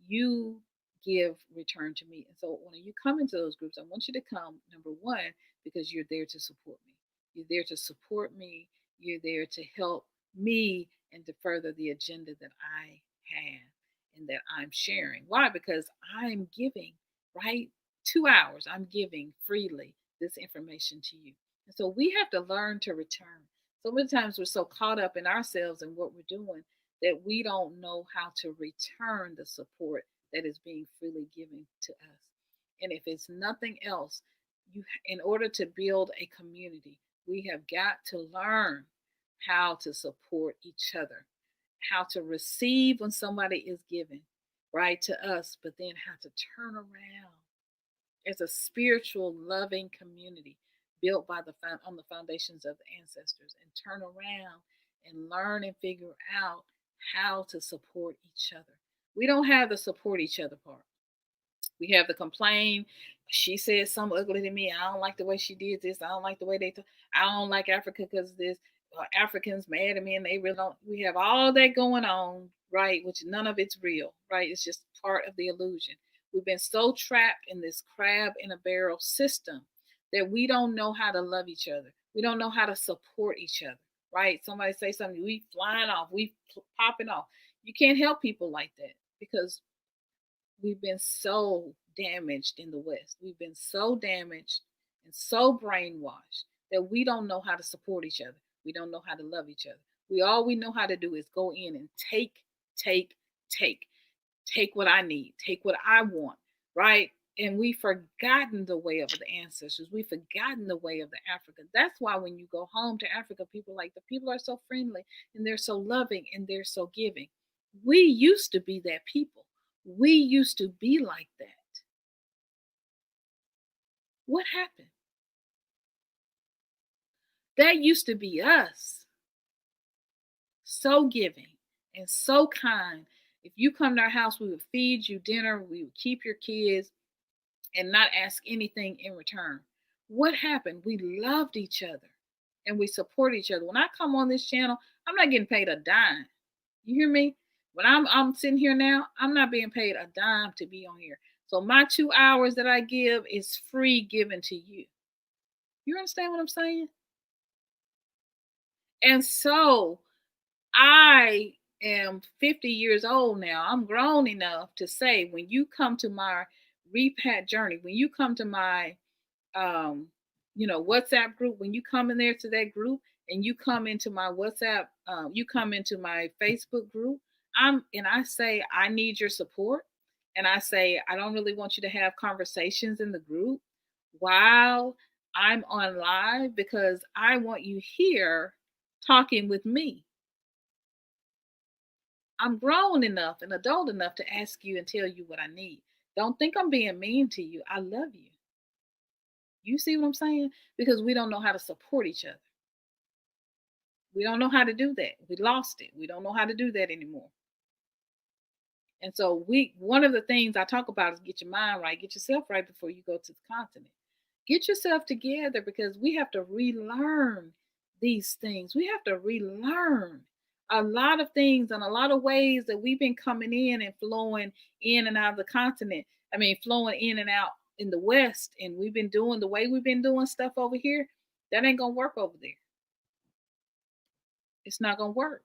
You give return to me. And so when you come into those groups, I want you to come, number one, because you're there to support me. You're there to support me. You're there to help me and to further the agenda that I have and that I'm sharing. Why? Because I'm giving, right? 2 hours, I'm giving freely this information to you. And so we have to learn to return. So many times we're so caught up in ourselves and what we're doing that we don't know how to return the support that is being freely given to us. And if it's nothing else, in order to build a community, we have got to learn how to support each other, how to receive when somebody is giving, right, to us, but then how to turn around as a spiritual, loving community built on the foundations of the ancestors, and turn around and learn and figure out how to support each other. We don't have the support each other part. We have the complain. She said something ugly to me. I don't like the way she did this. I don't like the way I don't like Africa because of this. Africans mad at me and they really don't. We have all that going on, right? Which none of it's real, right? It's just part of the illusion. We've been so trapped in this crab in a barrel system that we don't know how to love each other. We don't know how to support each other, right? Somebody say something, we flying off, we popping off. You can't help people like that because we've been so damaged in the West. We've been so damaged and so brainwashed that we don't know how to support each other. We don't know how to love each other. We know how to do is go in and take, take, take what I need, take what I want, right? And we've forgotten the way of the ancestors. We've forgotten the way of the Africa. That's why when you go home to Africa, people like the people are so friendly and they're so loving and they're so giving. We used to be that people. We used to be like that. What happened? That used to be us. So giving and so kind. If you come to our house, we would feed you dinner, we would keep your kids and not ask anything in return. What happened? We loved each other and we support each other. When I come on this channel, I'm not getting paid a dime. You hear me? When I'm sitting here now, I'm not being paid a dime to be on here. So my 2 hours that I give is free given to you. You understand what I'm saying? And so I am 50 years old now. I'm grown enough to say when you come to my repat journey, when you come to my WhatsApp group, when you come in there to that group and you come into my WhatsApp, you come into my Facebook group, I say I need your support. And I say I don't really want you to have conversations in the group while I'm on live because I want you here talking with me. I'm grown enough and adult enough to ask you and tell you what I need. Don't think I'm being mean to you. I love you. You see what I'm saying? Because we don't know how to support each other. We don't know how to do that. We lost it. We don't know how to do that anymore. And so one of the things I talk about is get your mind right, get yourself right before you go to the continent. Get yourself together because we have to relearn these things. We have to relearn a lot of things and a lot of ways that we've been coming in and flowing in and out of the continent. I mean, flowing in and out in the West. And we've been doing the way we've been doing stuff over here. That ain't going to work over there. It's not going to work.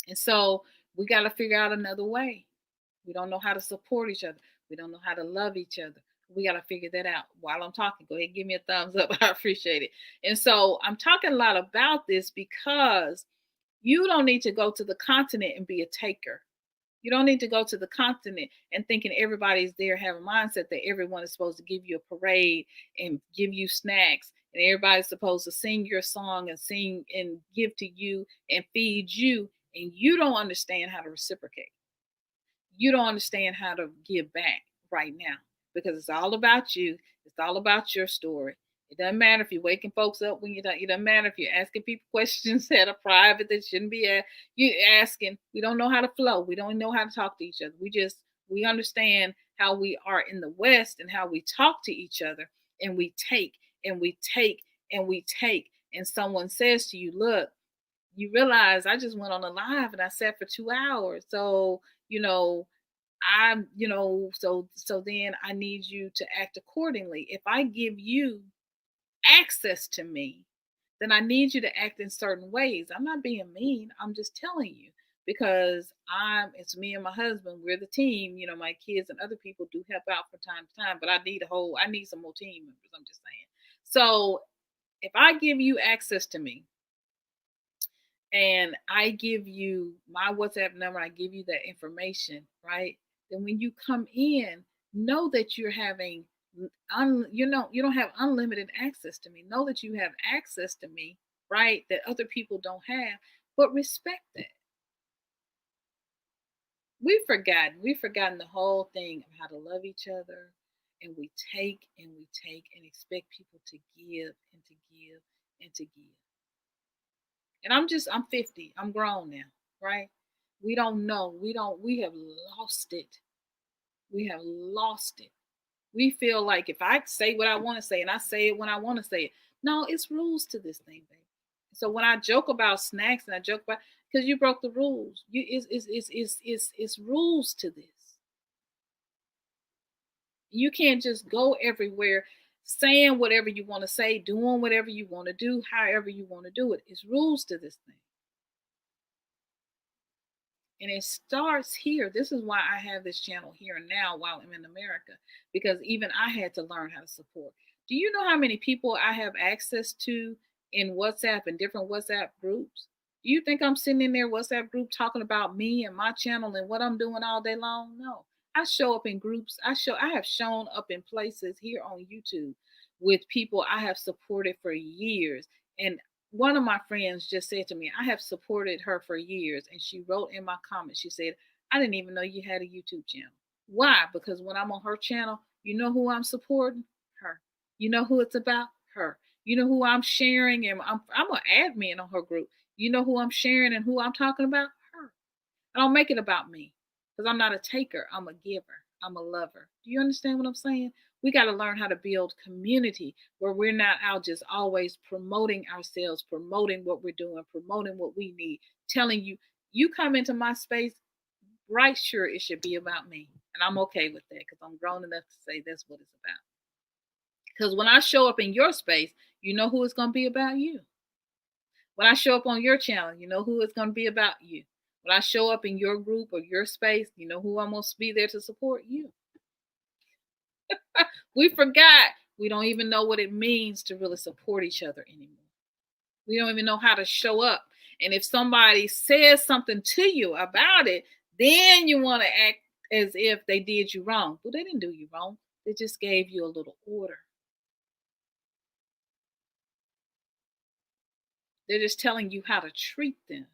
And so we got to figure out another way. We don't know how to support each other. We don't know how to love each other. We got to figure that out. While I'm talking, go ahead and give me a thumbs up. I appreciate it. And so I'm talking a lot about this because you don't need to go to the continent and be a taker. You don't need to go to the continent and thinking everybody's there, have a mindset that everyone is supposed to give you a parade and give you snacks and everybody's supposed to sing your song and sing and give to you and feed you. And you don't understand how to reciprocate. You don't understand how to give back right now because it's all about you. It's all about your story. It doesn't matter if you're waking folks up when you're done. It doesn't matter if you're asking people questions that are private that shouldn't be you asking. We don't know how to flow. We don't know how to talk to each other. We understand how we are in the West and how we talk to each other and we take and we take and we take. And someone says to you, look, you realize I just went on a live and I sat for 2 hours. So, so then I need you to act accordingly. If I give you access to me, then I need you to act in certain ways. I'm not being mean. I'm just telling you because it's me and my husband. We're the team. My kids and other people do help out from time to time, but I need some more team members. I'm just saying. So if I give you access to me, and I give you my WhatsApp number, I give you that information, right? Then when you come in, know that you're having, you don't have unlimited access to me. Know that you have access to me, right? That other people don't have, but respect that. We've forgotten the whole thing of how to love each other, and we take and we take and expect people to give and to give and to give. And I'm 50. I'm grown now, right? We don't know. We have lost it. We have lost it. We feel like if I say what I want to say and I say it when I want to say it. No, it's rules to this thing, baby. So when I joke about snacks and I joke about, because you broke the rules, it's rules to this. You can't just go everywhere saying whatever you want to say, doing whatever you want to do, however you want to do it. It's rules to this thing. And it starts here. This is why I have this channel here and now while I'm in America, because even I had to learn how to support. Do you know how many people I have access to in WhatsApp and different WhatsApp groups? Do you think I'm sitting in their WhatsApp group talking about me and my channel and what I'm doing all day long? No. I show up in groups. I have shown up in places here on YouTube with people I have supported for years. And one of my friends just said to me, I have supported her for years. And she wrote in my comments, she said, I didn't even know you had a YouTube channel. Why? Because when I'm on her channel, you know who I'm supporting? Her. You know who it's about? Her. You know who I'm sharing, and I'm an admin on her group. You know who I'm sharing and who I'm talking about? Her. I don't make it about me because I'm not a taker. I'm a giver. I'm a lover. Do you understand what I'm saying? We got to learn how to build community where we're not out just always promoting ourselves, promoting what we're doing, promoting what we need, telling you, you come into my space, right? Sure, it should be about me. And I'm okay with that because I'm grown enough to say that's what it's about. Because when I show up in your space, you know who it's going to be about? You. When I show up on your channel, you know who it's going to be about? You. When I show up in your group or your space, you know who I'm going to be there to support? You. We forgot. We don't even know what it means to really support each other anymore. We don't even know how to show up. And if somebody says something to you about it, then you want to act as if they did you wrong. Well, they didn't do you wrong. They just gave you a little order. They're just telling you how to treat them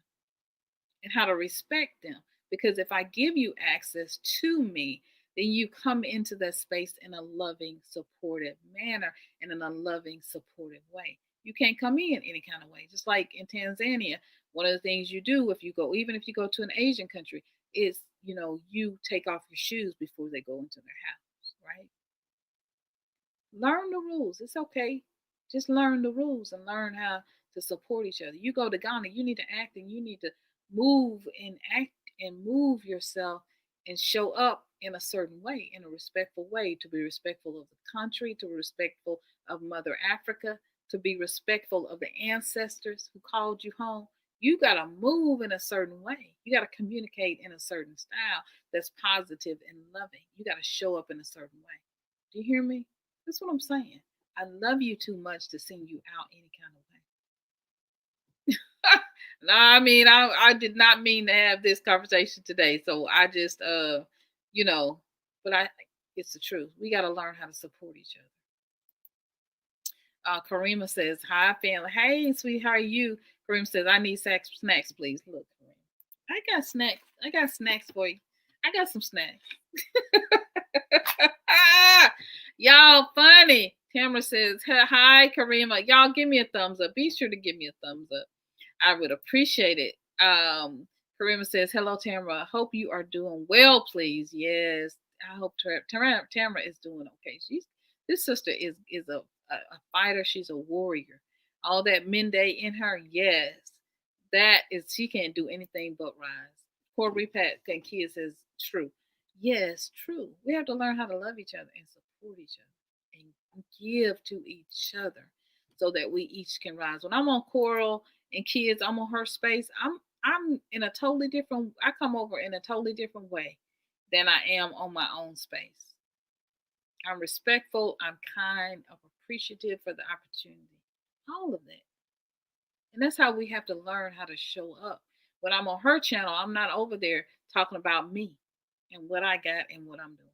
and how to respect them. Because if I give you access to me, then you come into that space in a loving, supportive manner and in a loving, supportive way. You can't come in any kind of way. Just like in Tanzania, one of the things you do if you go, even if you go to an Asian country, is, you take off your shoes before they go into their house, right? Learn the rules. It's okay. Just learn the rules and learn how to support each other. You go to Ghana, you need to act and you need to move and act and move yourself and show up in a certain way, in a respectful way, to be respectful of the country, to be respectful of Mother Africa, to be respectful of the ancestors who called you home. You got to move in a certain way. You got to communicate in a certain style that's positive and loving. You got to show up in a certain way. Do you hear me? That's what I'm saying. I love you too much to send you out any kind of way. No, I mean, I did not mean to have this conversation today. So I just, you know, but it's the truth. We got to learn how to support each other. Karima says, hi, family. Hey, sweetie, how are you? Karima says, I need snacks, please. Look, Karima, I got snacks. I got snacks for you. I got some snacks. Y'all funny. Tamara says, hi, Karima. Y'all give me a thumbs up. Be sure to give me a thumbs up. I would appreciate it. Karima says, hello, Tamara. Hope you are doing well, please. Yes. I hope Tamara is doing okay. This sister is a fighter. She's a warrior. All that Mende in her, yes. That is, she can't do anything but rise. Poor Repat and Kids says, true. Yes, true. We have to learn how to love each other and support each other and give to each other so that we each can rise. When I'm on Coral and Kids, I'm on her space. I'm in a totally different. I come over in a totally different way than I am on my own space. I'm respectful. I'm kind. I'm appreciative for the opportunity. All of that. And that's how we have to learn how to show up. When I'm on her channel, I'm not over there talking about me and what I got and what I'm doing.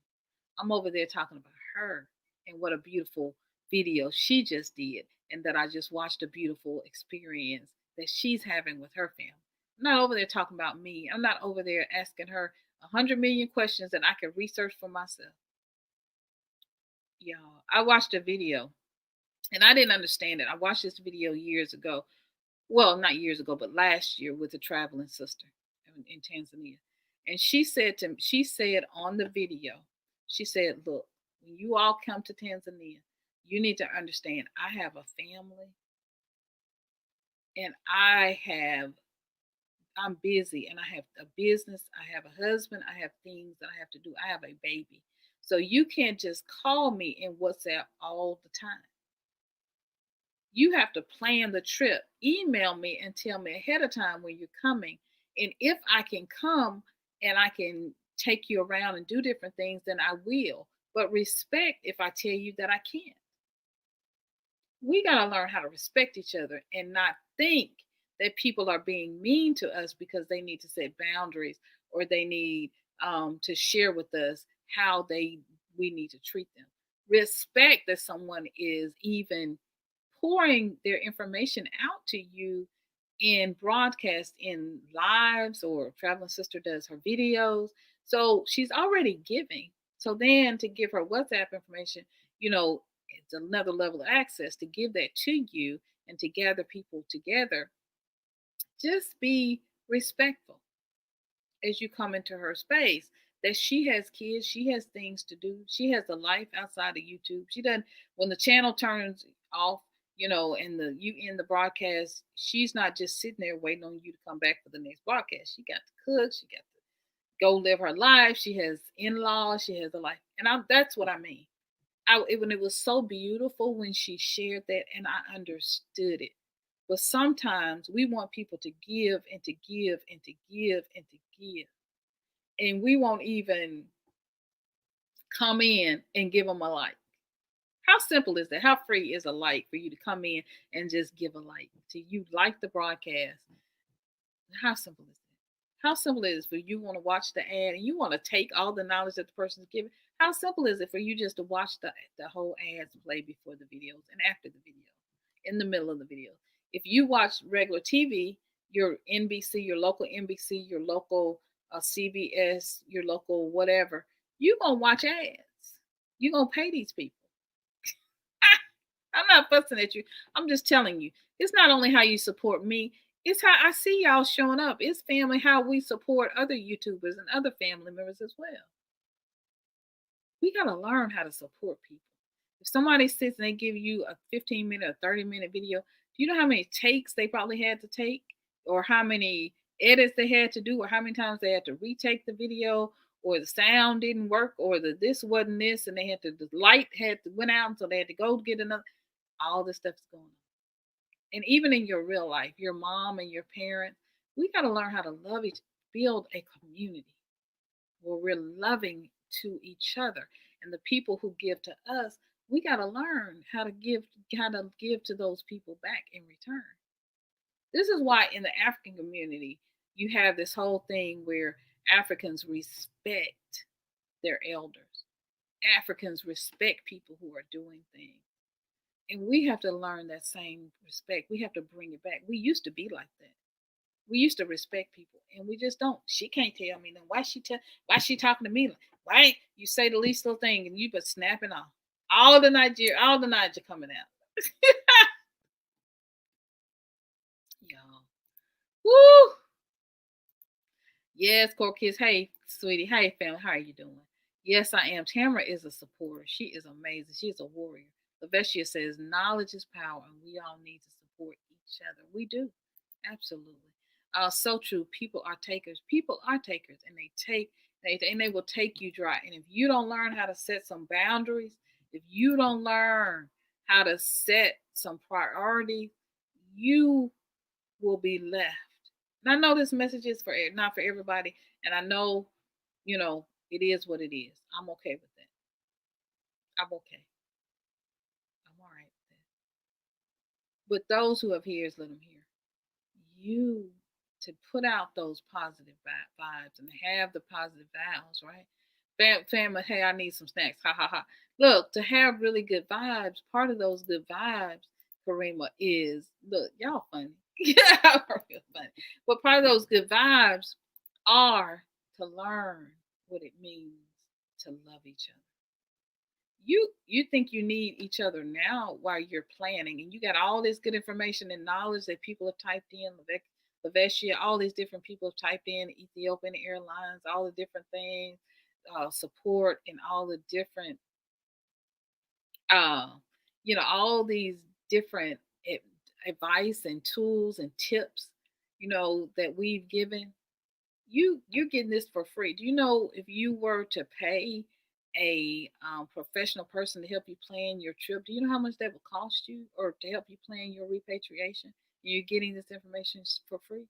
I'm over there talking about her and what a beautiful video she just did, and that I just watched a beautiful experience that she's having with her family. I'm not over there talking about me. I'm not over there asking her 100 million questions that I can research for myself. Y'all, I watched a video and I didn't understand it. I watched this video years ago. Well, not years ago, but last year with a traveling sister in Tanzania. And she said on the video, she said, look, when you all come to Tanzania, you need to understand I have a family And I'm busy and I have a business, I have a husband, I have things that I have to do. I have a baby. So you can't just call me in WhatsApp all the time. You have to plan the trip. Email me and tell me ahead of time when you're coming. And if I can come and I can take you around and do different things, then I will. But respect if I tell you that I can't. We got to learn how to respect each other and not think that people are being mean to us because they need to set boundaries or they need to share with us how we need to treat them. Respect that someone is even pouring their information out to you in broadcast in lives, or Traveling Sister does her videos. So she's already giving. So then to give her WhatsApp information, it's another level of access to give that to you and to gather people together. Just be respectful as you come into her space. That she has kids, she has things to do, she has a life outside of YouTube. She doesn't, when the channel turns off, and you end the broadcast, she's not just sitting there waiting on you to come back for the next broadcast. She got to cook, she got to go live her life. She has in-laws, she has a life, and that's what I mean. When it was so beautiful when she shared that, and I understood it. But sometimes we want people to give and to give and to give and to give, and we won't even come in and give them a like. How simple is that? How free is a like for you to come in and just give a like to you like the broadcast? How simple is that? How simple is it for you want to watch the ad and you want to take all the knowledge that the person's giving? How simple is it for you just to watch the whole ads play before the videos and after the video, in the middle of the video? If you watch regular TV, your NBC, your local NBC, your local CBS, your local whatever, you're going to watch ads. You're going to pay these people. I'm not fussing at you. I'm just telling you. It's not only how you support me, it's how I see y'all showing up. It's family, how we support other YouTubers and other family members as well. We got to learn how to support people. If somebody sits and they give you a 15-minute or 30-minute video, do you know how many takes they probably had to take? Or how many edits they had to do? Or how many times they had to retake the video? Or the sound didn't work? Or this wasn't this? And they had to, the light went out, and so they had to go get another. All this stuff's going on. And even in your real life, your mom and your parents, we got to learn how to build a community where we're loving to each other. And the people who give to us, we got to learn how to give to those people back in return. This is why in the African community, you have this whole thing where Africans respect their elders. Africans respect people who are doing things. And we have to learn that same respect. We have to bring it back. We used to be like that. We used to respect people, and we just don't. She can't tell me no. Why she talking to me? Why you say the least little thing and you but snapping off? All the Niger coming out. Y'all. Woo! Yes, Core Kids. Hey, sweetie. Hey, family. How are you doing? Yes, I am. Tamara is a supporter. She is amazing. She is a warrior. Lavetia says, knowledge is power, and we all need to support each other. We do. Absolutely. So true. People are takers. People are takers, and they will take you dry. And if you don't learn how to set some boundaries, if you don't learn how to set some priorities, you will be left. And I know this message is for not for everybody, and I know, it is what it is. I'm okay with that. I'm okay. I'm all right with that. But those who have ears, let them hear. You to put out those positive vibes and have the positive vibes, right? Family, hey, I need some snacks. Ha ha ha. Look, to have really good vibes, part of those good vibes, Karima, is look, y'all funny. Y'all are real funny. But part of those good vibes are to learn what it means to love each other. You think you need each other now while you're planning, and you got all this good information and knowledge that people have typed in, Lavetia, all these different people have typed in, Ethiopian Airlines, all the different things, support, and all the different, uh, all these different advice and tools and tips, that we've given, you're getting this for free. Do you know if you were to pay a professional person to help you plan your trip, do you know how much that would cost you, or to help you plan your repatriation? You're getting this information for free.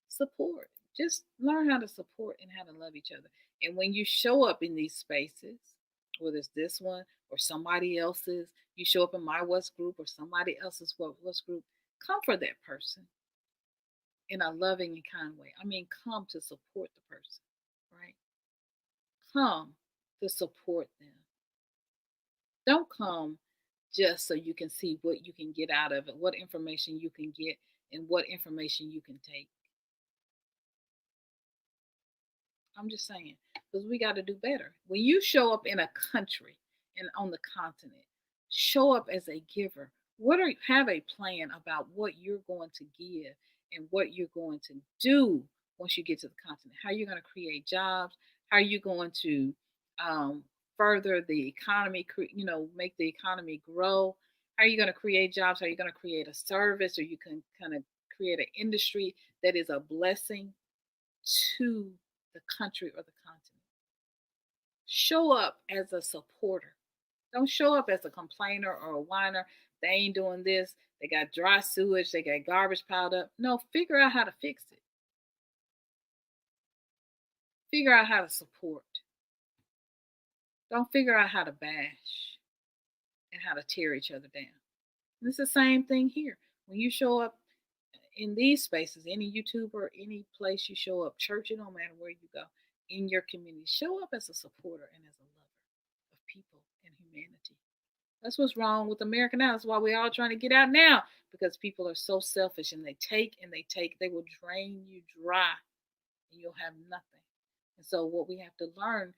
Support. Just learn how to support and how to love each other. And when you show up in these spaces, whether it's this one or somebody else's, you show up in my What's group or somebody else's What's group, come for that person in a loving and kind way. I mean, come to support the person, right? Come to support them. Don't come just so you can see what you can get out of it, what information you can get, and what information you can take. I'm just saying, because we got to do better. When you show up in a country and on the continent, show up as a giver. Have a plan about what you're going to give and what you're going to do once you get to the continent. How you're going to create jobs. How are you going to further the economy? Make the economy grow. How are you going to create jobs? How are you going to create a service, or you can kind of create an industry that is a blessing to the country or the continent. Show up as a supporter. Don't show up as a complainer or a whiner. They ain't doing this. They got dry sewage. They got garbage piled up. No, figure out how to fix it. Figure out how to support. Don't figure out how to bash and how to tear each other down. And it's the same thing here. When you show up in these spaces, any YouTuber, any place you show up, church, it don't matter where you go, in your community, show up as a supporter and as a lover of people and humanity. That's what's wrong with America now. That's why we're all trying to get out now, because people are so selfish and they take and they take. They will drain you dry and you'll have nothing. And so what we have to learn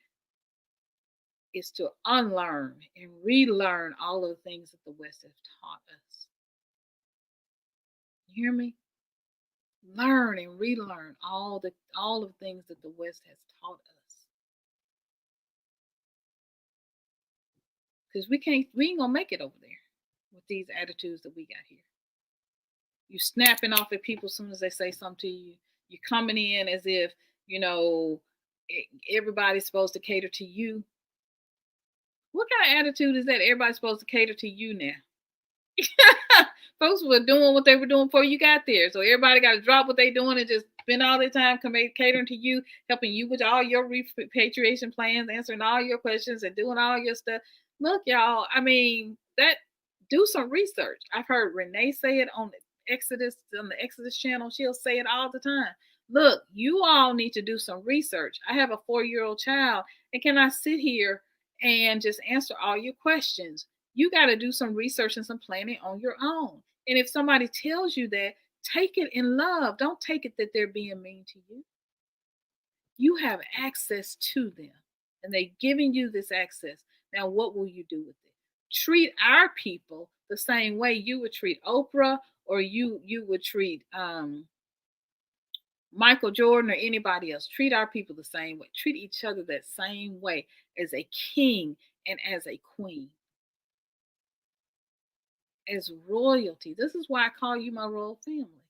is to unlearn and relearn all of the things that the West has taught us. You hear me? Learn and relearn all of the things that the West has taught us. Because we ain't gonna make it over there with these attitudes that we got here. You snapping off at people as soon as they say something to you. You're coming in as if, everybody's supposed to cater to you. What kind of attitude is that? Everybody's supposed to cater to you now. Folks were doing what they were doing before you got there. So everybody got to drop what they're doing and just spend all their time catering to you, helping you with all your repatriation plans, answering all your questions and doing all your stuff. Look, y'all, do some research. I've heard Renee say it on the Exodus channel. She'll say it all the time. Look, you all need to do some research. I have a 4-year-old child, and can I sit here and just answer all your questions? You got to do some research and some planning on your own. And if somebody tells you that, take it in love. Don't take it that they're being mean to you. You have access to them, and they're giving you this access. Now, what will you do with it? Treat our people the same way you would treat Oprah, or you would treat Michael Jordan or anybody else. Treat our people the same way. Treat each other that same way as a king and as a queen. As royalty. This is why I call you my royal family.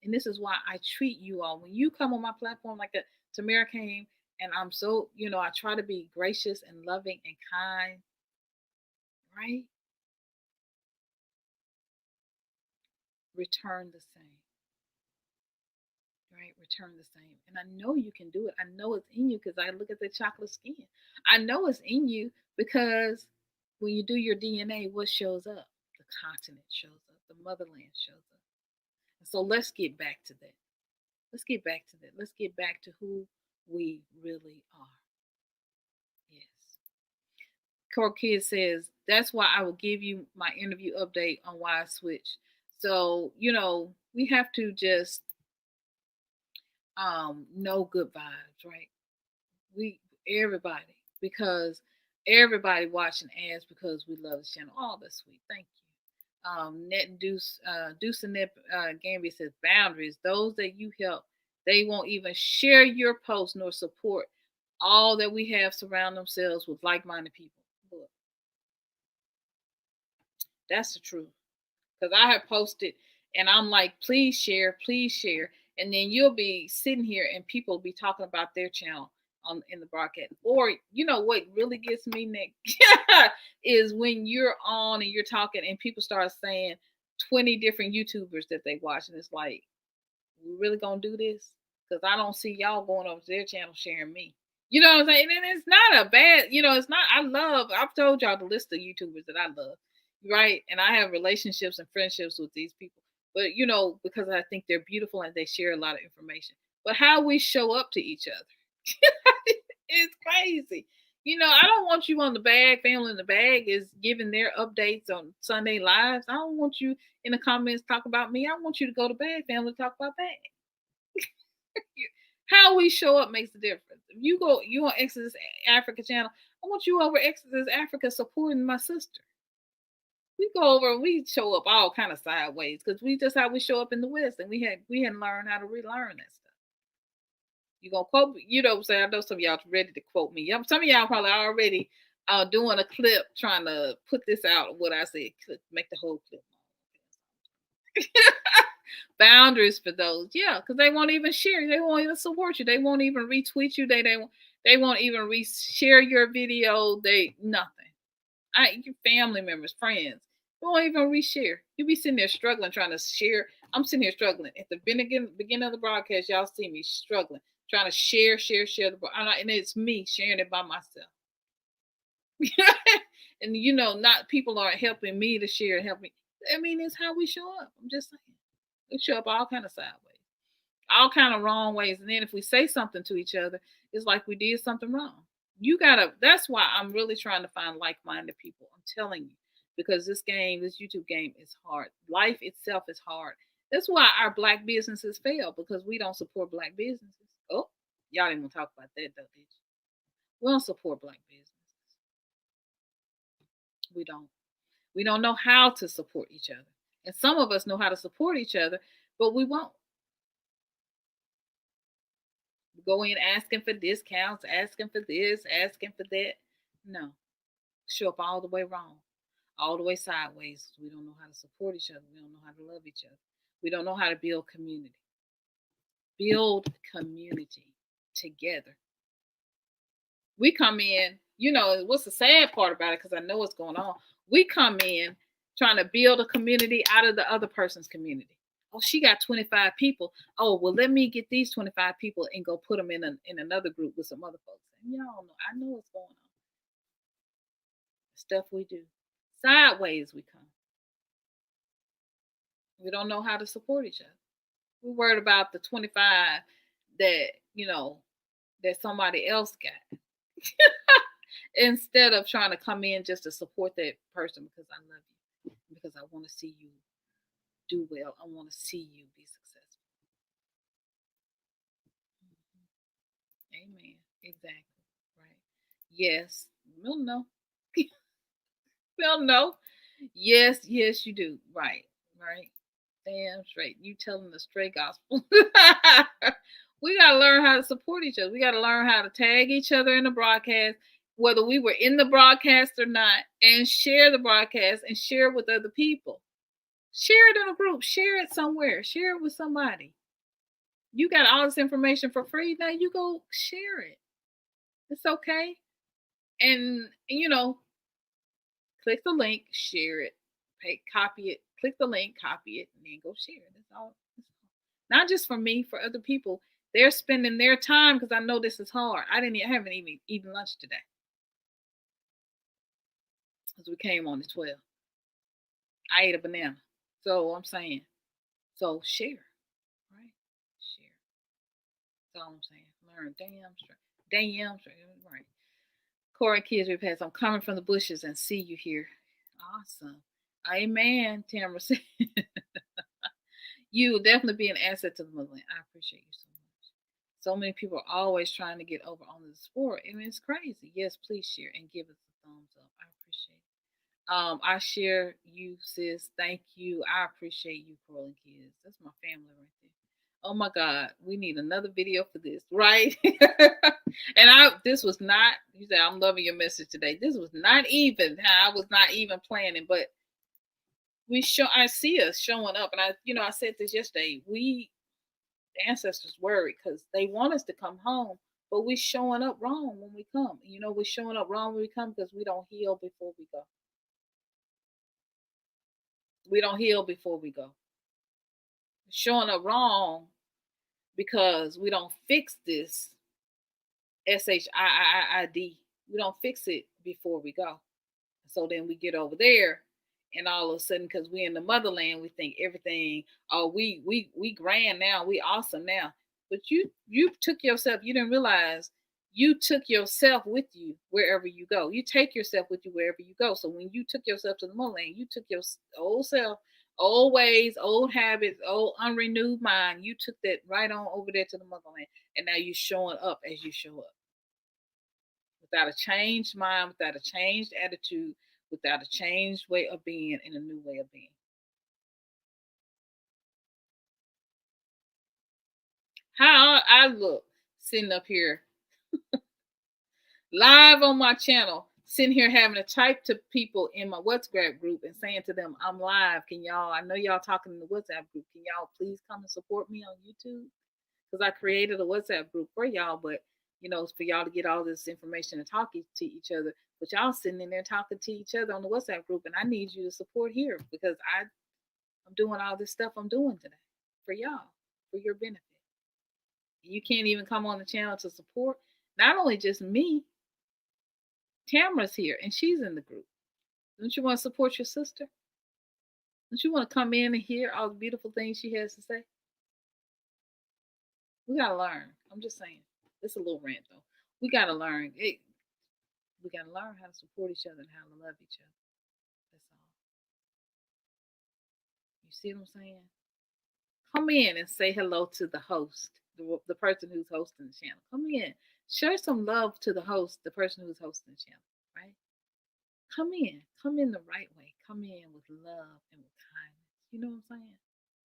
And this is why I treat you all. When you come on my platform like that, Tamara came, and I'm so, I try to be gracious and loving and kind. Right? Return the same. Right? Return the same. And I know you can do it. I know it's in you because I look at the chocolate skin. I know it's in you because when you do your DNA, what shows up? The continent shows up. The motherland shows up. And so let's get back to that. Let's get back to that. Let's get back to who we really are. Yes. Core Kid says, that's why I will give you my interview update on why I switched. So, we have to just know good vibes, right? Everybody, because everybody watching ads because we love this channel. Oh, that's sweet. Thank you. Net Deuce and Net Gambia says, boundaries. Those that you help, they won't even share your post nor support all that we have surround themselves with like-minded people. Look, that's the truth. Because I have posted And I'm like, please share, please share. And then you'll be sitting here and people will be talking about their channel on in the broadcast. Or you know what really gets me, Nick, is when you're on and you're talking and people start saying 20 different YouTubers that they watch, and it's like, we really gonna do this? Because I don't see y'all going over to their channel sharing me. You know what I'm saying? And it's not a bad, it's not, I've told y'all the list of YouTubers that I love, right? And I have relationships and friendships with these people. But, because I think they're beautiful and they share a lot of information. But how we show up to each other, it's crazy. I don't want you on the bag. Family in the Bag is giving their updates on Sunday lives. I don't want you in the comments talk about me. I want you to go to Bag Family to talk about Bag. How we show up makes a difference. If you on Exodus Africa channel, I want you over Exodus Africa supporting my sister. We go over and we show up all kind of sideways because we just how we show up in the West, and we hadn't learned how to relearn that stuff. You gonna quote me? You know what I'm saying? I know some of y'all ready to quote me. Some of y'all probably already doing a clip trying to put this out. What I said, make the whole clip. Boundaries for those, yeah, because they won't even share. They won't even support you. They won't even retweet you. They won't even share your video. They nothing. Your family members, friends, they won't even reshare. You be sitting there struggling trying to share. I'm sitting here struggling at the beginning of the broadcast. Y'all see me struggling trying to share the, and it's me sharing it by myself. And not people aren't helping me to share. Help me. I mean, it's how we show up. I'm just saying. We show up all kind of sideways, all kind of wrong ways. And then if we say something to each other, it's like we did something wrong. That's why I'm really trying to find like-minded people. I'm telling you, because this YouTube game is hard. Life itself is hard. That's why our Black businesses fail, because we don't support Black businesses. Oh, y'all didn't want to talk about that though, did you? We don't support Black businesses. We don't. We don't know how to support each other. And some of us know how to support each other, but we won't. We go in asking for discounts, asking for this, asking for that. No. Show up all the way wrong, all the way sideways. We don't know how to support each other. We don't know how to love each other. We don't know how to build community. Build community together. We come in, what's the sad part about it, because I know what's going on. We come in trying to build a community out of the other person's community. Oh, she got 25 people. Oh, well, let me get these 25 people and go put them in another group with some other folks. And y'all know, I know what's going on. Stuff we do. Sideways we come. We don't know how to support each other. We're worried about the 25 that, that somebody else got. Instead of trying to come in just to support that person because I love you, because I want to see you do well. I want to see you be successful. Amen. Exactly. Right. Yes. We'll know. We'll know. Yes, you do. Right. Damn straight. You telling the straight gospel. We got to learn how to support each other. We got to learn how to tag each other in the broadcast, whether we were in the broadcast or not, and share the broadcast and share it with other people. Share it in a group. Share it somewhere. Share it with somebody. You got all this information for free. Now you go share it. It's okay. And click the link, share it, copy it, click the link, copy it, and then go share it. That's all. Not just for me, for other people. They're spending their time because I know this is hard. I haven't even eaten lunch today. Because we came on the 12. I ate a banana. So I'm saying, so share, right? Share. That's all I'm saying. Learn damn straight, right? Corey Kids Repairs. I'm coming from the bushes and see you here. Awesome. Amen, Tamara said. You will definitely be an asset to the movement. I appreciate you so much. So many people are always trying to get over on the sport. I mean, it's crazy. Yes, please share and give us a thumbs up. I appreciate it. I share you, sis. Thank you. I appreciate you, Corey Kids. That's my family right there. Oh my God, we need another video for this, right? And this was not, you said, I'm loving your message today. This was not even, I was not even planning, but I see us showing up, and I said this yesterday. The ancestors worry because they want us to come home, but we showing up wrong when we come. We're showing up wrong when we come because we don't heal before we go. We don't heal before we go. Showing up wrong because we don't fix this SHIIID. We don't fix it before we go. So then we get over there, and all of a sudden, because we're in the motherland, we think everything. Oh, we grand now. We awesome now. But you took yourself. You didn't realize you took yourself with you wherever you go. You take yourself with you wherever you go. So when you took yourself to the motherland, you took your old self, old ways, old habits, old unrenewed mind. You took that right on over there to the motherland, and now you're showing up as you show up. Without a changed mind, without a changed attitude, without a changed way of being and a new way of being. How I look sitting up here live on my channel, sitting here having to type to people in my WhatsApp group and saying to them, I'm live. Can y'all, I know y'all talking in the WhatsApp group. Can y'all please come and support me on YouTube? Because I created a WhatsApp group for y'all, but it's for y'all to get all this information and talk to each other. But y'all sitting in there talking to each other on the WhatsApp group, and I need you to support here because I'm doing all this stuff I'm doing today for y'all, for your benefit. You can't even come on the channel to support not only just me. Tamara's here, and she's in the group. Don't you want to support your sister? Don't you want to come in and hear all the beautiful things she has to say? We gotta learn. I'm just saying. It's a little rant though. We gotta learn. We gotta learn how to support each other and how to love each other. That's all. You see what I'm saying? Come in and say hello to the host, the person who's hosting the channel. Come in. Share some love to the host, the person who's hosting the channel, right? Come in. Come in the right way. Come in with love and with kindness. You know what I'm saying?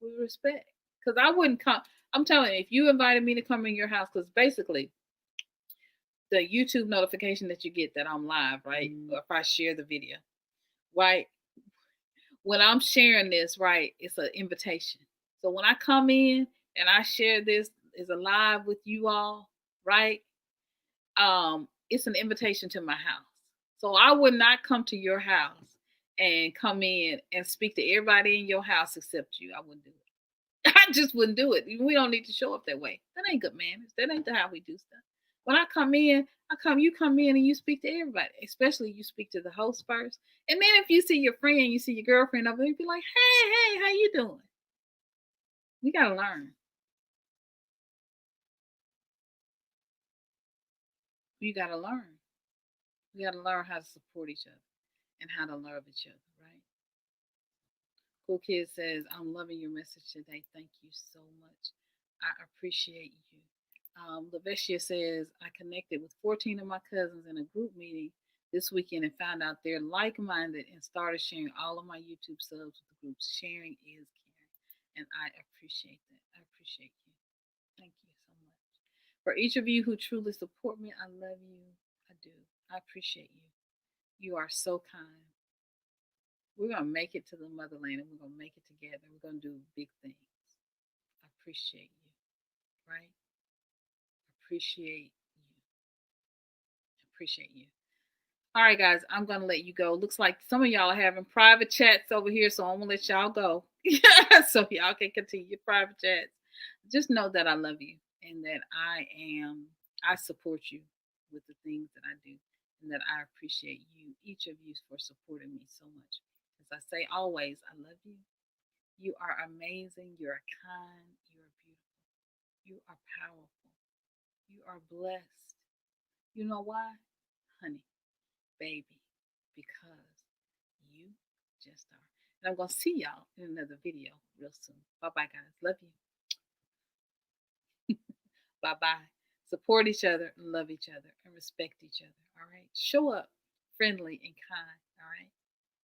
With respect. Because I wouldn't come. I'm telling you, if you invited me to come in your house, because basically the YouTube notification that you get that I'm live, right? Or if I share the video, right? When I'm sharing this, right, it's an invitation. So when I come in and I share this is alive with you all, right? It's an invitation to my house. So I would not come to your house and come in and speak to everybody in your house except you. I wouldn't do it. I just wouldn't do it. We don't need to show up that way. That ain't good manners. That ain't how we do stuff. When I come in, you come in and you speak to everybody, especially you speak to the host first. And then if you see your friend, you see your girlfriend over there, you be like, hey, how you doing? We gotta learn. You gotta learn. We gotta learn how to support each other and how to love each other, right? Cool Kid says, I'm loving your message today. Thank you so much. I appreciate you. Lavetia says, I connected with 14 of my cousins in a group meeting this weekend and found out they're like-minded and started sharing all of my YouTube subs with the groups. Sharing is caring. And I appreciate that. I appreciate you. Thank you so much. For each of you who truly support me, I love you. I do. I appreciate you. You are so kind. We're going to make it to the motherland and we're going to make it together. We're going to do big things. I appreciate you, right? Appreciate you. Appreciate you. All right, guys, I'm going to let you go. Looks like some of y'all are having private chats over here, so I'm going to let y'all go. So y'all can continue your private chats. Just know that I love you and that I support you with the things that I do and that I appreciate you, each of you, for supporting me so much. As I say always, I love you. You are amazing. You are kind. You are beautiful. You are powerful. You are blessed. You know why? Honey, baby, because you just are. And I'm going to see y'all in another video real soon. Bye-bye, guys. Love you. Bye-bye. Support each other and love each other and respect each other, all right? Show up friendly and kind, all right?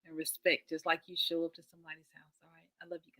And respect, just like you show up to somebody's house, all right? I love you guys.